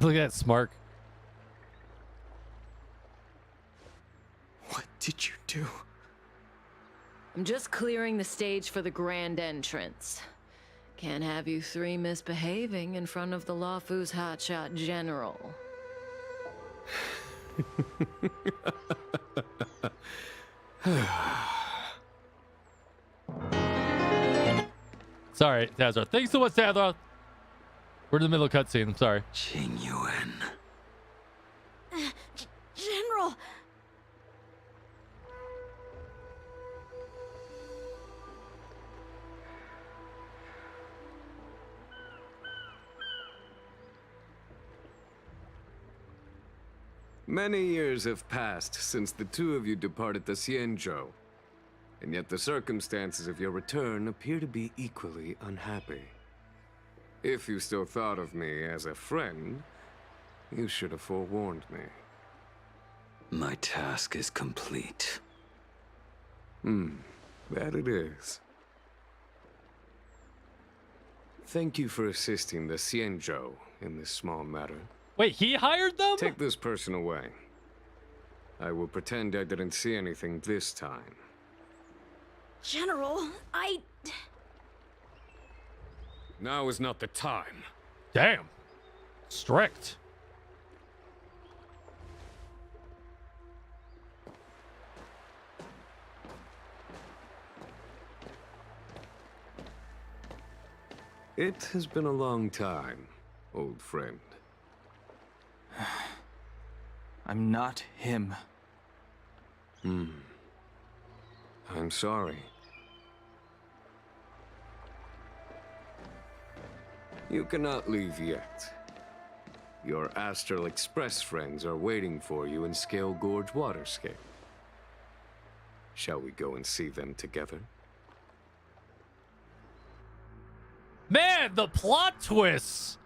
Look at that smirk. What did you do? I'm just clearing the stage for the grand entrance. Can't have you 3 misbehaving in front of the Lawfu's hotshot general. Sorry, Tazra. Thanks so much, Tazra. We're in the middle of cutscene. I'm sorry. Qingyuan. General! Many years have passed since the two of you departed the Xianzhou, and yet the circumstances of your return appear to be equally unhappy. If you still thought of me as a friend, you should have forewarned me. My task is complete. That it is. Thank you for assisting the 𝙀𝙓𝙋𝘼𝙉𝘿 in this small matter. Wait, he hired them? Take this person away. I will pretend I didn't see anything this time. General, Now is not the time. Damn. Strict. It has been a long time, old friend. I'm not him. I'm sorry. You cannot leave yet. Your Astral Express friends are waiting for you in 𝙀𝙓𝙋𝘼𝙉𝙿. Shall we go and see them together? Man, the plot twists.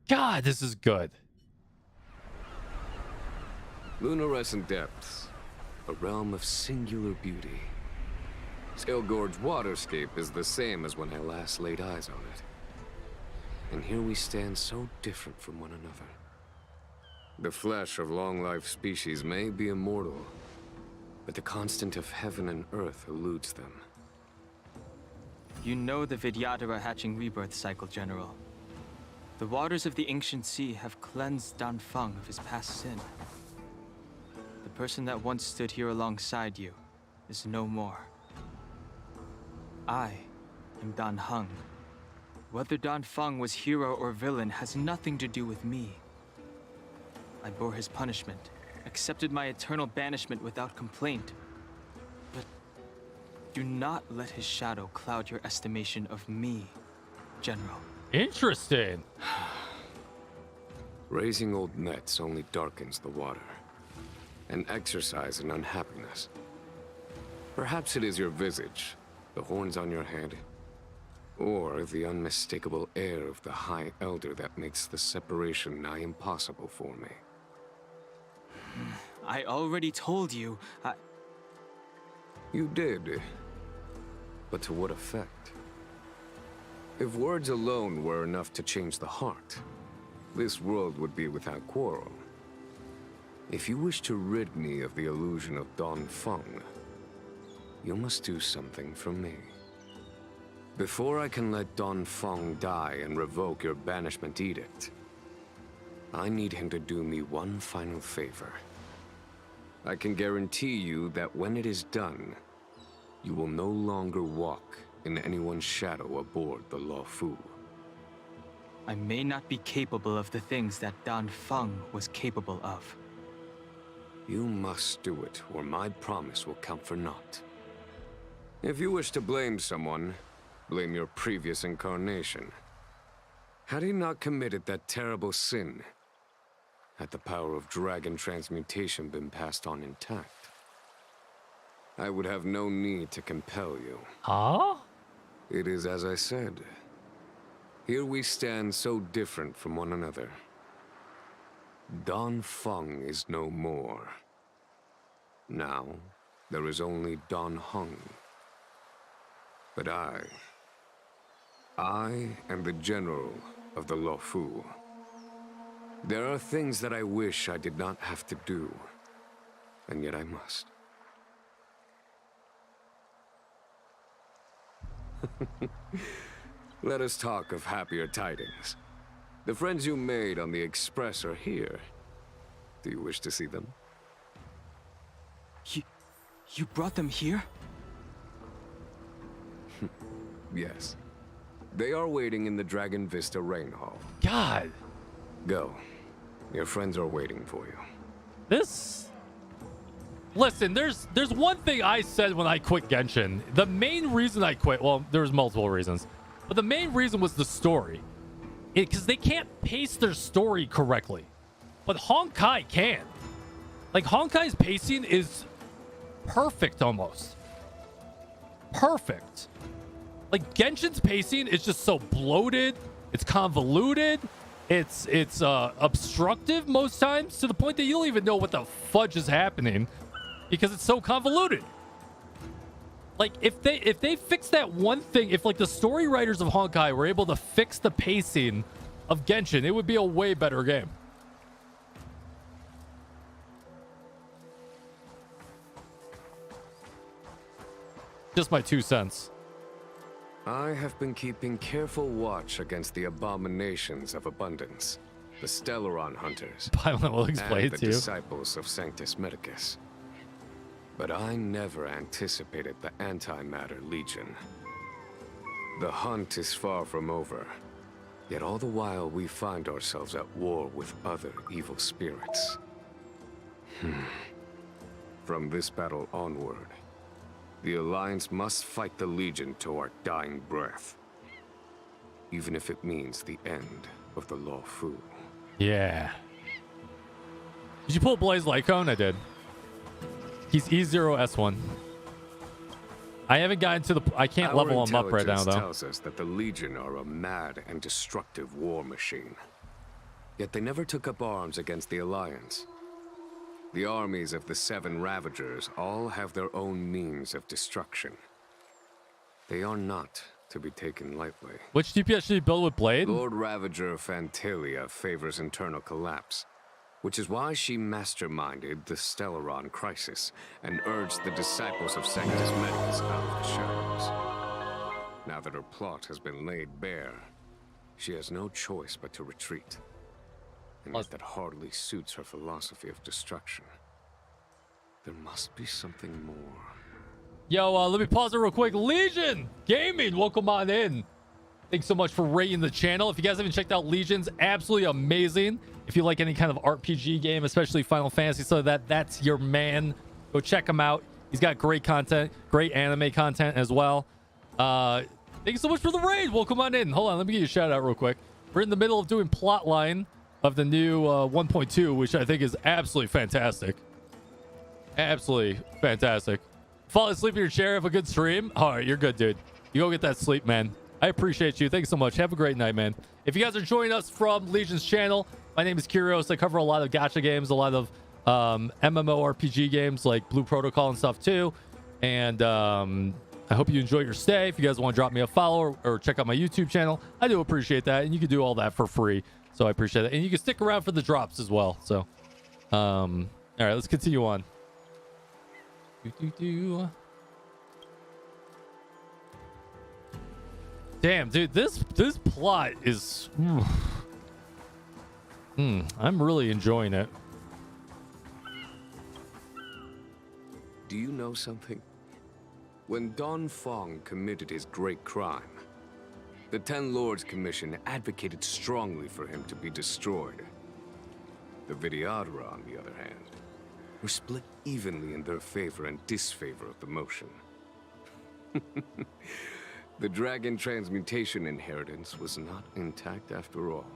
God, this is good. Lunarescent depths, a realm of singular beauty. 𝙀𝙓𝙋𝘼𝙉𝙿 is the same as when I last laid eyes on it. And here we stand so different from one another. The flesh of long-lived species may be immortal, but the constant of heaven and earth eludes them. You know the Vidyadhara hatching rebirth cycle, General. The waters of the ancient sea have cleansed Dan Feng of his past sin. The person that once stood here alongside you is no more. I am Dan Heng. Whether Dan Feng was hero or villain has nothing to do with me. I bore his punishment, accepted my eternal banishment without complaint. But do not let his shadow cloud your estimation of me, General. Interesting. Raising old nets only darkens the water, an exercise in unhappiness. Perhaps it is your visage, the horns on your head, or the unmistakable air of the High Elder that makes the separation nigh impossible for me. I already told you, You did. But to what effect? If words alone were enough to change the heart, this world would be without quarrel. If you wish to rid me of the illusion of Dan Feng, you must do something for me. Before I can let Dan Feng die and revoke your banishment edict, I need him to do me one final favor. I can guarantee you that when it is done, you will no longer walk in anyone's shadow aboard the Luofu. I may not be capable of the things that Dan Feng was capable of. You must do it, or my promise will count for naught. If you wish to blame someone, blame your previous incarnation. Had he not committed that terrible sin, had the power of dragon transmutation been passed on intact, I would have no need to compel you. Huh? It is as I said. Here we stand so different from one another. Dan Feng is no more. Now, there is only Dan Heng. But I am the general of the Luofu. There are things that I wish I did not have to do, and yet I must. Let us talk of happier tidings. The friends you made on the Express are here. Do you wish to see them? You brought them here? Yes. They are waiting in the Dragon Vista Rain Hall. God. Go. Your friends are waiting for you. This... Listen, there's one thing I said when I quit Genshin. The main reason I quit, well, there's multiple reasons, but the main reason was the story. Because they can't pace their story correctly. But Honkai can. Like, Honkai's pacing is perfect almost. Perfect. Like, Genshin's pacing is just so bloated. It's convoluted. It's obstructive most times, to the point that you don't even know what the fudge is happening because it's so convoluted. Like, if they fix that one thing, if like the story writers of Honkai were able to fix the pacing of Genshin, it would be a way better game. Just my 2 cents. I have been keeping careful watch against the abominations of abundance, the Stellaron hunters, We'll explain and it the to you. disciples of Sanctus Medicus. But I never anticipated the Antimatter Legion. The hunt is far from over, yet all the while we find ourselves at war with other evil spirits. From this battle onward, the Alliance must fight the Legion to our dying breath, even if it means the end of the Law Fu. Yeah. Did you pull Blaze Lycone? I did. He's E0S1. I haven't gotten to the... I can't level him up right now, though. Tells us that the Legion are a mad and destructive war machine. Yet they never took up arms against the Alliance. The armies of the 7 Ravagers all have their own means of destruction. They are not to be taken lightly. Which DPS should you build with Blade? Lord Ravager Fantalia favors internal collapse, which is why she masterminded the Stellaron crisis and urged the disciples of Sanctus Medicus out of the shadows. Now that her plot has been laid bare, she has no choice but to retreat. And yet that hardly suits her philosophy of destruction. There must be something more. Yo, let me pause it real quick. Legion Gaming, welcome on in. Thanks so much for rating the channel. If you guys haven't checked out Legion's, absolutely amazing. If you like any kind of RPG game, especially Final Fantasy, so that's your man. Go check him out. He's got great content, great anime content as well. Thank you so much for the raid. Welcome on in. Hold on, let me give you a shout out real quick. We're in the middle of doing plotline of the new 1.2, which I think is absolutely fantastic. Absolutely fantastic. Fall asleep in your chair, have a good stream. All right, you're good, dude. You go get that sleep, man. I appreciate you. Thanks so much. Have a great night, man. If you guys are joining us from Legion's channel, my name is Kyrios. I cover a lot of gacha games, a lot of MMORPG games like Blue Protocol and stuff too. And I hope you enjoy your stay. If you guys want to drop me a follow or check out my YouTube channel, I do appreciate that. And you can do all that for free. So I appreciate it. And you can stick around for the drops as well. So, all right, let's continue on. Damn, dude, this plot is... I'm really enjoying it. Do you know something? When Don Fong committed his great crime, the 10 Lords Commission advocated strongly for him to be destroyed. The Vidyadhara, on the other hand, were split evenly in their favor and disfavor of the motion. The Dragon Transmutation inheritance was not intact after all.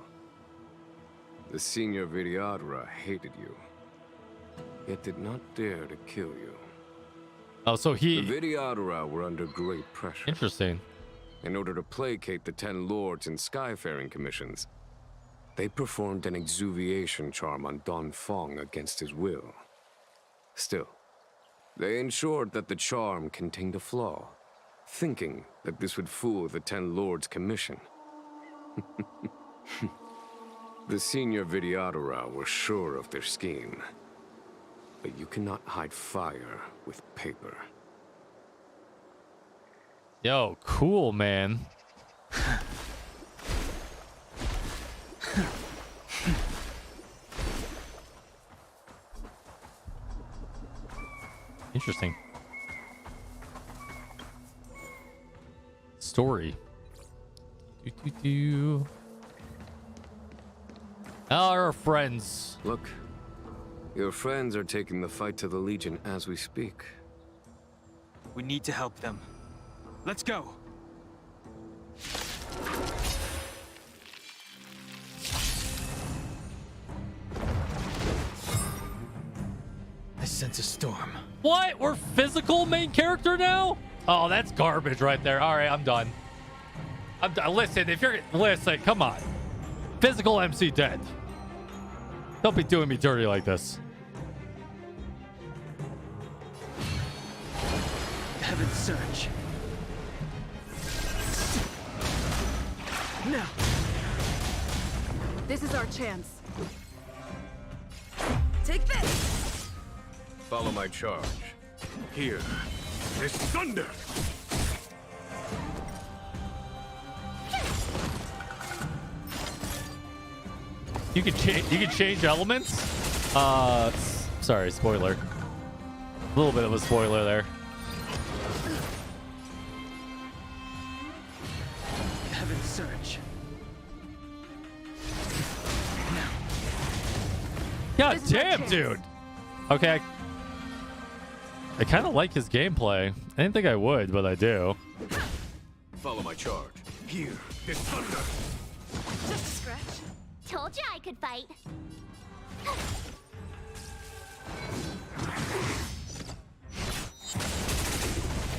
The senior Vidyadhara hated you, yet did not dare to kill you. Oh, so The Vidyadhara were under great pressure. Interesting. In order to placate the 10 Lords and Skyfaring Commissions, they performed an exuviation charm on Don Fong against his will. Still, they ensured that the charm contained a flaw, thinking that this would fool the 10 Lords Commission. The senior Vidyadhara were sure of their scheme. But you cannot hide fire with paper. Yo, cool, man. Interesting. Story. Our friends. Look, your friends are taking the fight to the Legion as we speak. We need to help them. Let's go. I sense a storm. What? We're physical main character now? Oh, that's garbage right there. All right, I'm done. I'm done. Listen, if you're... Listen, come on. Physical MC dead. Don't be doing me dirty like this. Heaven Surge. Now. This is our chance. Take this! Follow my charge. Here is thunder! You can change elements? Sorry, spoiler. A little bit of a spoiler there. Heaven Surge. God damn, dude. Okay. I kind of like his gameplay. I didn't think I would, but I do. Follow my charge. Here is thunder! Just a scratch. Told you I could fight.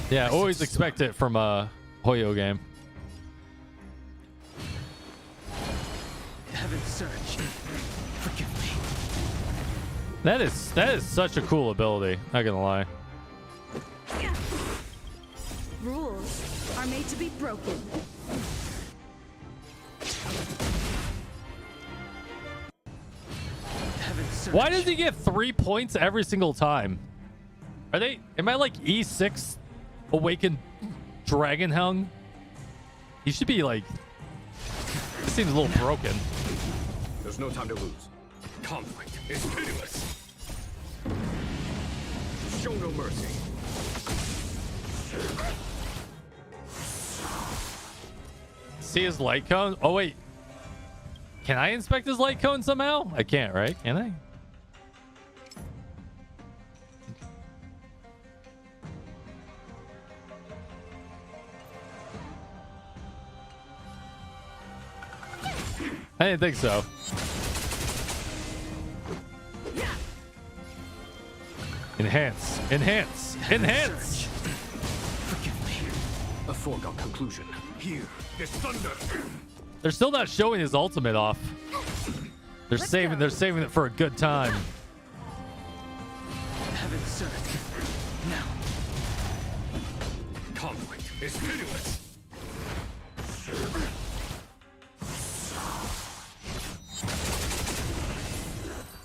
Yeah, always expect it from a Hoyo game. Heaven Surge. Forgive me. That is such a cool ability. Not gonna lie. Rules are made to be broken. Why does he get 3 points every single time? Are they? Am I like E6 awakened dragon hung? He should be like. This seems a little broken. There's no time to lose. Conflict is pitiless. Show no mercy. See his light cone? Oh wait. Can I inspect his light cone somehow? I can't, right? Can I? I didn't think so. Enhance. Enhance. Enhance. Forgive me. A foregone conclusion. Here is thunder. They're still not showing his ultimate off. They're saving it for a good time. Heaven Surge. Now. Conflict is pitiless.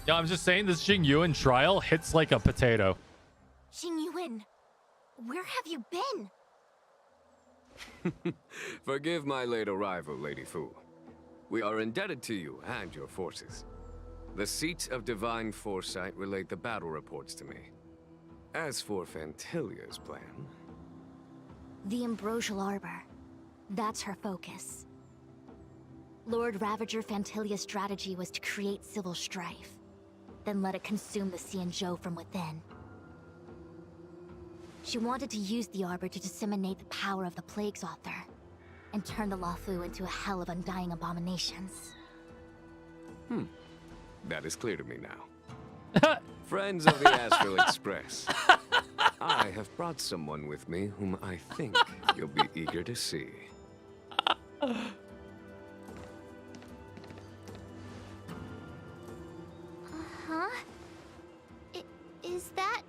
Yeah, I'm just saying this Xingyuan trial hits like a potato. Xingyuan, where have you been? Forgive my late arrival, Lady Fu. We are indebted to you and your forces. The seat of divine foresight relayed the battle reports to me. As for Phantylia's plan... The Ambrosial Arbor. That's her focus. Lord Ravager Phantylia's strategy was to create civil strife, then let it consume the Xianzhou from within. She wanted to use the Arbor to disseminate the power of the Plague's Author, and turn the Luofu into a hell of undying abominations. That is clear to me now. Friends of the Astral Express, I have brought someone with me whom I think you'll be eager to see. Huh? Is that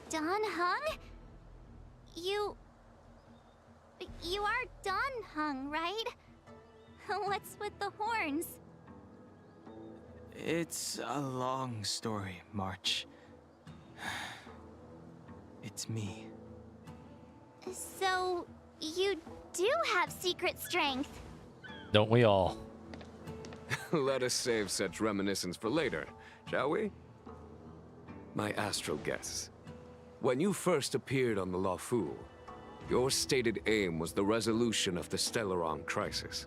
Dan Heng? You are Dan Heng, right? What's with the horns? It's a long story, March. It's me. So, you do have secret strength. Don't we all? Let us save such reminiscence for later, shall we? My astral guests, when you first appeared on the Luofu, your stated aim was the resolution of the Stellaron crisis.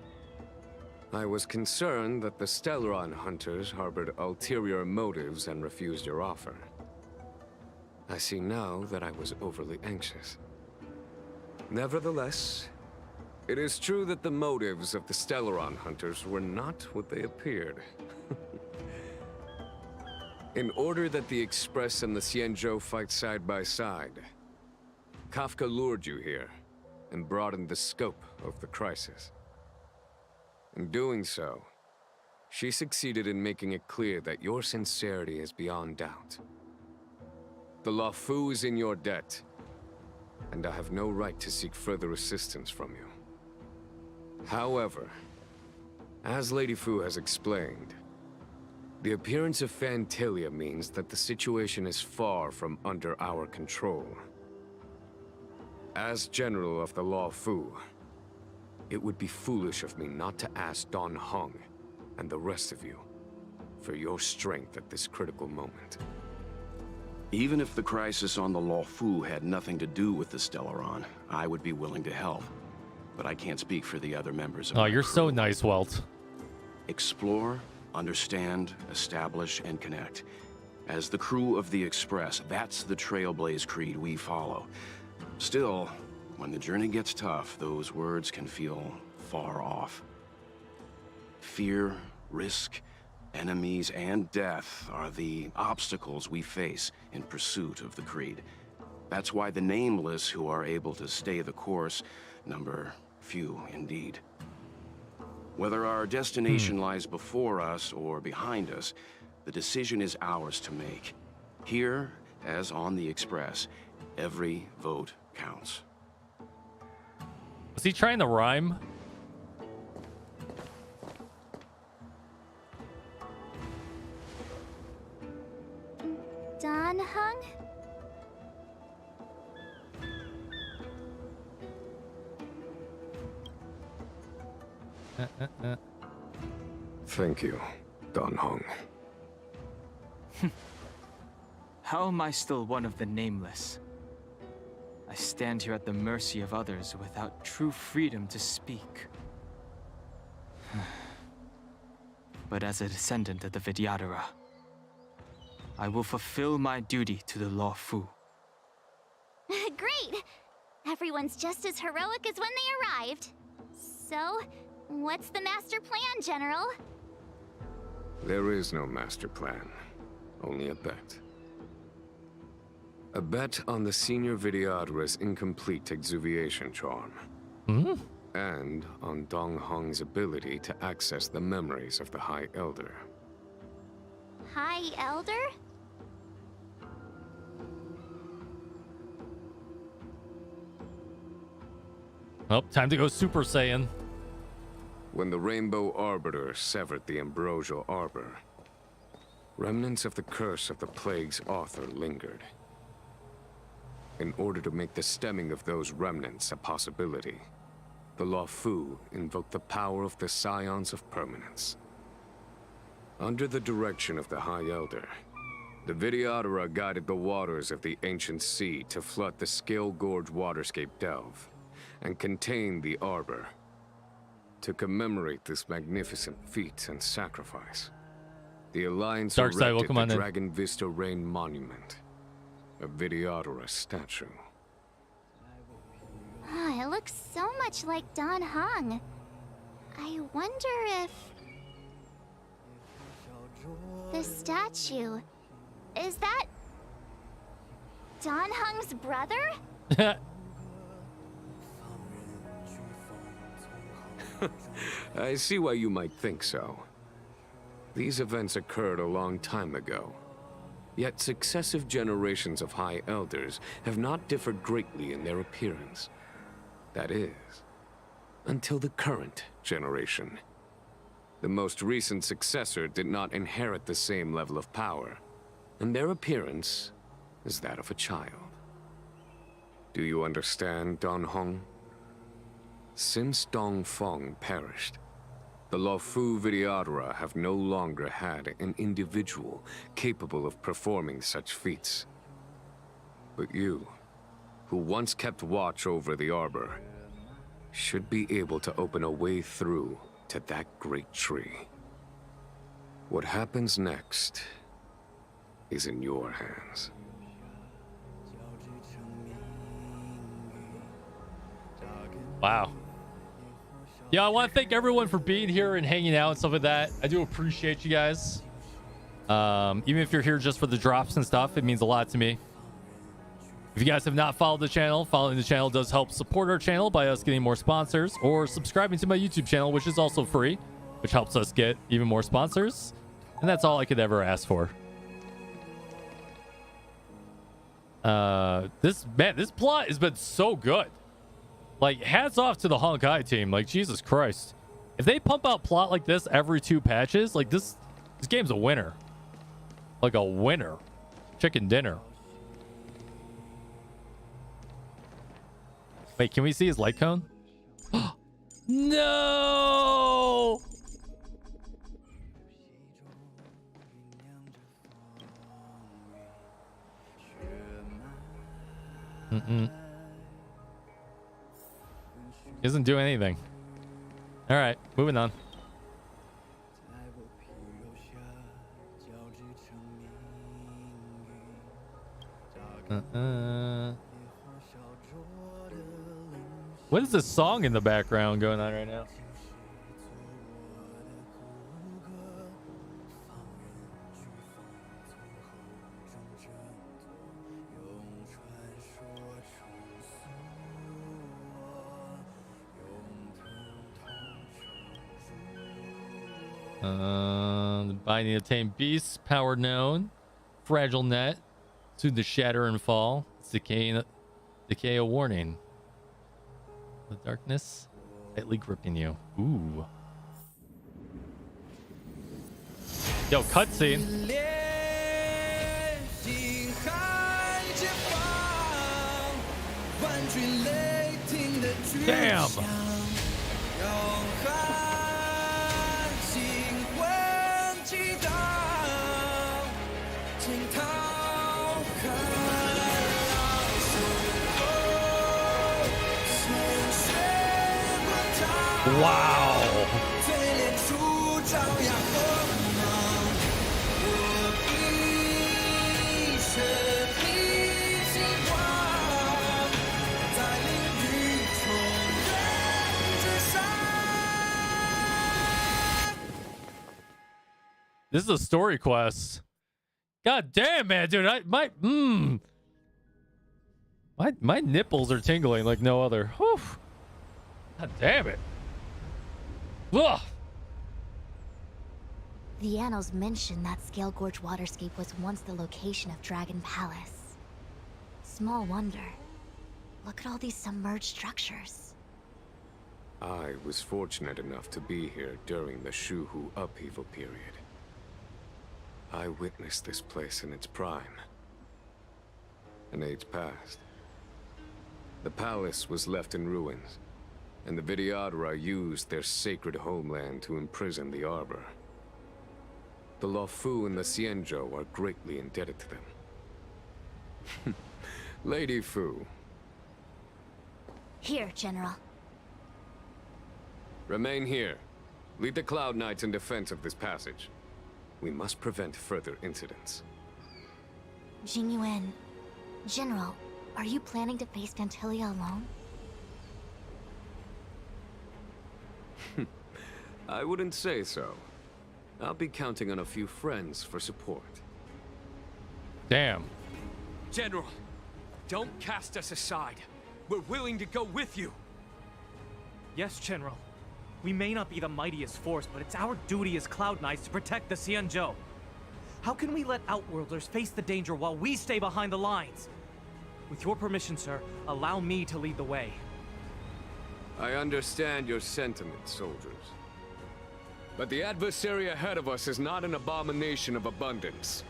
I was concerned that the Stellaron hunters harbored ulterior motives and refused your offer. I see now that I was overly anxious. Nevertheless, it is true that the motives of the Stellaron hunters were not what they appeared. In order that the Express and the Xianzhou fight side by side, Kafka lured you here and broadened the scope of the crisis. In doing so, she succeeded in making it clear that your sincerity is beyond doubt. The Luofu is in your debt, and I have no right to seek further assistance from you. However, as Lady Fu has explained, the appearance of Phantalia means that the situation is far from under our control. As General of the Law Fu, it would be foolish of me not to ask Dan Heng and the rest of you for your strength at this critical moment. Even if the crisis on the Law Fu had nothing to do with the Stellaron, I would be willing to help. But I can't speak for the other members of Oh, my you're crew. so nice, Welt. Explore, understand, establish, and connect. As the crew of the Express, that's the Trailblaze creed we follow. Still, when the journey gets tough, those words can feel far off. Fear, risk, enemies, and death are the obstacles we face in pursuit of the creed. That's why the nameless who are able to stay the course number few indeed. Whether our destination lies before us or behind us, the decision is ours to make. Here, as on the Express, every vote counts. Was he trying to rhyme? Dan Heng? Thank you, Dan Heng. How am I still one of the nameless? I stand here at the mercy of others without true freedom to speak. But as a descendant of the Vidyadhara, I will fulfill my duty to the Law Fu. Great! Everyone's just as heroic as when they arrived. So, what's the master plan, General? There is no master plan, only a bet. A bet on the senior Vidyadhara's incomplete exuviation charm. And on Dan Heng's ability to access the memories of the High Elder. High Elder? Oh, time to go Super Saiyan. When the Rainbow Arbiter severed the Ambrosial Arbor, remnants of the curse of the Plague's author lingered. In order to make the stemming of those remnants a possibility, the Law Fu invoked the power of the Scions of Permanence. Under the direction of the High Elder, the Vidyadhara guided the waters of the ancient sea to flood the Scale Gorge waterscape delve and contain the Arbor. To commemorate this magnificent feat and sacrifice, the Alliance erected the Dragon Vista Rain Monument, a Vidyadhara statue. Oh, it looks so much like Dan Heng. I wonder if... the statue... is that... Dan Heng's brother? I see why you might think so. These events occurred a long time ago. Yet successive generations of High Elders have not differed greatly in their appearance. That is, until the current generation. The most recent successor did not inherit the same level of power, and their appearance is that of a child. Do you understand, Dan Heng? Since Dong Feng perished, the Law Fu Vidyadhara have no longer had an individual capable of performing such feats. But you, who once kept watch over the Arbor, should be able to open a way through to that great tree. What happens next is in your hands. Wow. Yeah, I want to thank everyone for being here and hanging out and stuff like that. I do appreciate you guys. Even if you're here just for the drops and stuff, it means a lot to me. If you guys have not followed the channel, following the channel does help support our channel by us getting more sponsors, or subscribing to my YouTube channel, which is also free, which helps us get even more sponsors. And that's all I could ever ask for. This plot has been so good. Like, hats off to the Honkai team. Like, Jesus Christ. If they pump out plot like this every 2 patches, like this game's a winner. Like a winner. Chicken dinner. Wait, can we see his light cone? No! Doesn't do anything. All right, moving on. What is this song in the background going on right now? The binding of tame beasts, power known, fragile net, soon to shatter and fall. It's decay a warning. The darkness, tightly gripping you. Ooh. Yo, cutscene. Damn. Wow. This is a story quest. God damn, man, dude. My nipples are tingling like no other. Whew. God damn it. Ugh. The annals mention that Scale Gorge Waterscape was once the location of Dragon Palace. Small wonder. Look at all these submerged structures. I was fortunate enough to be here during the 𝙀𝙓𝙋𝘼𝙉 upheaval period. I witnessed this place in its prime. An age passed. The palace was left in ruins, and the Vidyadhara used their sacred homeland to imprison the Arbor. The 𝙀𝙀 and the 𝙀𝙀𝙀 are greatly indebted to them. Lady Fu. Here, General. Remain here. Lead the Cloud Knights in defense of this passage. We must prevent further incidents. Jingyuan, General, are you planning to face Dantilia alone? I wouldn't say so. I'll be counting on a few friends for support. Damn. General, don't cast us aside. We're willing to go with you. Yes, General. We may not be the mightiest force, but it's our duty as Cloud Knights to protect the 𝙀𝙀𝙀. How can we let Outworlders face the danger while we stay behind the lines? With your permission, sir, allow me to lead the way. I understand your sentiments, soldiers. But the adversary ahead of us is not an abomination of abundance.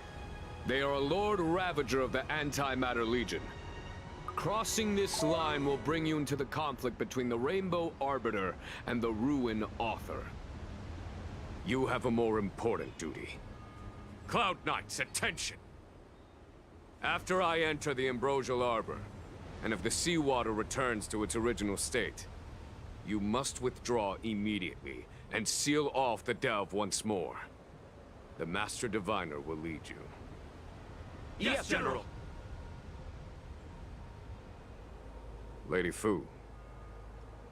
They are a Lord Ravager of the Antimatter Legion. Crossing this line will bring you into the conflict between the Rainbow Arbiter and the Ruin Author. You have a more important duty. Cloud Knights, attention! After I enter the Ambrosial Arbor, and if the seawater returns to its original state, you must withdraw immediately and seal off the delve once more. The Master Diviner will lead you. Yes, General! Lady Fu,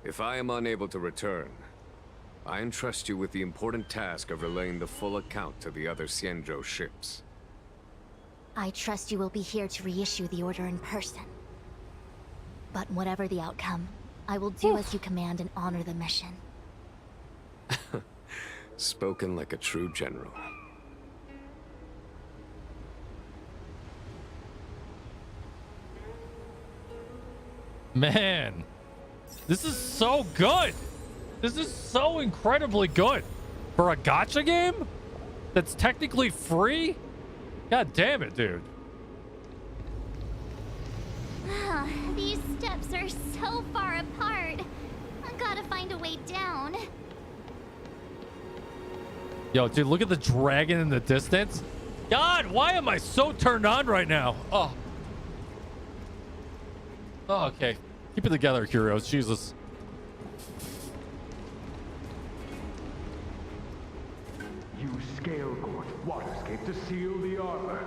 if I am unable to return, I entrust you with the important task of relaying the full account to the other 𝙀𝙀𝙀 ships. I trust you will be here to reissue the order in person. But whatever the outcome, I will do as you command and honor the mission. Spoken like a true general. Man, this is so good. This is so incredibly good. For a gacha game that's technically free? God damn it, dude. These steps are so far apart. I gotta find a way down. Yo, dude, look at the dragon in the distance. God, why am I so turned on right now? Oh. Oh, okay. Keep it together, Kyrios. Jesus. You scale-gorge waterscape to seal the arbor.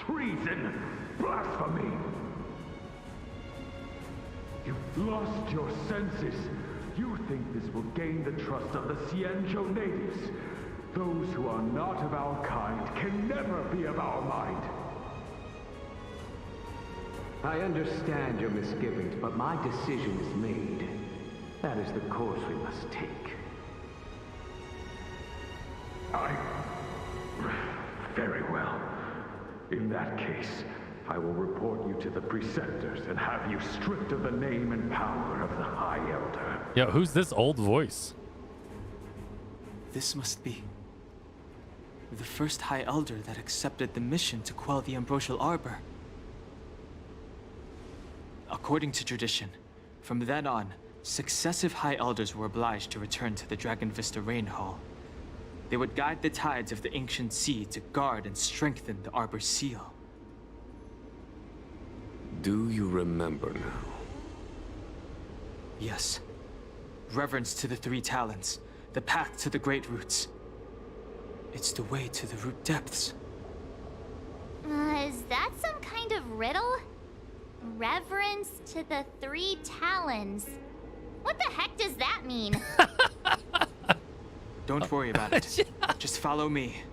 Treason! Blasphemy! You've lost your senses. You think this will gain the trust of the 𝙀𝙀𝙉𝙉 natives. Those who are not of our kind can never be of our mind. I understand your misgivings, but my decision is made. That is the course we must take. Very well. In that case, I will report you to the preceptors and have you stripped of the name and power of the High Elder. Yo, who's this old voice? This must be the first High Elder that accepted the mission to quell the Ambrosial Arbor. According to tradition, from then on, successive High Elders were obliged to return to the Dragon Vista Rain Hall. They would guide the tides of the ancient sea to guard and strengthen the Arbor's seal. Do you remember now? Yes. Reverence to the three talents, the path to the great roots. It's the way to the root depths. Is that some kind of riddle? Reverence to the three talons. What the heck does that mean? Don't worry about it. Just follow me.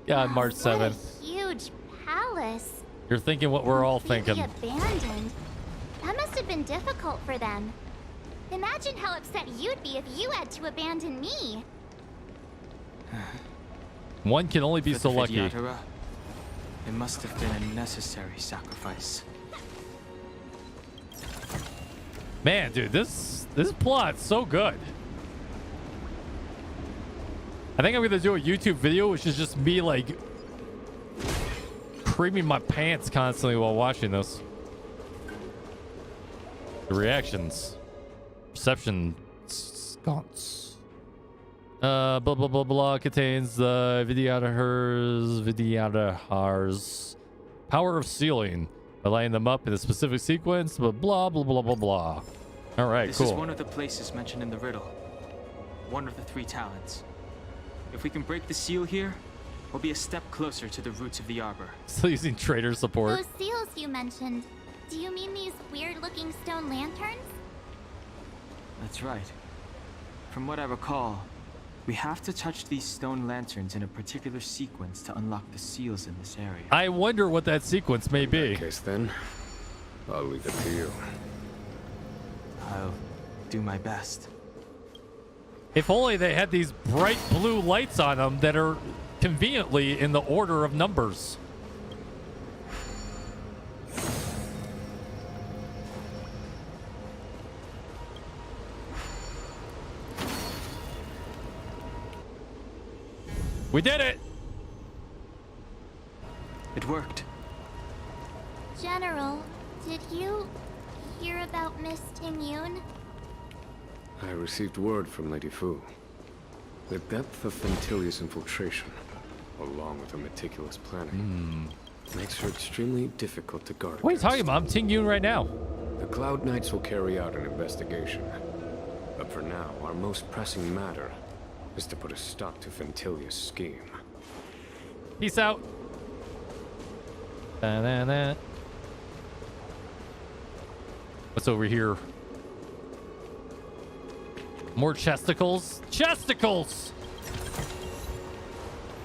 God, March 7th. What a huge palace. You're thinking what we're all thinking. Abandoned. That must have been difficult for them. Imagine how upset you'd be if you had to abandon me. One can only be so lucky. It must have been a necessary sacrifice. Man, dude, this plot's so good. I think I'm gonna do a YouTube video, which is just me like creaming my pants constantly while watching this. The reactions, perception, sconce. Blah blah blah blah contains the Vidyadhar's power of sealing by lining them up in a specific sequence. But blah blah blah blah blah. All right, this cool. This is one of the places mentioned in the riddle. One of the three talents. If we can break the seal here, we'll be a step closer to the roots of the arbor. Still using trader support. Those seals you mentioned, do you mean these weird-looking stone lanterns? That's right. From what I recall, we have to touch these stone lanterns in a particular sequence to unlock the seals in this area. I wonder what that sequence may be. In that case, then, I'll leave it to you. I'll do my best. If only they had these bright blue lights on them that are conveniently in the order of numbers. We did it! It worked. General, did you hear about Miss Ting-Yun? I received word from Lady Fu. The depth of Fentilius' infiltration, along with her meticulous planning, makes her extremely difficult to guard. What are you talking about? I'm Ting-Yun right now. The Cloud Knights will carry out an investigation. But for now, our most pressing matter is to put a stop to Fentilius' scheme. Peace out. Da-da-da. What's over here? More chesticles. Chesticles!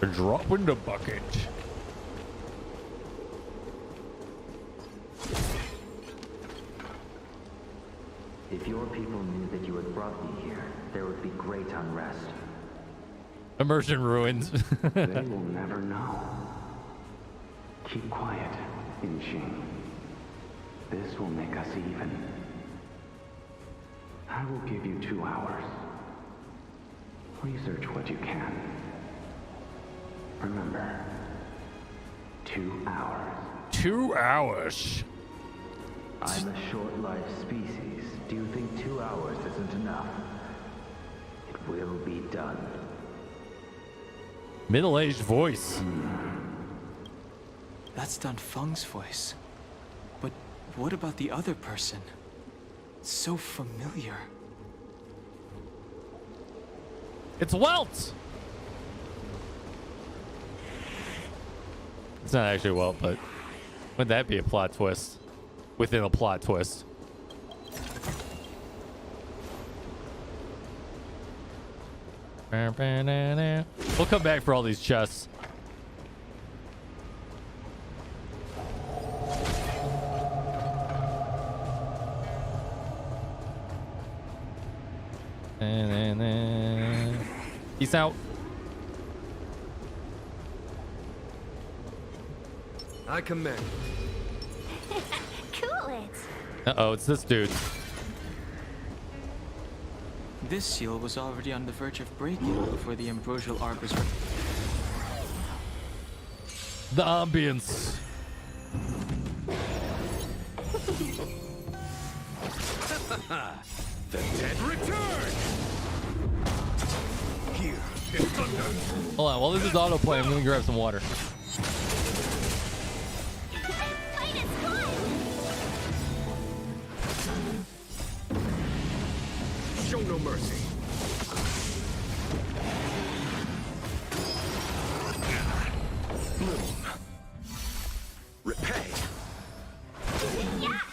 A drop in the bucket. If your people knew that you had brought me here, there would be great unrest. Immersion ruins. They will never know. Keep quiet, Inching. This will make us even. I will give you 2 hours. Research what you can. Remember, 2 hours. 2 hours. I'm a short-lived species. Do you think 2 hours isn't enough? It will be done. Middle-aged voice. That's Dan Feng's voice. But what about the other person? It's so familiar. It's Welt! It's not actually Welt, but wouldn't that be a plot twist? Within a plot twist. We'll come back for all these chests. Peace out. I commend. Cool it. Uh-oh, it's this dude. This seal was already on the verge of breaking before the ambrosial arbors were... The ambience. The dead return! Here is thunder! Hold on, while this is autoplay, I'm gonna grab some water. Show no mercy. Bloom. Repay.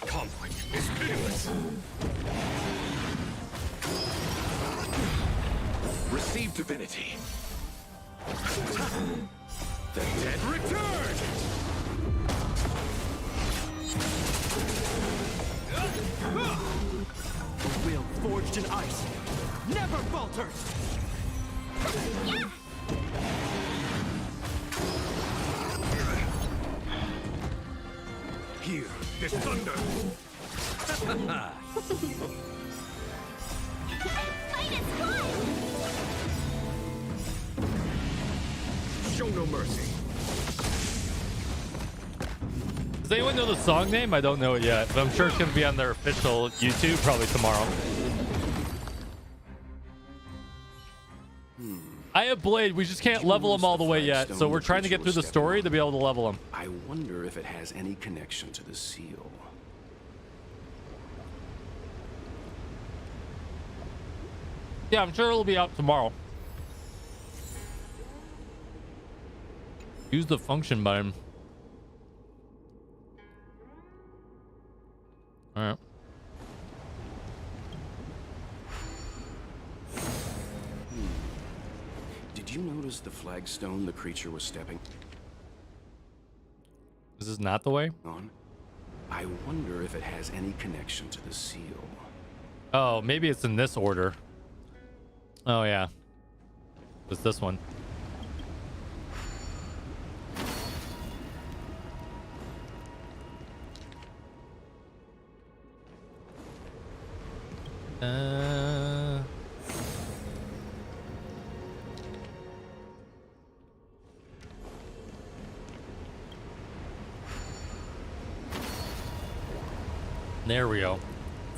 Conflict is pitiless. Receive divinity. The dead return! A will forged in ice never falters! Here, this thunder! Show no mercy. Does anyone know the song name? I don't know it yet, but I'm sure it's gonna be on their official YouTube probably tomorrow. I have Blade. We just can't level him all the way yet, so we're trying to get through the story to be able to level him. I wonder if it has any connection to the seal. Yeah, I'm sure it'll be out tomorrow. Use the function button. All right. Did you notice the flagstone the creature was stepping This is not the way? on? I wonder if it has any connection to the seal. Oh, maybe it's in this order. Oh, yeah. It's this one. There we go.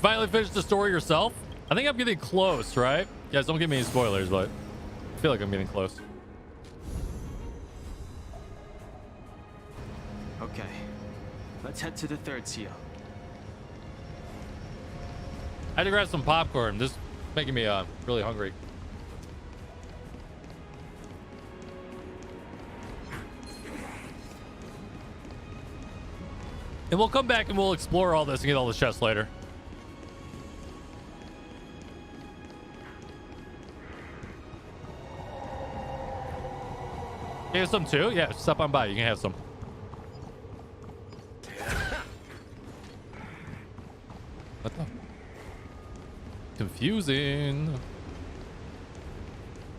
Finally finished the story yourself? I think I'm getting close, right? Guys, don't give me any spoilers, but I feel like I'm getting close. Okay, let's head to the third seal. I had to grab some popcorn. This is making me really hungry. And we'll come back and we'll explore all this and get all the chests later. You have some too? Yeah, stop on by. You can have some. What the? Confusing.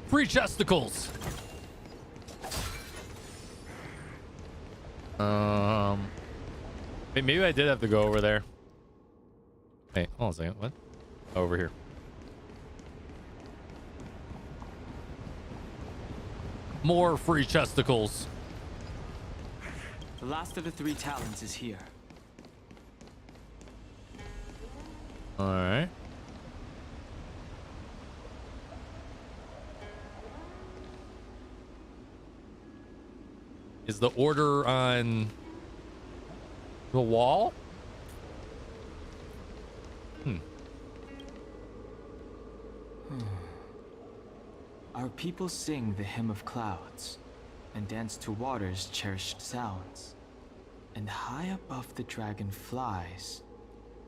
Free chesticles. Maybe I did have to go over there. Hey, hold on a second. What? Over here. More free chesticles. The last of the 3 talons is here. All right. Is the order on the wall? Our people sing the hymn of clouds and dance to water's cherished sounds. And high above the dragon flies,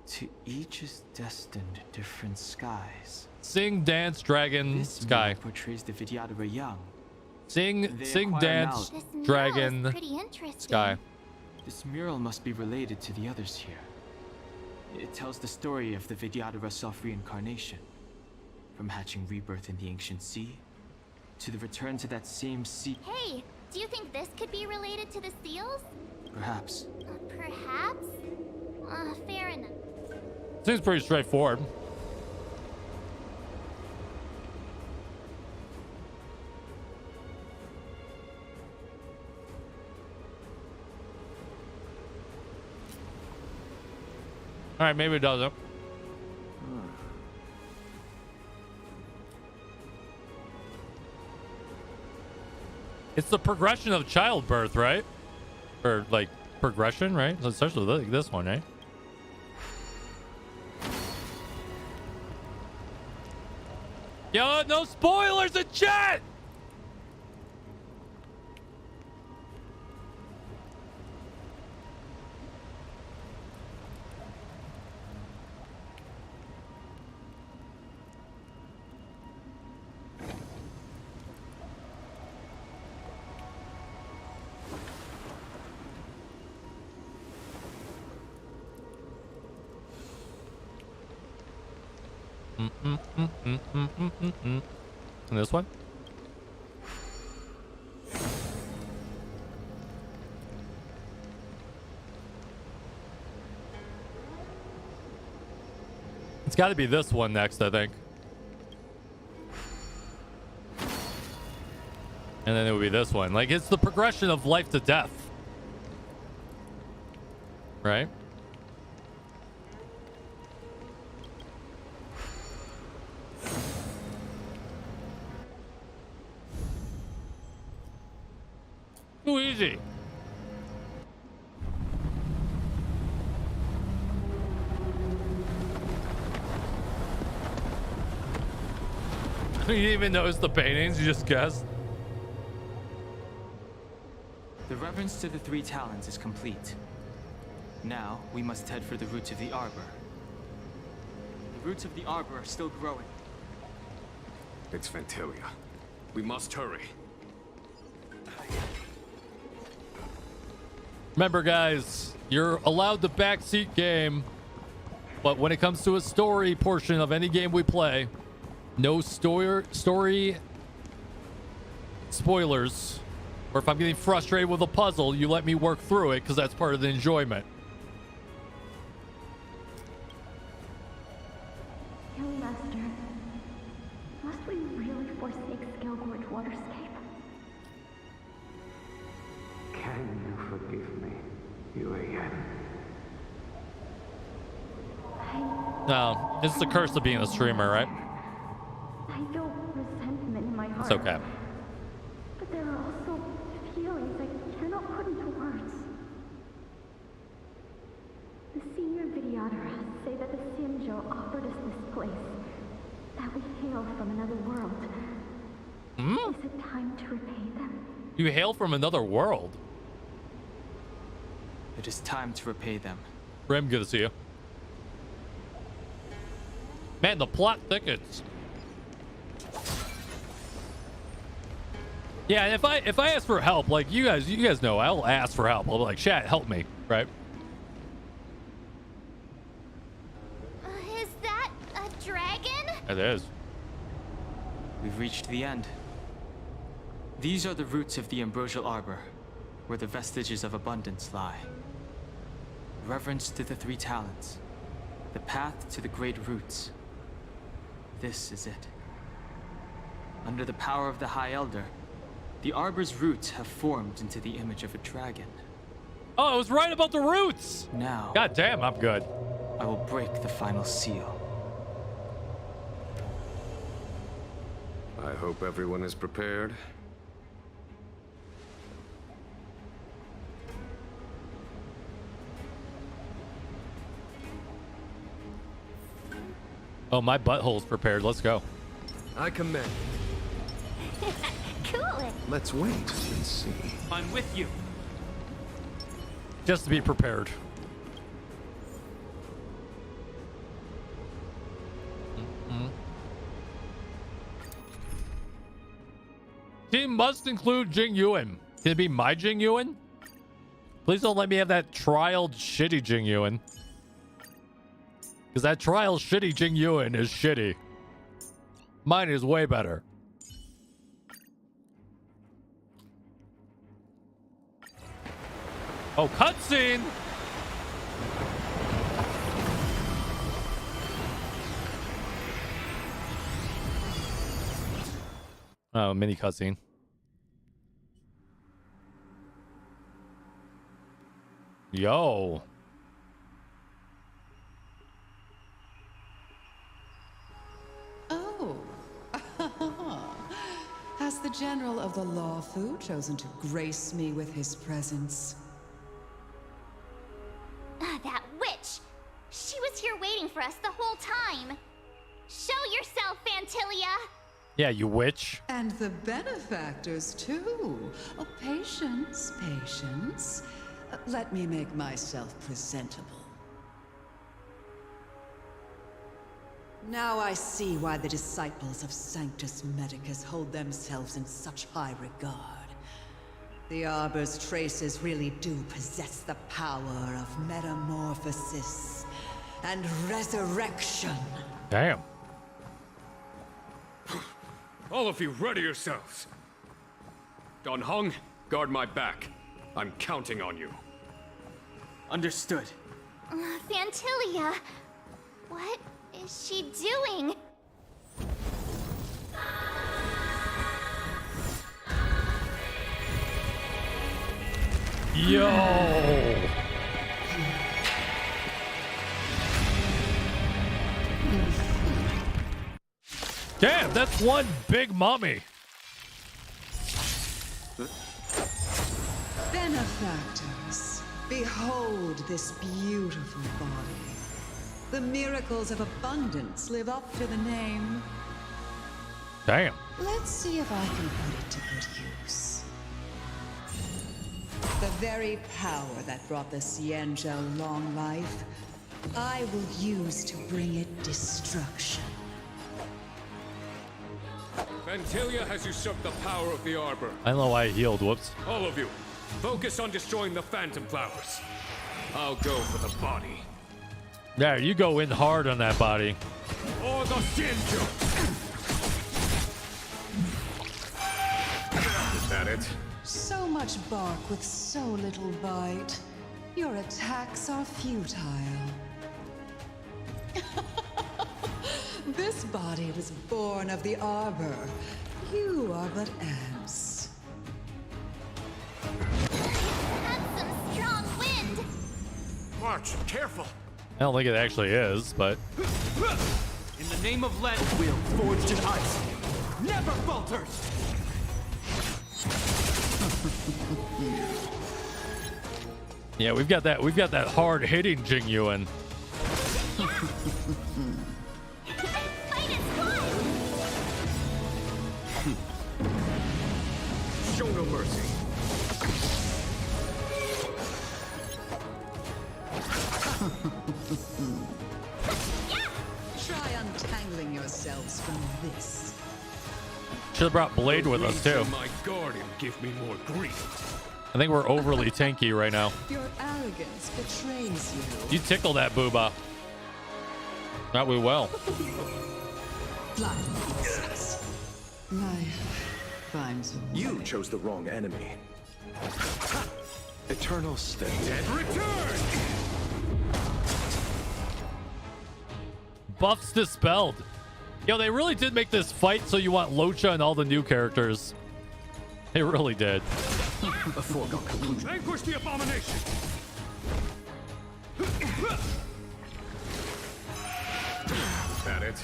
to each is destined different skies. Sing, dance, dragon, This sky. mural portrays the Vidyadhara young. Sing, They sing, acquire dance, knowledge. dragon, sky. This mural must be related to the others here. It tells the story of the Vidyadhara self-reincarnation. From hatching rebirth in the ancient sea, to the return to that same sea. Hey, do you think this could be related to the seals? Perhaps. Perhaps? Fair enough. Seems pretty straightforward. All right, maybe it doesn't. It's the progression of childbirth, right? Or like progression, right? Especially like this one, right? Yo, no spoilers in chat! And this one? It's got to be this one next, I think. And then it would be this one. Like, it's the progression of life to death. Right? Too easy. You didn't even notice the paintings, you just guessed. The reverence to the 3 talons is complete. Now, we must head for the roots of the arbor. The roots of the arbor are still growing. It's Ventilia. We must hurry. Remember, guys, you're allowed the backseat game, but when it comes to a story portion of any game we play, no story spoilers. Or if I'm getting frustrated with a puzzle, you let me work through it because that's part of the enjoyment. Master, must we really forsake 𝙀𝙓𝙋𝘼𝙉𝘿 waterscape? Can you forgive me, Yuudai? No, it's the curse of being a streamer, right? I feel resentment in my heart. It's okay. But there are also feelings I cannot put into words. The senior Vidyadhara say that the 𝙀𝙀𝑍𝑜 offered us this place, that we hail from another world. Is it time to repay them? You hail from another world. It is time to repay them. Rim, good to see you. Man, the plot thickens. Yeah, and if I ask for help, like you guys know, I'll ask for help. I'll be like, chat, help me, right? Is that a dragon? It is. We've reached the end. These are the roots of the ambrosial arbor, where the vestiges of abundance lie. Reverence to the 3 talons, The path to the great roots. This is it. Under the power of the High Elder, the Arbor's roots have formed into the image of a dragon. Oh, I was right about the roots! Now... God damn, I'm good. I will break the final seal. I hope everyone is prepared. Oh, my butthole's prepared. Let's go. I commend. Cool. Let's wait and see. I'm with you. Just to be prepared. Team must include Jing Yuan. Can it be my Jing Yuan? Please don't let me have that trial shitty Jing Yuan. Because that trial shitty Jing Yuan is shitty. Mine is way better. Oh, cutscene! Oh, mini cutscene. Yo. Oh. Has the General of the Lawfu chosen to grace me with his presence? That witch! She was here waiting for us the whole time. Show yourself, Fantilia! Yeah, you witch. And the benefactors, too. Oh, patience, patience. Let me make myself presentable. Now I see why the disciples of Sanctus Medicus hold themselves in such high regard. The Arbor's traces really do possess the power of metamorphosis and resurrection. Damn. All of you, ready yourselves. Dan Heng, guard my back. I'm counting on you. Understood. Fantilia, what is she doing? Yo! Damn, that's one big mummy. Benefactors, behold this beautiful body. The miracles of abundance live up to the name. Damn. Let's see if I can put it to good use. The very power that brought the 𝙀𝙀𝙋 long life, I will use to bring it destruction. Fantilia has usurped the power of the Arbor. I don't know why I healed. Whoops. All of you, focus on destroying the Phantom Flowers. I'll go for the body. Yeah, you go in hard on that body. Or the 𝙀𝙀𝙋! Is that it? So much bark with so little bite. Your attacks are futile. This body was born of the Arbor. You are but ants. That's some strong wind! March, careful! I don't think it actually is, but... In the name of Len, will forged in ice never falters! Yeah, we've got that hard hitting Jing Yuan. Show no mercy. Try untangling yourselves from this. Should have brought Blade with us too. My guardian give me more grief. I think we're overly tanky right now. Your arrogance betrays you. You tickle that booba. Not we well. Life finds a way. You chose the wrong enemy. Eternal state. Return! buffs dispelled. Yo, they really did make this fight so you want Locha and all the new characters. They really did. A foregone conclusion. Vanquish the abomination. That it?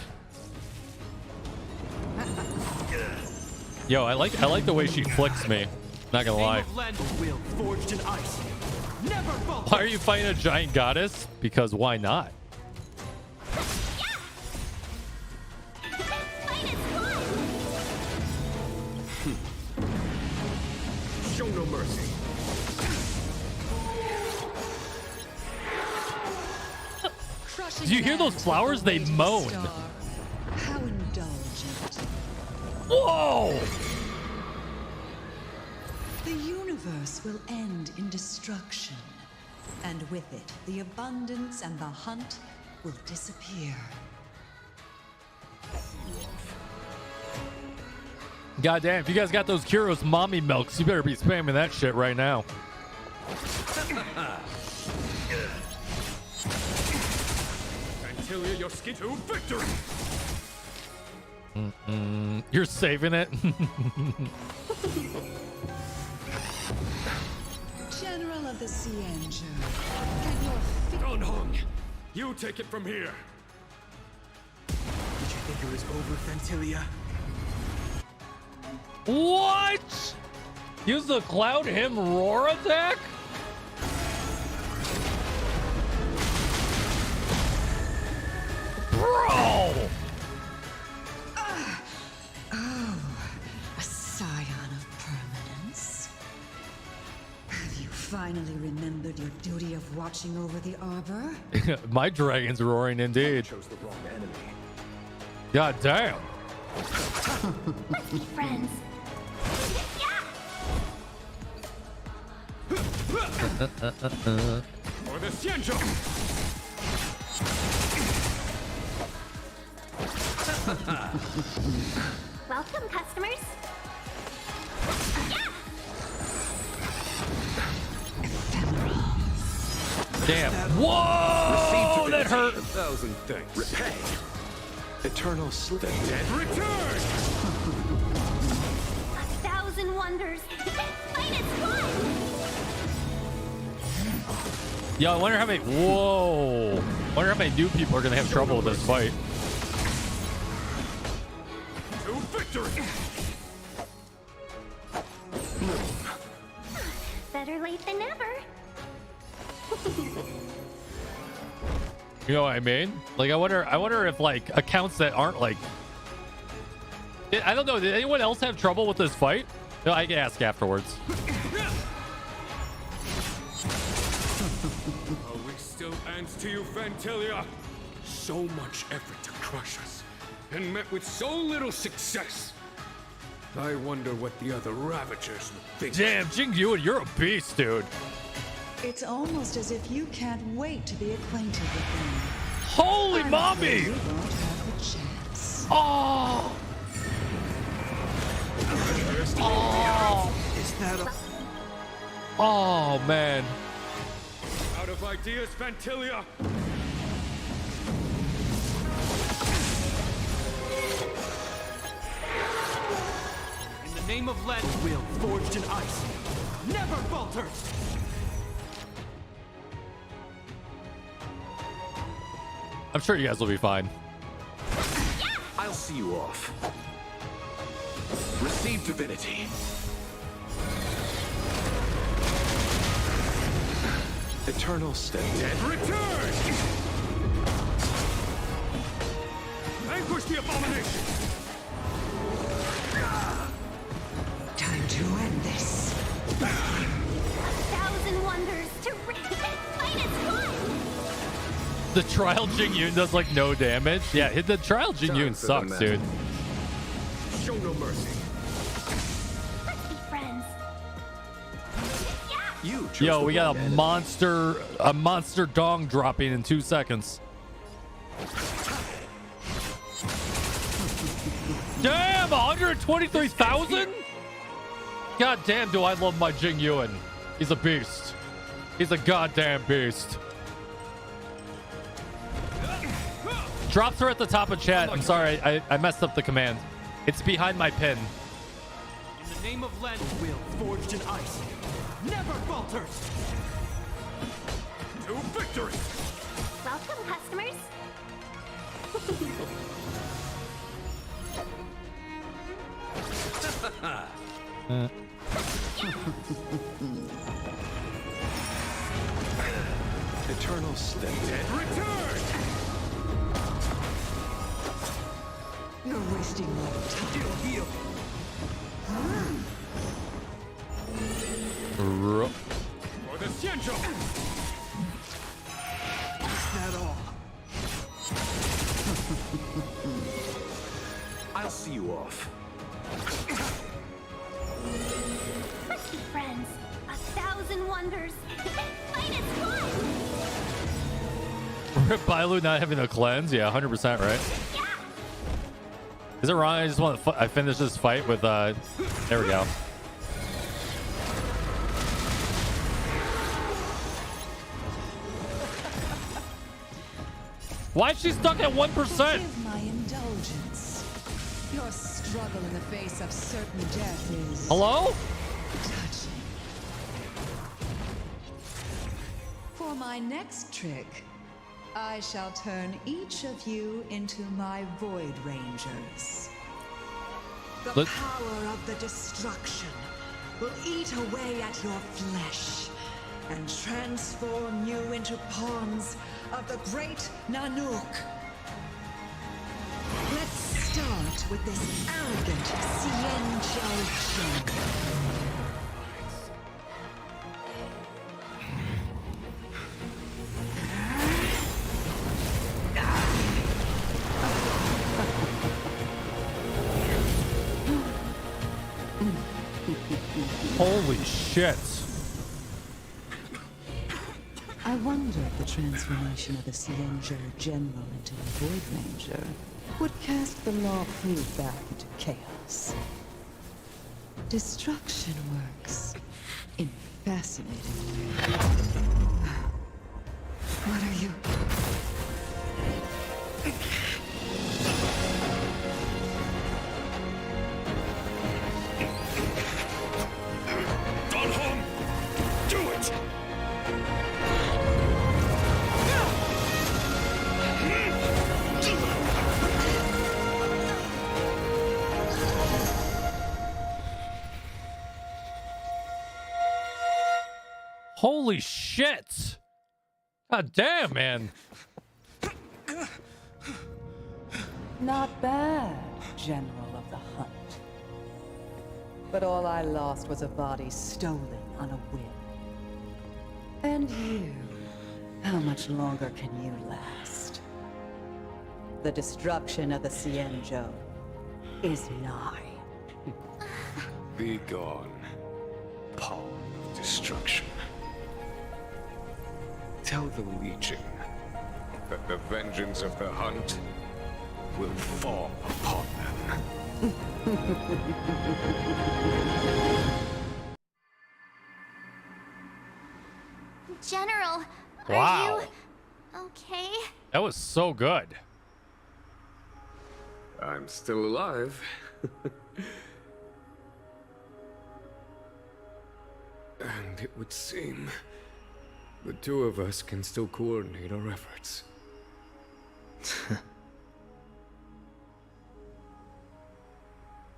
Yo, I like the way she flicks me. Not gonna lie. Will forged in ice. Never falter. Why are you fighting a giant goddess? Because why not? Show no mercy. Do you hear those flowers? They moan. How indulgent. Whoa! The universe will end in destruction, and with it, the abundance and the hunt will disappear. Goddamn, if you guys got those Kyrios mommy milks, you better be spamming that shit right now. Until your skid to victory. You're saving it. General of the 𝙀𝙀𝙋𝘼𝙉𝘿, can your Unhung. You take it from here. Did you think it was over, Fantilia? What? Use the Cloud Him Roar attack? Bro! Oh, a scion of permanence. Have you finally remembered your duty of watching over the arbor? My dragon's roaring indeed. Chose the wrong enemy. God damn. Let's be friends. For the 𝙀𝙀𝙃. Welcome, customers. Damn. Whoa! That hurt. 1,000 thanks. Repay. Eternal slip. The dead Return. 1,000 wonders. Fight is fun. Yo, I wonder how many. Whoa! I wonder how many new people are gonna have trouble with this fight. To victory. Better late than never. You know what I mean? Like, I wonder if like accounts that aren't like. I don't know. Did anyone else have trouble with this fight? No, I can ask afterwards. Our wish still ends to you, Fantilia. So much effort to crush us, and met with so little success. I wonder what the other Ravagers would think. Damn, Jingyuan, you're a beast, dude. It's almost as if you can't wait to be acquainted with them. Holy mommy! You won't have the chance. Oh! Oh! Is that a... Oh, man. Out of ideas, Fantilia. In the name of Lead, will forged in ice never falters. I'm sure you guys will be fine. I'll see you off. Receive divinity. Eternal step. Dead return! Vanquish the abomination! Time to end this. 1,000 wonders to fight is fun. The trial Jingyun does like no damage. Yeah, the trial Jingyun sucks, dude. Show no mercy. Let's be friends. Yo, we got a monster dong dropping in 2 seconds. Damn, 123,000? God damn, do I love my Jingyuan. He's a beast. He's a goddamn beast. Drops are at the top of chat. I'm sorry, I messed up the command. It's behind my pin. In the name of Len, will forged in ice never falters. To victory! Welcome, customers. Eternal step. Return! You're wasting my time. It'll heal. For the Xianzhou! Is that all? I'll see you off. Let's be friends. 1,000 wonders. Minus one. Rip Bailu not having a cleanse? Yeah, 100% right. Is it wrong? I just want to I finish this fight with there we go. Why is she stuck at 1%? Forgive my indulgence. Your struggle in the face of certain death is... Hello? touching. For my next trick, I shall turn each of you into my Void Rangers. The power of the destruction will eat away at your flesh and transform you into pawns of the great Nanook. Let's start with this arrogant 𝙀𝙓𝙋𝘼𝙉𝘿 general. Holy shit. I wonder if the transformation of the 𝙀𝙓𝙋𝘼𝙉𝘿 general into a Void Ranger would cast the Law Flu back into chaos. Destruction works in fascinating ways. What are you? Do it! Holy shit. God damn, man. Not bad, General of the Hunt. But all I lost was a body stolen on a whim. And you, how much longer can you last? The destruction of the 𝙀𝙀𝙉 is nigh. Be gone, pawn of destruction. Tell the Legion that the vengeance of the Hunt will fall upon them. General, Wow. are you okay? That was so good. I'm still alive. And it would seem the two of us can still coordinate our efforts.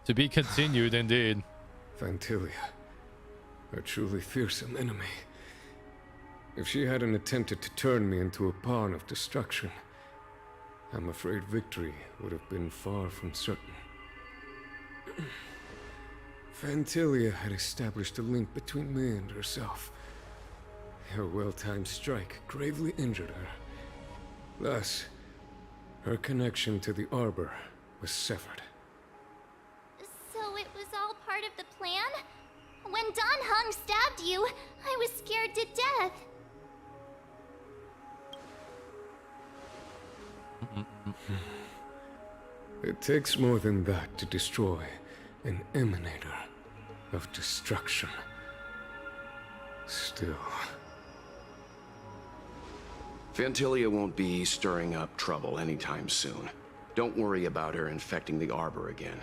To be continued, indeed. Phantilia, a truly fearsome enemy. If she hadn't attempted to turn me into a pawn of destruction, I'm afraid victory would have been far from certain. Phantilia had established a link between me and herself. Her well-timed strike gravely injured her. Thus, her connection to the Arbor was severed. So it was all part of the plan? When Don Hung stabbed you, I was scared to death. It takes more than that to destroy an emanator of destruction. Still, Fantilia won't be stirring up trouble anytime soon. Don't worry about her infecting the Arbor again.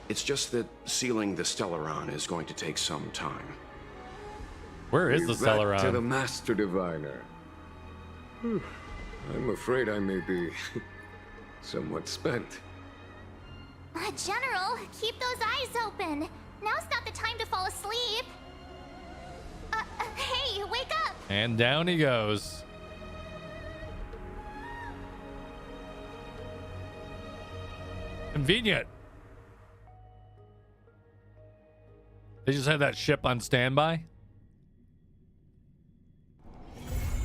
It's just that sealing the Stellaron is going to take some time. Where is the Stellaron? Back to the Master Diviner. I'm afraid I may be somewhat spent. General, keep those eyes open. Now's not the time to fall asleep. Hey, wake up! And down he goes. Convenient. They just had that ship on standby.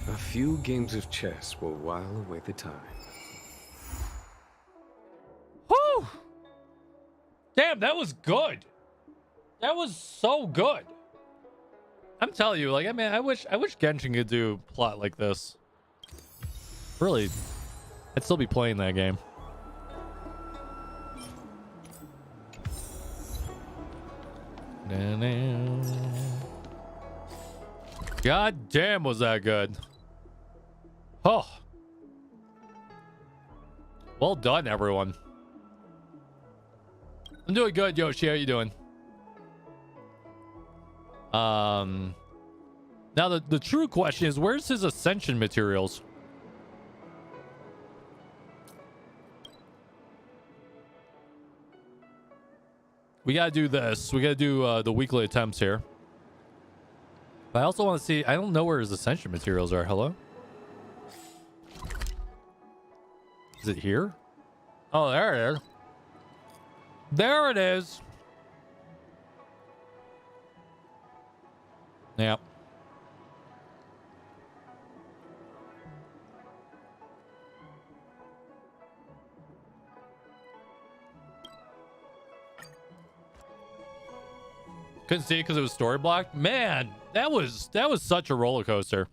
A few games of chess will while away the time. Whew! Damn, that was good. That was so good. I'm telling you, like, I mean, I wish Genshin could do plot like this. Really, I'd still be playing that game. God damn, was that good. Oh. Well done, everyone. I'm doing good, Yoshi. How you doing? Now the true question is, where's his ascension materials? We gotta do this. We gotta do the weekly attempts here. But I also want to see. I don't know where his ascension materials are. Hello? Is it here? Oh, there it is. There it is. Yep. Couldn't see it because it was story blocked. Man, that was such a roller coaster.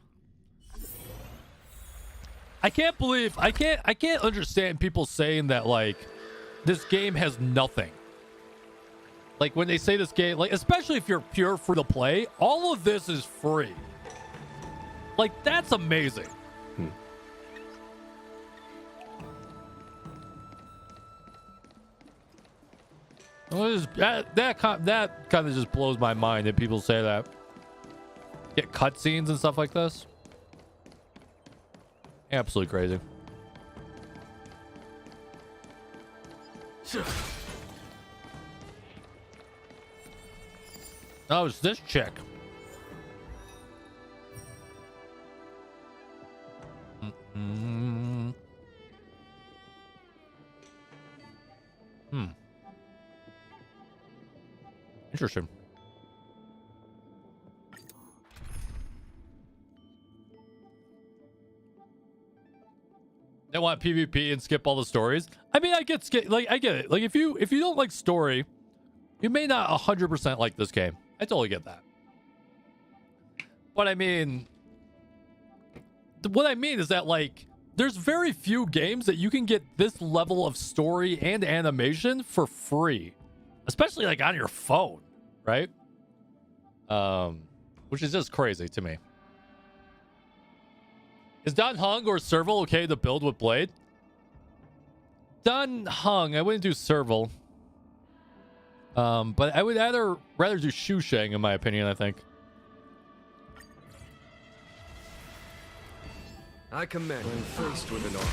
I can't believe I can't understand people saying that, like, this game has nothing. Like, when they say this game, like, especially if you're pure free to play, all of this is free. Like, that's amazing. Well, that kind of just blows my mind that people say that. Get cutscenes and stuff like this. Absolutely crazy. Oh, it's this chick. Interesting. They want PvP and skip all the stories. I mean, I get it. Like, if you don't like story, you may not 100% like this game. I totally get that. But I mean, what I mean is that, like, there's very few games that you can get this level of story and animation for free, especially like on your phone, right? Which is just crazy to me. Is Dan Heng or Serval okay to build with Blade? Dan Heng, I wouldn't do Serval. But I would rather do Shu Sheng, in my opinion, I think. I command when faced with an arm.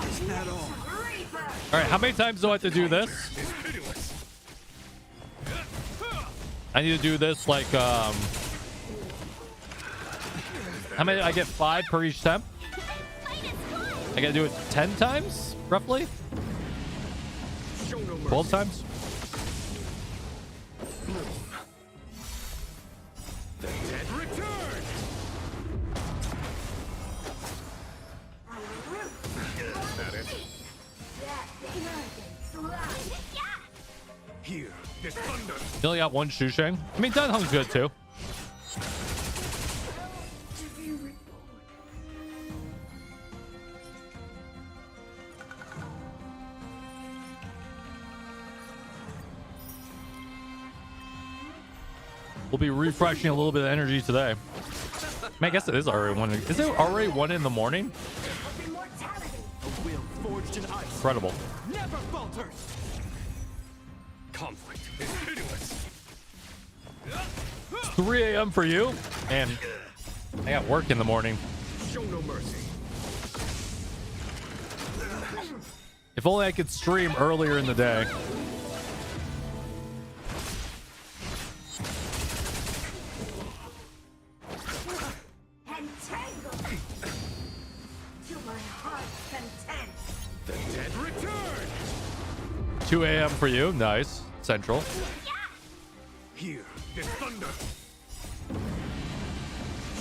Isn't that all? All right, how many times do I have to do this? I need to do this like how many? I get 5 per each time. I gotta do it 10 times, roughly. 12 times. The dead return. That it? Here, this thunder. You only got 1 Shu Sheng. I mean, Dan Heng's good too. We'll be refreshing a little bit of energy today. Man, I guess it is already 1. Is it already 1 in the morning? Incredible. Never falters. Conflict is pitiless. It's 3 a.m. for you, and I got work in the morning. Show no mercy. If only I could stream earlier in the day. Entangled to my heart's content. The dead return. 2 a.m. for you. Nice. Central. Here is thunder.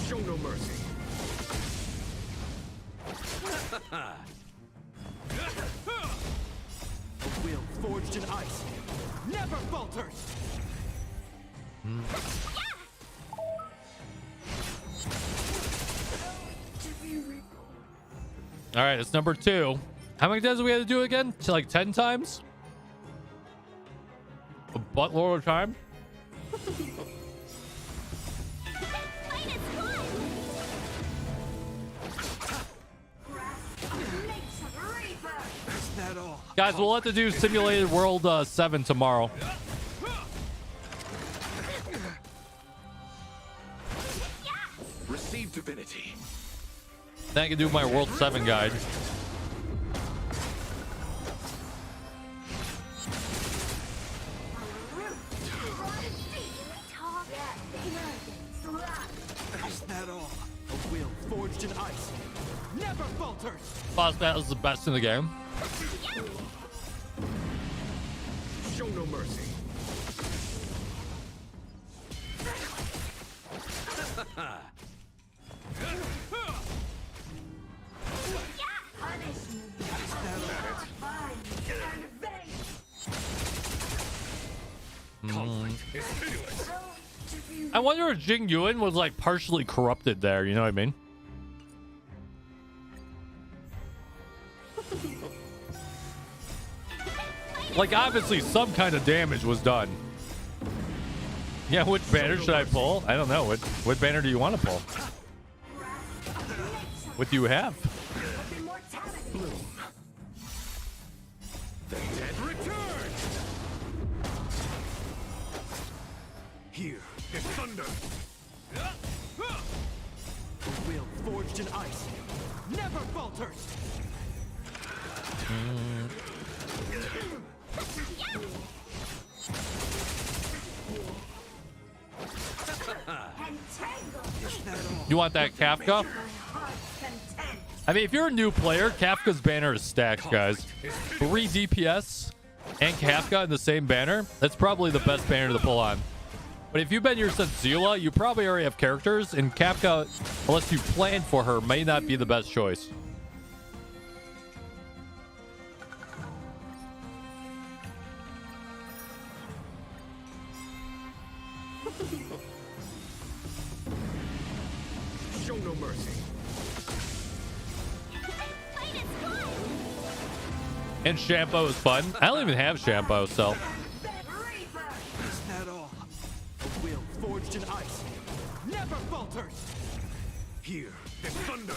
Show no mercy. A will forged in ice never falters. All right, it's number 2. How many times do we have to do it again? To like 10 times? A buttload of time? Guys, we'll have to do Simulated World 7 tomorrow. Receive divinity. Then I can do my World 7 guide. Is that all? A will forged in ice never falters. Boss battle is the best in the game. Show no mercy. I wonder if Jing Yuan was like partially corrupted there, you know what I mean? Like obviously some kind of damage was done. Yeah, which banner should I pull? I don't know. What banner do you want to pull? What do you have? The dead return. Here is thunder. A will forged in ice never falters. You want that Kafka? I mean, if you're a new player, Kafka's banner is stacked, guys. 3 DPS and Kafka in the same banner. That's probably the best banner to pull on. But if you've been here since 𝙀𝙓𝙋𝘼𝙉, you probably already have characters, and Kafka, unless you plan for her, may not be the best choice. Show no mercy. And Shampoo is fun. I don't even have Shampoo, so. Is that all? A will forged in ice never falters. Here is thunder.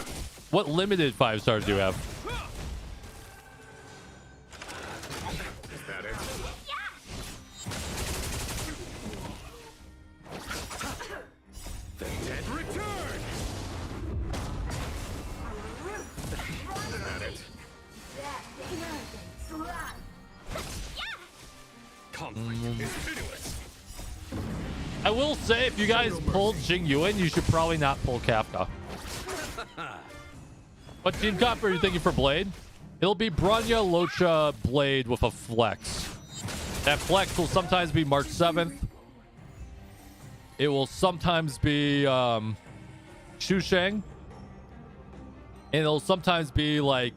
What limited 5 stars do you have? Is that it? The dead return. Is that it? Conflict is pitiless. I will say, if you guys pulled Jing Yuan, you should probably not pull Kafka. What Team Comp are you thinking for Blade? It'll be Bronya Locha Blade with a flex. That flex will sometimes be March 7th. It will sometimes be Shusheng. And it'll sometimes be like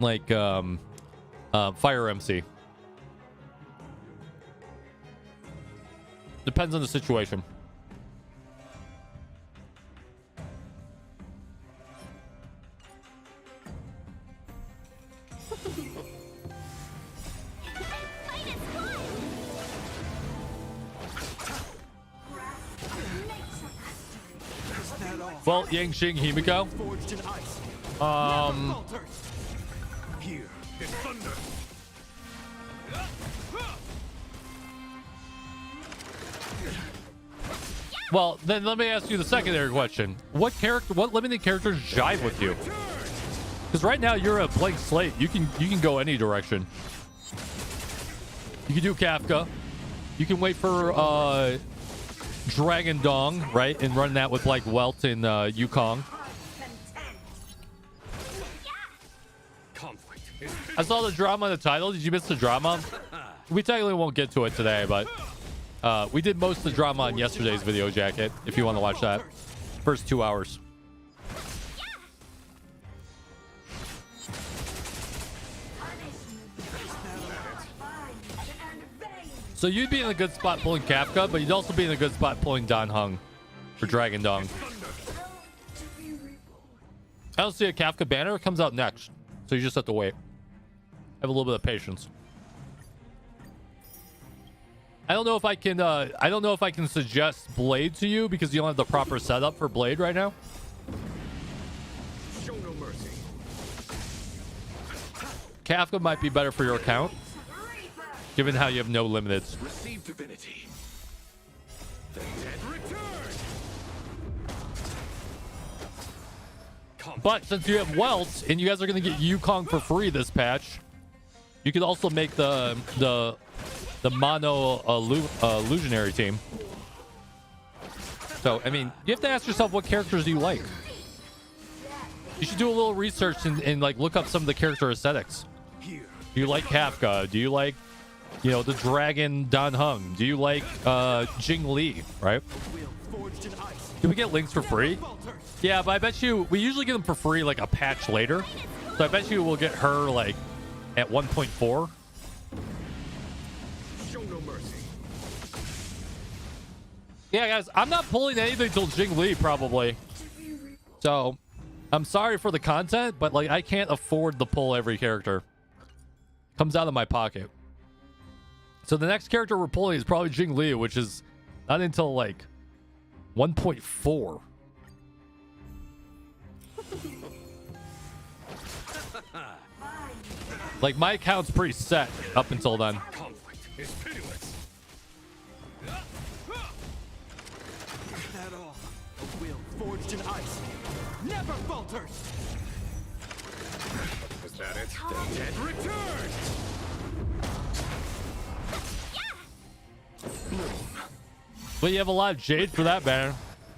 Fire MC. Depends on the situation. Well, Yangxing Himiko. Here is thunder. Well, then let me ask you the secondary question. What limited characters jive with you? Because right now you're a blank slate. You can go any direction. You can do Kafka. You can wait for Dragon Dong, right? And run that with like Welt and Yukong. I saw the drama in the title. Did you miss the drama? We technically won't get to it today, but we did most of the drama on yesterday's video jacket, if you want to watch that. First 2 hours. So you'd be in a good spot pulling Kafka, but you'd also be in a good spot pulling Dan Heng for Dragon Dong. I don't see a Kafka banner. It comes out next. So you just have to wait. Have a little bit of patience. I don't know if I can suggest Blade to you because you don't have the proper setup for Blade right now. Show no mercy. Kafka might be better for your account, given how you have no limiteds. Receive divinity. The dead return. But since you have Welt and you guys are going to get Yukong for free this patch, you could also make the mono illusionary team. So, I mean, you have to ask yourself, what characters do you like? You should do a little research and like look up some of the character aesthetics. Do you like Kafka? Do you like, you know, the dragon Dan Heng? Do you like Jing Li, right? Do we get links for free? Yeah, but I bet you we usually get them for free like a patch later. So I bet you we'll get her like at 1.4. Show no mercy. Yeah, guys, I'm not pulling anything till Jing Li probably. So I'm sorry for the content, but like I can't afford to pull every character. Comes out of my pocket. So the next character we're pulling is probably Jing Li, which is not until like 1.4. Like my account's pretty set up until then. Conflict is pitiless. That all. A will forged in ice never falters. Is that it? The dead return. But you have a lot of Jade for that banner.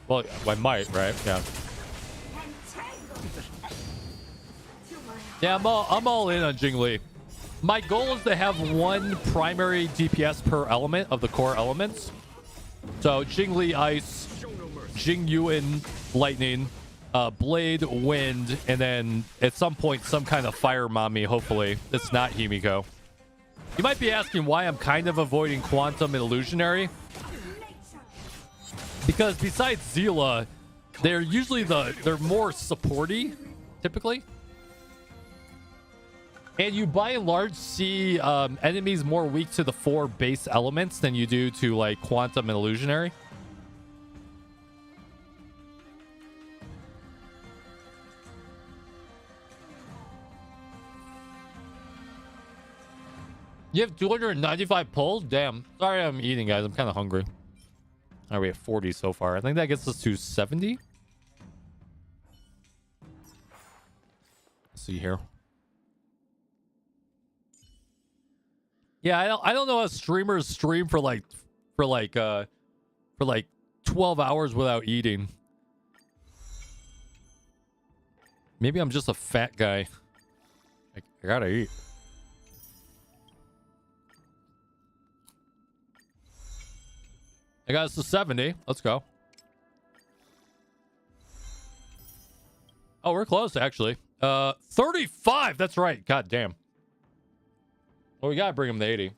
Well, I might, right? Yeah. Yeah, I'm all in on Jing Li. My goal is to have one primary DPS per element of the core elements. So Jing Li Ice, Jing Yuan Lightning, Blade Wind, and then at some point some kind of fire mommy, hopefully. It's not Himiko. You might be asking why I'm kind of avoiding Quantum and Illusionary. Because besides Zila, they're usually they're more supporty, typically. And you by and large see enemies more weak to the 4 base elements than you do to like Quantum and Illusionary. You have 295 pulls? Damn. Sorry I'm eating, guys. I'm kind of hungry. All right, we have 40 so far. I think that gets us to 70. Let's see here. Yeah, I don't know how streamers stream for like 12 hours without eating. Maybe I'm just a fat guy. I gotta eat. I got us to 70. Let's go. Oh, we're close actually. 35. That's right. God damn. Well, we gotta bring him to 80.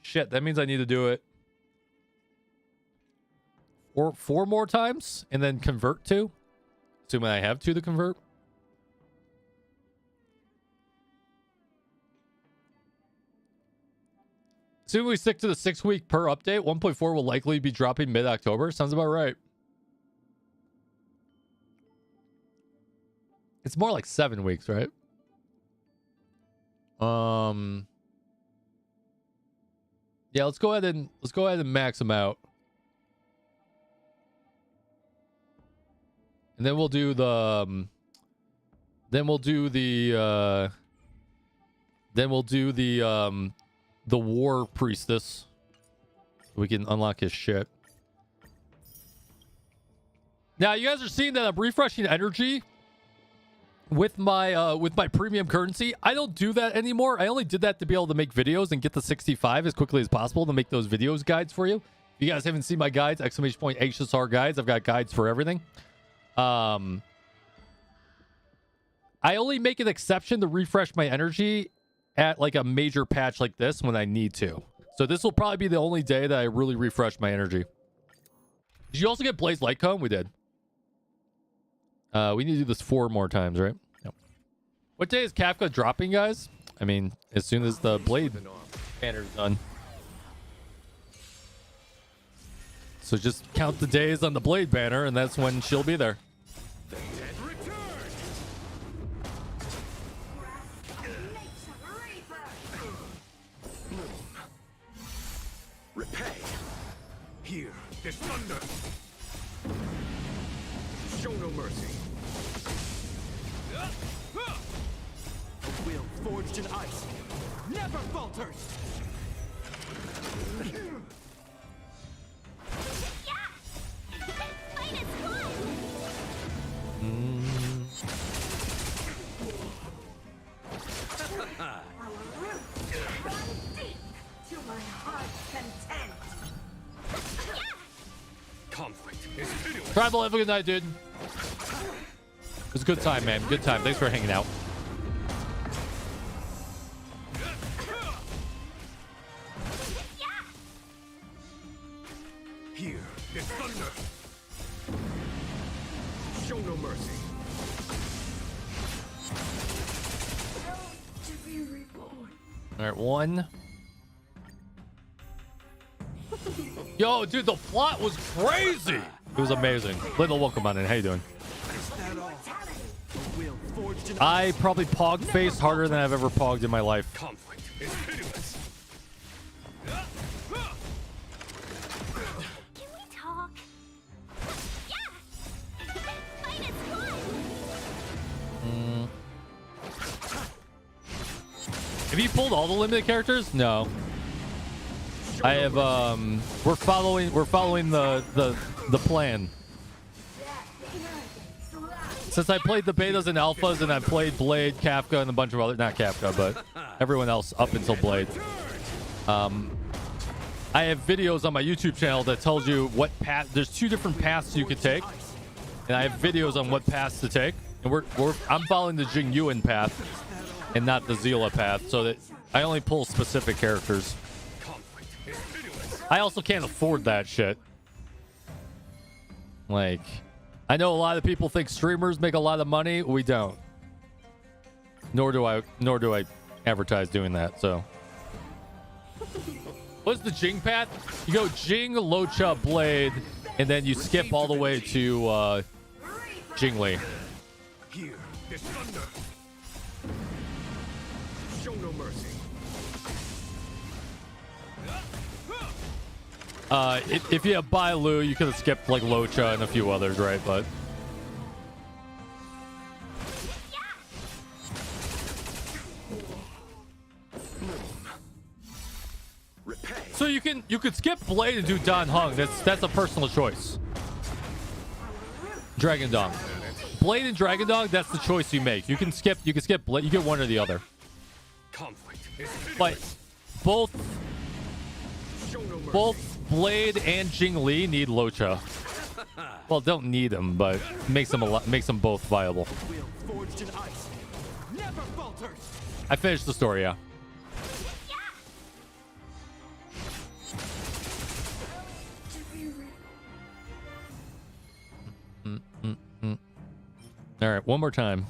Shit, that means I need to do it four more times and then convert 2. Assuming I have 2 to convert. Assuming we stick to the 6-week per update, 1.4 will likely be dropping mid-October. Sounds about right. It's more like 7 weeks, right? Yeah, let's go ahead and max them out. And then we'll do the the war priestess. We can unlock his shit. Now you guys are seeing that I'm refreshing energy with my premium currency. I don't do that anymore. I only did that to be able to make videos and get the 65 as quickly as possible to make those videos guides for you. If you guys haven't seen my guides, !HSR guides, I've got guides for everything. I only make an exception to refresh my energy at like a major patch like this when I need to. So this will probably be the only day that I really refresh my energy. Did you also get Blaze Lightcomb? We did. We need to do this 4 more times, right? Yep. What day is Kafka dropping, guys? I mean, as soon as the Blade banner's done. So just count the days on the Blade banner, and that's when she'll be there. Repay. Here, this thunder. Show no mercy. A will forged in ice never falters. To my heart's content. Conflict is pitiless. Tribal, have a good night, dude. It was a good time, man. Good time. Thanks for hanging out. Here, this thunder. Show no mercy. To be reborn. All right, 1. Yo, dude, the plot was crazy. It was amazing. Little, welcome on in. How you doing? I probably pog faced harder than I've ever pogged in my life. Conflict is pitiless. Can we talk? Yeah! Fight is fun! Have you pulled all the limited characters? No. I have we're following the plan. Since I played the betas and alphas and I played Blade, Kafka, and a bunch of other, not Kafka, but everyone else up until Blade. I have videos on my YouTube channel that tells you what path. There's 2 different paths you could take, and I have videos on what paths to take. And I'm following the Jingyuan path and not the Zila path, so that I only pull specific characters. I also can't afford that shit. Like, I know a lot of people think streamers make a lot of money. We don't. Nor do I advertise doing that, so. What's the Jing path? You go Jing, Locha, Blade, and then you skip all the way to Jingli. Here, this thunder. Show no mercy. If you have Bailu, you could have skipped like Locha and a few others, right? But so you could skip Blade and do Dan Heng. That's a personal choice. Dragon Dong, Blade and Dragon Dong. That's the choice you make. You can skip Blade. You get one or the other. But both Blade and Jingli need Locha. Well, don't need them, but makes them both viable. I finished the story, yeah. All right, one more time.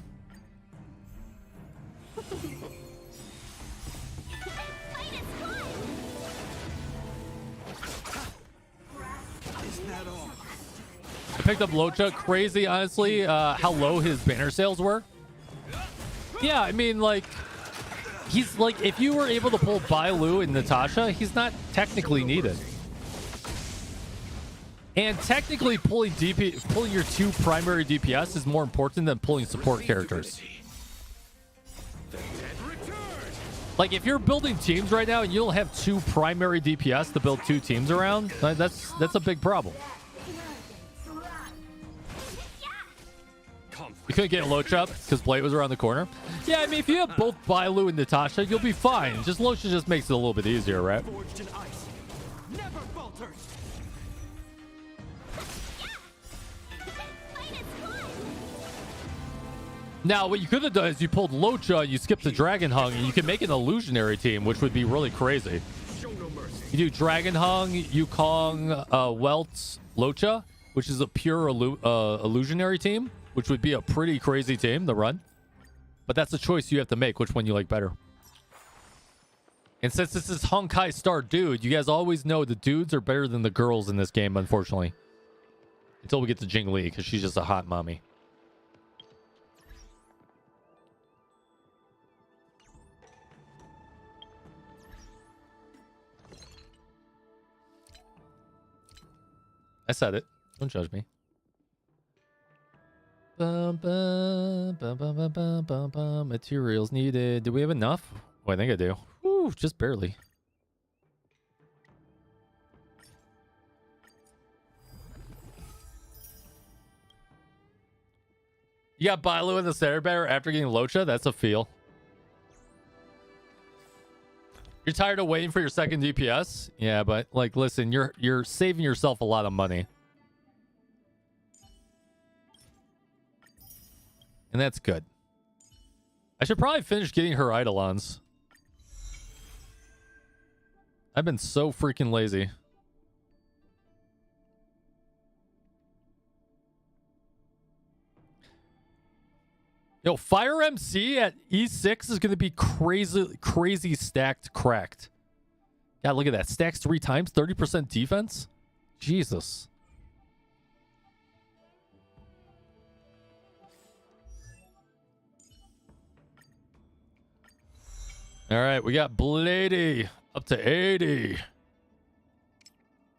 picked up Locha. Crazy, honestly, how low his banner sales were. Yeah, I mean, like, he's like, if you were able to pull Bailu and Natasha, he's not technically needed. And technically, pulling your 2 primary DPS is more important than pulling support characters. Like, if you're building teams right now and you don't have 2 primary DPS to build 2 teams around, that's a big problem. You couldn't get Locha because Blade was around the corner. Yeah, I mean, if you have both Bailu and Natasha, you'll be fine. Just Locha just makes it a little bit easier, right? Now, what you could have done is you pulled Locha, you skipped the Dragon Hung, and you can make an illusionary team, which would be really crazy. You do Dragon Hung, Yukong, 𝙀𝙓𝙋𝘼𝙉𝘿, Locha, which is a pure illusionary team, which would be a pretty crazy team to run. But that's a choice you have to make, which one you like better. And since this is Honkai Star Dude, you guys always know the dudes are better than the girls in this game, unfortunately. Until we get to Jingli, because she's just a hot mommy. I said it. Don't judge me. Materials needed. Do we have enough? Oh, I think I do. Whew, just barely. You got Bailu in the center bear after getting Locha? That's a feel. You're tired of waiting for your second DPS? Yeah, but like, listen, you're saving yourself a lot of money. And that's good. I should probably finish getting her Eidolons. I've been so freaking lazy. Yo, Fire MC at E6 is going to be crazy stacked cracked. God, look at that. Stacks 3 times, 30% defense. Jesus. All right, we got Blady up to 80.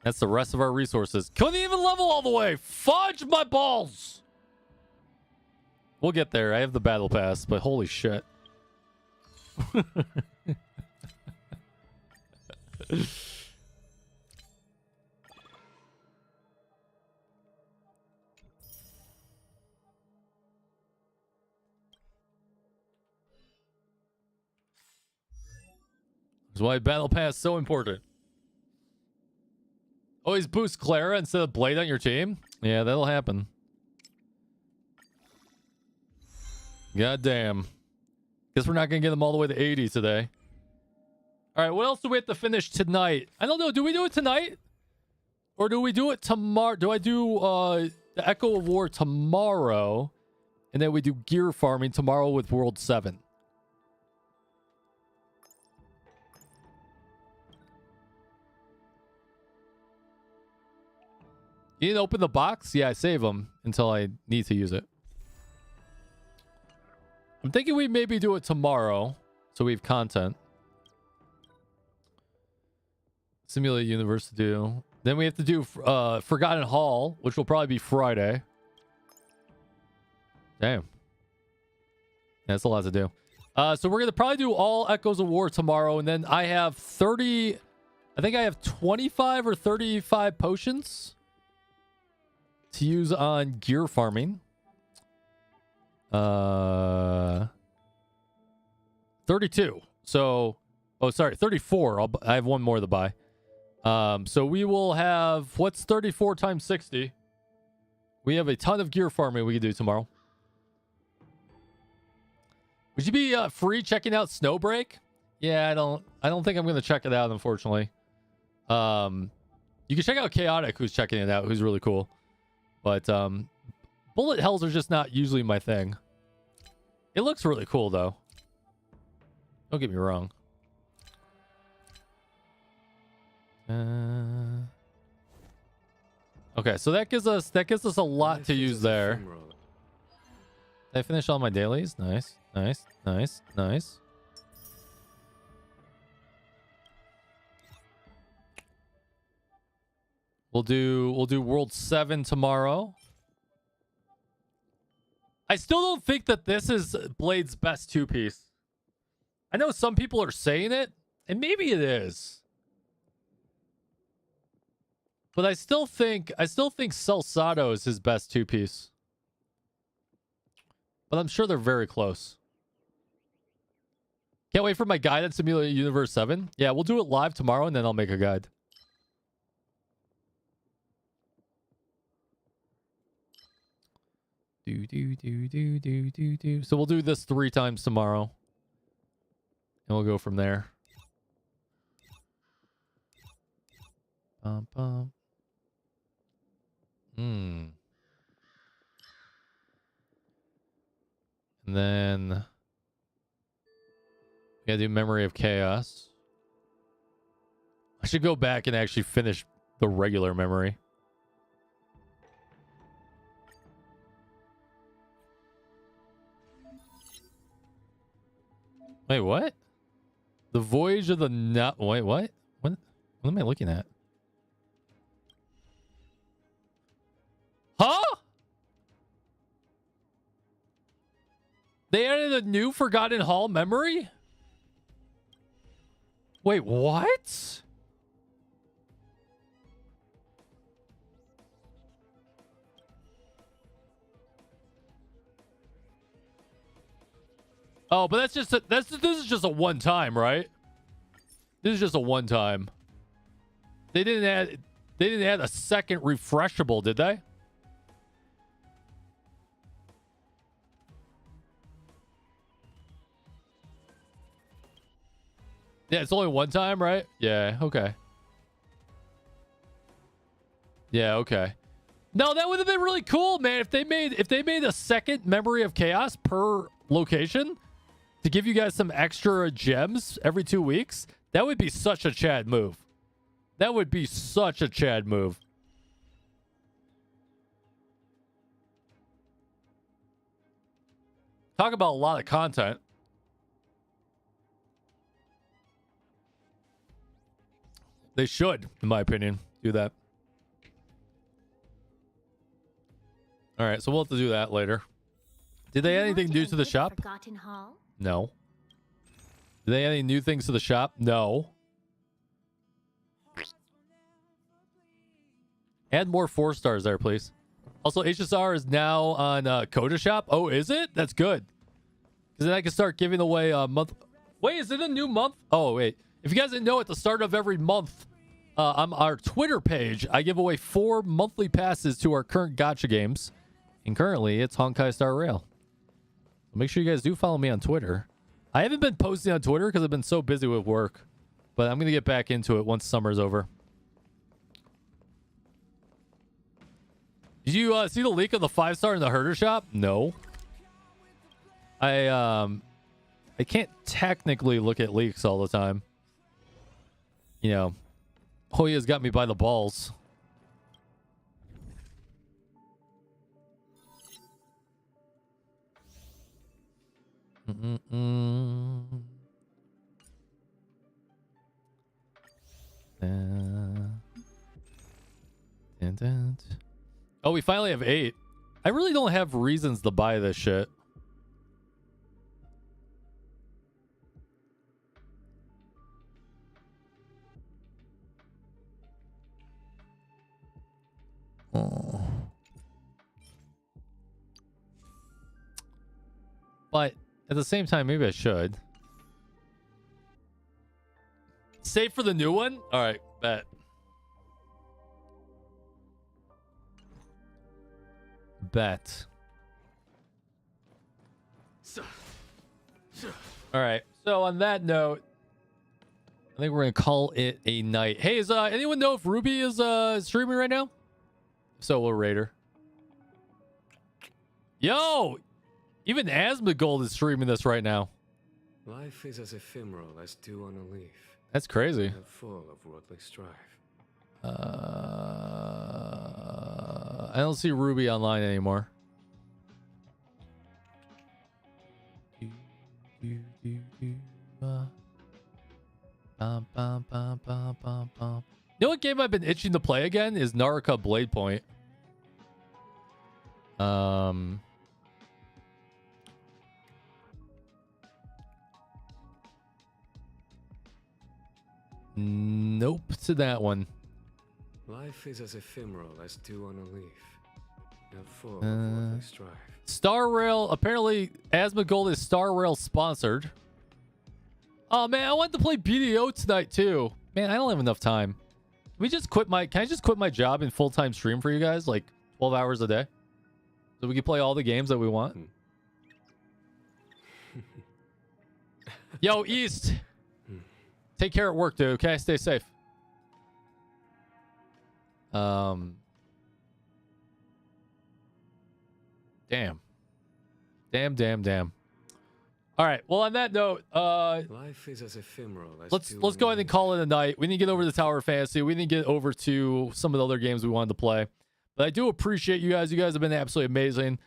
That's the rest of our resources. Couldn't even level all the way. Fudge my balls. We'll get there. I have the battle pass, but holy shit. That's why battle pass is so important. Always boost Clara instead of Blade on your team? Yeah, that'll happen. God damn. Guess we're not going to get them all the way to 80 today. All right, what else do we have to finish tonight? I don't know. Do we do it tonight? Or do we do it tomorrow? Do I do the Echo of War tomorrow? And then we do gear farming tomorrow with World 7. You didn't open the box? Yeah, I save them until I need to use it. I'm thinking we maybe do it tomorrow, so we have content. Simulate universe to do. Then we have to do Forgotten Hall, which will probably be Friday. Damn. That's a lot to do. So we're going to probably do all Echoes of War tomorrow, and then I have 30... I think I have 25 or 35 potions to use on gear farming. 32. So, oh, sorry, 34. I have one more to buy. So we will have, what's 34 times 60? We have a ton of gear farming we can do tomorrow. Would you be free checking out Snowbreak? Yeah, I don't think I'm going to check it out, unfortunately. You can check out Chaotic, who's checking it out, who's really cool. But bullet hells are just not usually my thing. It looks really cool, though. Don't get me wrong. Okay, so that gives us a lot to use there. Did I finish all my dailies? Nice, nice, nice, nice. We'll do World 7 tomorrow. I still don't think that this is Blade's best two-piece. I know some people are saying it, and maybe it is. But I still think 𝙀𝙓𝙋𝘼𝙉𝘿 is his best two-piece. But I'm sure they're very close. Can't wait for my guide on Simulated Universe 7. Yeah, we'll do it live tomorrow, and then I'll make a guide. So we'll do this 3 times tomorrow. And we'll go from there. And then we gotta do Memory of Chaos. I should go back and actually finish the regular memory. Wait, what? The Voyage of the Wait, what? What am I looking at? Huh? They added a new Forgotten Hall memory? Wait, what? Oh, but this is just a one time, right? This is just a one time. They didn't add a second refreshable, did they? Yeah, it's only one time, right? Yeah, okay. Yeah, okay. No, that would have been really cool, man. If they made a second Memory of Chaos per location to give you guys some extra gems every 2 weeks, that would be such a Chad move. That would be such a Chad move. Talk about a lot of content. They should, in my opinion, do that. All right, so we'll have to do that later. Did they add anything new to the shop? Forgotten Hall? No. Did they add any new things to the shop? No. Add more 4 stars there, please. Also, HSR is now on Coda Shop. Oh, is it? That's good. Because then I can start giving away a month. Wait, is it a new month? Oh, wait. If you guys didn't know, at the start of every month, on our Twitter page, I give away 4 monthly passes to our current gacha games. And currently, it's Honkai Star Rail. So make sure you guys do follow me on Twitter. I haven't been posting on Twitter because I've been so busy with work. But I'm going to get back into it once summer's over. Did you see the leak of the 5-star in the herder shop? No. I can't technically look at leaks all the time. You know, Hoya's got me by the balls. Oh, we finally have 8. I really don't have reasons to buy this shit. Oh. But at the same time, maybe I should. Save for the new one? All right, bet. Bet. All right. So on that note, I think we're gonna call it a night. Hey, is anyone know if Ruby is streaming right now? So will Raider. Yo, even Asmongold is streaming this right now. Life is as ephemeral as dew on a leaf. That's crazy. And full of worldly strife. don't see Ruby online anymore. You know what game I've been itching to play again is Naraka Blade Point. Nope to that one. Life is as ephemeral as dew on a leaf. Not full of what I strive. Star Rail, apparently Asmongold is Star Rail sponsored. Oh man, I wanted to play BDO tonight too. Man, I don't have enough time. Can I just quit my job and full-time stream for you guys, like 12 hours a day? So we can play all the games that we want. Yo, East. Take care at work, dude, okay? Stay safe. Damn. All right. Well, on that note, life is as ephemeral as let's go ahead and call it a night. We didn't get over to Tower of Fantasy. We didn't get over to some of the other games we wanted to play. But I do appreciate you guys. You guys have been absolutely amazing.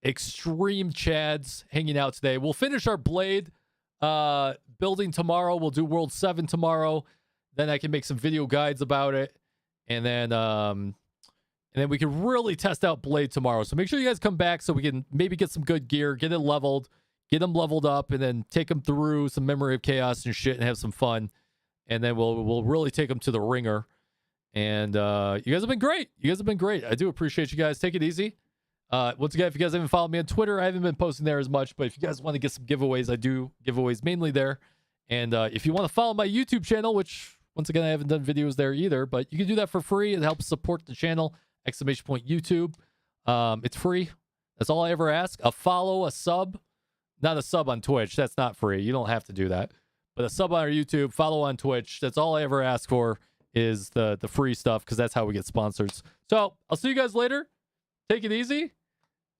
Extreme Chads hanging out today. We'll finish our Blade building tomorrow. We'll do World 7 tomorrow. Then I can make some video guides about it. And then we can really test out Blade tomorrow. So make sure you guys come back so we can maybe get some good gear, get it leveled, get them leveled up, and then take them through some Memory of Chaos and shit and have some fun. And then we'll really take them to the ringer. And you guys have been great. You guys have been great. I do appreciate you guys. Take it easy. Once again, if you guys haven't followed me on Twitter, I haven't been posting there as much. But if you guys want to get some giveaways, I do giveaways mainly there. And if you want to follow my YouTube channel, which once again, I haven't done videos there either, but you can do that for free. It helps support the channel. ! YouTube. It's free. That's all I ever ask. A follow, a sub. Not a sub on Twitch. That's not free. You don't have to do that. But a sub on our YouTube, follow on Twitch. That's all I ever ask for is the free stuff, because that's how we get sponsors. So I'll see you guys later. Take it easy.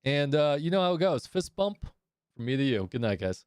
And you know how it goes. Fist bump from me to you. Good night, guys.